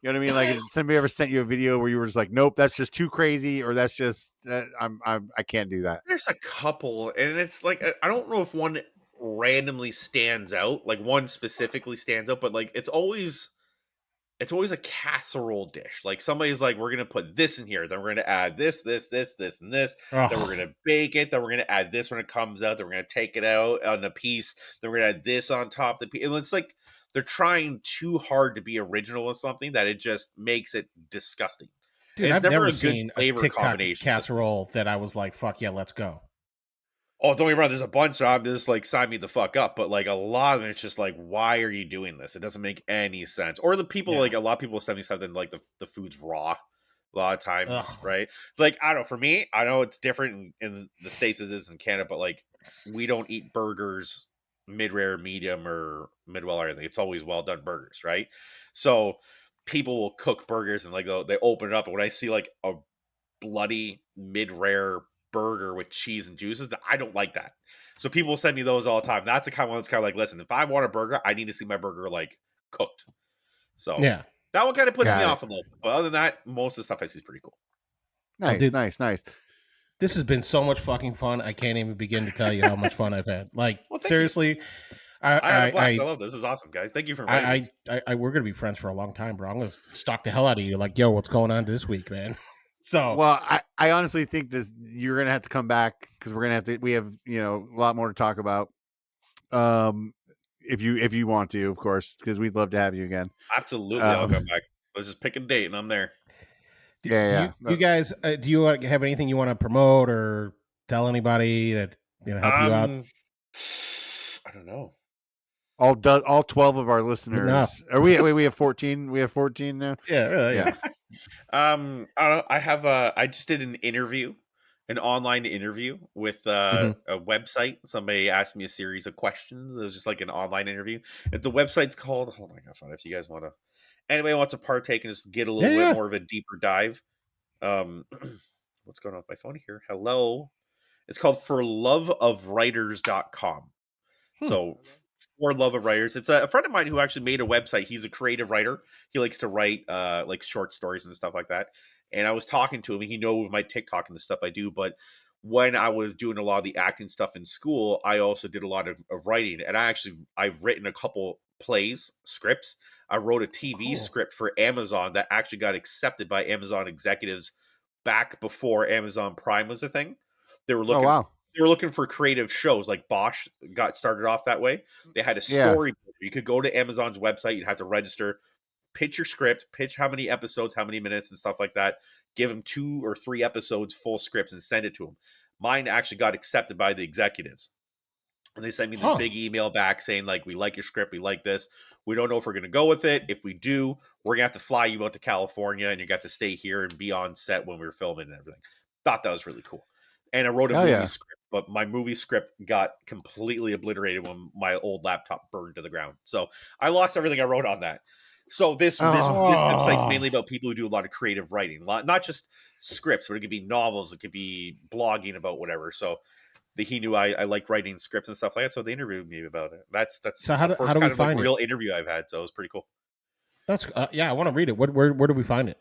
You know what I mean? Like, has somebody ever sent you a video where you were just like, "Nope, that's just too crazy," or "That's just I can't do that." There's a couple, and it's like I don't know if one randomly stands out, like one specifically stands out, but like it's always a casserole dish. Like somebody's like, we're gonna put this in here, then we're gonna add this, and this, then we're gonna bake it, then we're gonna add this when it comes out, then we're gonna take it out on a piece, then we're gonna add this on top of the piece. And it's like they're trying too hard to be original with something that it just makes it disgusting. Dude, And it's I've never a good seen a flavor TikTok combination. casserole that I was like, "Fuck yeah, let's go." Oh, don't get me wrong, there's a bunch of them just like sign me the fuck up, but like a lot of it, it's just like, why are you doing this? It doesn't make any sense. Or the people like a lot of people send me something like the food's raw a lot of times, right? Like I don't know, for me, I know it's different in the States as it is in Canada, but like we don't eat burgers mid-rare, medium, or mid-well or anything. It's always well done burgers, right? So people will cook burgers and like they open it up, and when I see like a bloody mid-rare burger with cheese and juices, I don't like that. So people send me those all the time. That's the kind of one that's kind of like, listen, if I want a burger, I need to see my burger like cooked. So yeah, that one kind of puts me off a little. But other than that, most of the stuff I see is pretty cool. Nice, dude, nice. This has been so much fucking fun. I can't even begin to tell you how much fun I've had. Like seriously, I had a blast. I love this. This is awesome, guys. Thank you for inviting me. We're gonna be friends for a long time, bro. I'm gonna stalk the hell out of you. Like, yo, what's going on this week, man? So, well, I honestly think this you're gonna have to come back because we're gonna have to. We have a lot more to talk about. If you want to, of course, because we'd love to have you again. Absolutely, I'll come back. Let's just pick a date and I'm there. Do you guys do you have anything you want to promote or tell anybody that help you out? I don't know. All 12 of our listeners. Are we have 14? We have 14 now. Yeah. I don't know. I just did an online interview with a website. Somebody asked me a series of questions. It was just like an online interview. If the website's called, oh my god, if you guys want to, anybody wants to partake and just get a little bit more of a deeper dive. What's going on with my phone here? Hello. It's called forloveofwriters.com. So For Love of Writers. It's a friend of mine who actually made a website. He's a creative writer. He likes to write like short stories and stuff like that. And I was talking to him, and he knows my TikTok and the stuff I do. But when I was doing a lot of the acting stuff in school, I also did a lot of writing. And I've written a couple plays, scripts. I wrote a TV script for Amazon that actually got accepted by Amazon executives back before Amazon Prime was a thing. They were looking they were looking for creative shows. Like Bosch got started off that way. They had a story. You could go to Amazon's website. You'd have to register, pitch your script, pitch how many episodes, how many minutes and stuff like that. Give them 2 or 3 episodes, full scripts, and send it to them. Mine actually got accepted by the executives. And they sent me this big email back saying, like, we like your script. We like this. We don't know if we're going to go with it. If we do, we're going to have to fly you out to California, and you got to stay here and be on set when we were filming and everything. Thought that was really cool. And I wrote a movie script, but my movie script got completely obliterated when my old laptop burned to the ground. So I lost everything I wrote on that. So this website's mainly about people who do a lot of creative writing, not just scripts, but it could be novels, it could be blogging about whatever. So he knew I like writing scripts and stuff like that, so they interviewed me about it. That's so how the first do kind of find real interview I've had, so it was pretty cool. That's I want to read it. Where do we find it?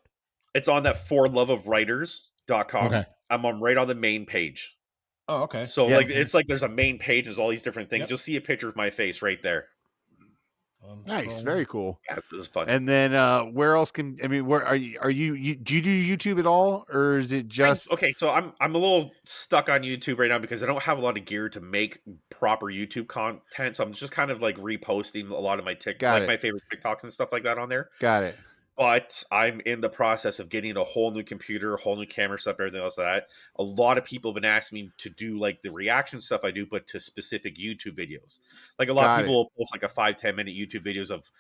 It's on that forloveofwriters.com. Okay. I'm right on the main page. Oh, okay. So it's like there's a main page, there's all these different things. Yep. You'll see a picture of my face right there. Nice, very cool. Yeah, this is fun. And then where else where are you do you do YouTube at all, or is it just okay? So I'm a little stuck on YouTube right now because I don't have a lot of gear to make proper YouTube content. So I'm just kind of like reposting a lot of my my favorite TikToks and stuff like that on there. Got it. But I'm in the process of getting a whole new computer, a whole new camera stuff, everything else like that. A lot of people have been asking me to do like the reaction stuff I do, but to specific YouTube videos. Like a lot of people will post like a 5-10 minute YouTube videos of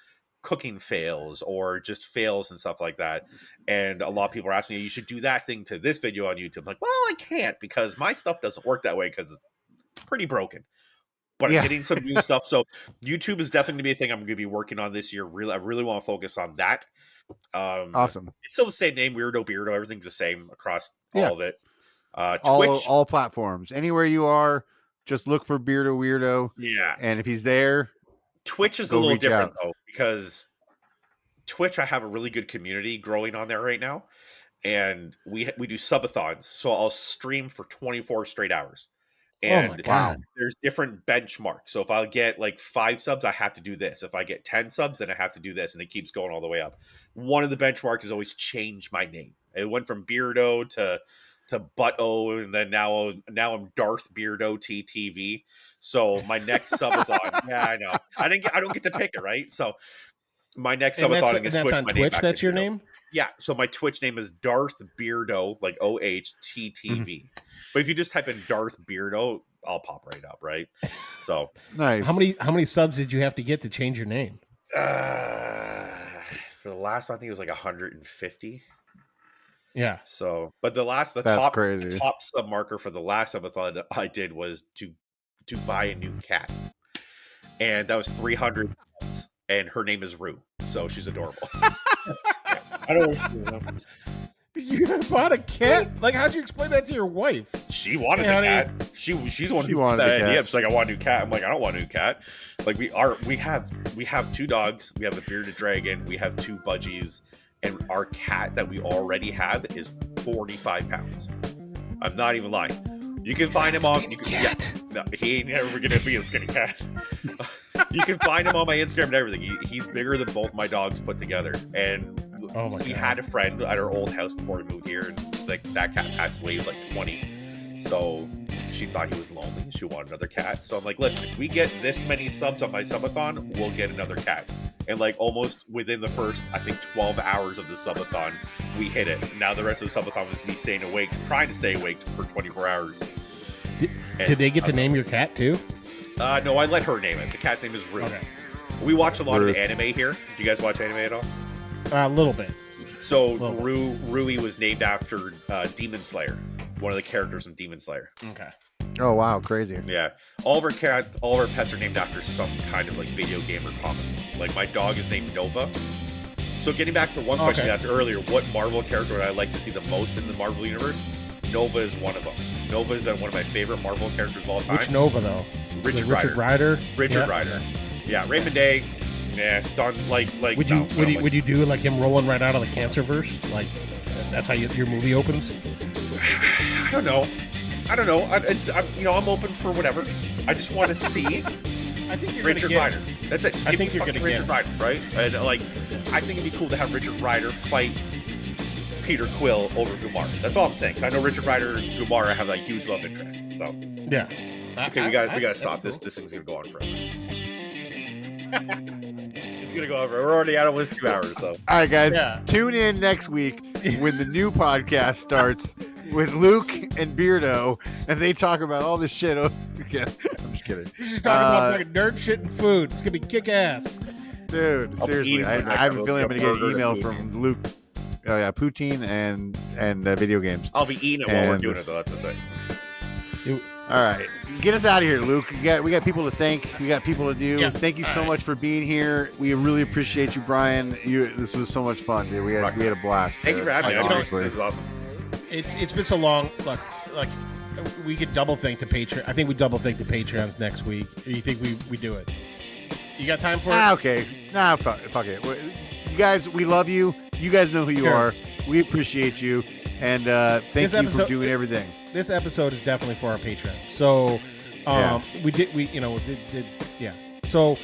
cooking fails or just fails and stuff like that. And a lot of people are asking me, you should do that thing to this video on YouTube. I'm like, well, I can't because my stuff doesn't work that way because it's pretty broken. But I'm getting some new stuff. So YouTube is definitely going to be a thing I'm going to be working on this year. I really want to focus on that. Awesome. It's still the same name, Weirdoh. Everything's the same across all of it. Twitch, all platforms. Anywhere you are, just look for Weirdoh. Yeah. And if he's there, Twitch is a little different though, because Twitch, I have a really good community growing on there right now. And we do subathons. So I'll stream for 24 straight hours. And there's different benchmarks. So if I get like 5 subs, I have to do this. If I get 10 subs, then I have to do this. And it keeps going all the way up. One of the benchmarks is always change my name. It went from Beardo to Butto, and then now I'm Darth Beardo TTV. So my next subathon, I know. I don't get to pick it, right? So my next subathon, I'm gonna switch my name Twitch, back that's to your Beardo. name? Yeah, so my Twitch name is Darth Beardo, like OHTTV. But if you just type in Darth Beardo, I'll pop right up, right? So nice. How many subs did you have to get to change your name? For the last one, I think it was like 150. Yeah. So, but the top sub marker for the last subathon I did was to buy a new cat, and that was 300 subs, and her name is Rue, so she's adorable. I don't know. You bought a cat? Like, how'd you explain that to your wife? She wanted a cat. She's the one who wanted that idea. She's like, I want a new cat. I'm like, I don't want a new cat. Like, we have 2 dogs. We have a bearded dragon. We have 2 budgies, and our cat that we already have is 45 pounds. I'm not even lying. You can find him on. No, he ain't never gonna be a skinny cat. You can find him on my Instagram and everything. He's bigger than both my dogs put together. And he had a friend at our old house before we moved here, and like that cat passed away. He was like 20, so she thought he was lonely. She wanted another cat. So I'm like, listen, if we get this many subs on my subathon, we'll get another cat. And like almost within the first, I think 12 hours of the subathon, we hit it. Now the rest of the subathon was me staying awake, trying to stay awake for 24 hours. Did they get to name your cat too? No, I let her name it. The cat's name is Rue. Okay. We watch a lot of anime here. Do you guys watch anime at all? A little bit. So Rui was named after Demon Slayer, one of the characters in Demon Slayer. Okay. Oh wow, crazy. Yeah, all of our pets are named after some kind of like video game or comic. Like my dog is named Nova. So getting back to one question you asked earlier, what Marvel character would I like to see the most in the Marvel universe? Nova is one of them. Nova has been one of my favorite Marvel characters of all time. Which Nova though? Richard Rider. Richard Rider. Yeah, Raymond Day. Yeah, done like. Would you do like him rolling right out of the Cancerverse? Like that's how your movie opens? I don't know. I'm open for whatever. I just want to see. I think you're Richard Rider. That's it. Just give me you're fucking Richard Rider, right? And like, I think it'd be cool to have Richard Rider fight Peter Quill over Gumar. That's all I'm saying. Because I know Richard Rider and Gumar have like huge love interest. So yeah. Okay, we gotta stop this. This thing's gonna go on forever. It's gonna go over. We're already at almost 2 hours. So all right, guys, tune in next week when the new podcast starts with Luke and Weirdoh, and they talk about all this shit again. I'm just kidding. We're just talking about fucking nerd shit and food. It's gonna be kick ass, dude. Seriously, I have a feeling I'm gonna get an email from Luke. Oh yeah, poutine and video games. I'll be eating it while we're doing it, though. That's the thing. All right, get us out of here, Luke. We got people to thank. We got people to do. Yeah. Thank you so much for being here. We really appreciate you, Brian. This was so much fun, dude. We had a blast. Thank you for having me. This is awesome. It's been so long. Look, like we could double thank the Patreon. I think we double thank the Patreons next week. Or you think we do it? You got time for it? Okay. Nah, fuck it. You guys, we love you. You guys know who you are. We appreciate you, and thank you for doing everything. This episode is definitely for our Patreon. So, we did. So,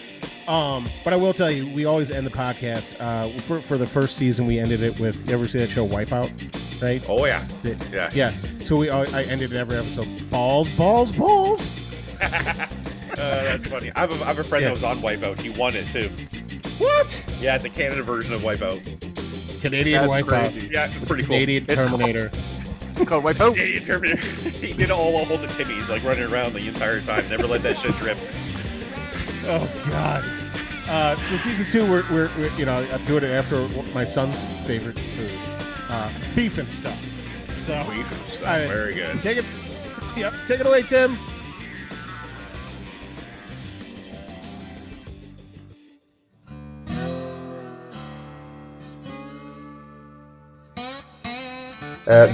but I will tell you, we always end the podcast. For the first season, we ended it with. You ever see that show Wipeout? Right? Oh yeah. Yeah. So I ended every episode. Balls. That's funny. I have a friend that was on Wipeout. He won it too. What? Yeah, the Canada version of Wipeout. Canadian Wipeout. Crazy. Yeah, it's pretty cool. Canadian Terminator. It's called Wipeout. Canadian Terminator. He did it all while holding timmies, like running around the entire time. Never let that shit drip. Oh God. So season 2, we're I'm doing it after my son's favorite food, beef and stuff. So beef and stuff. Very good. Take it away, Tim.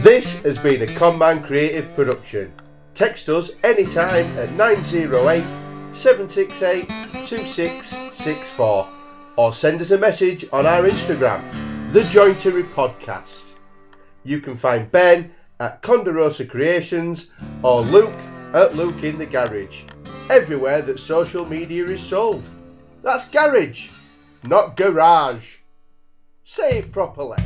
This has been a ConMan creative production. Text us anytime at 908 768 2664 or send us a message on our Instagram, thejointery podcast. You can find Ben at Condorosa Creations or Luke at Luke in the Garage, everywhere that social media is sold. That's garage, not garage. Say it properly.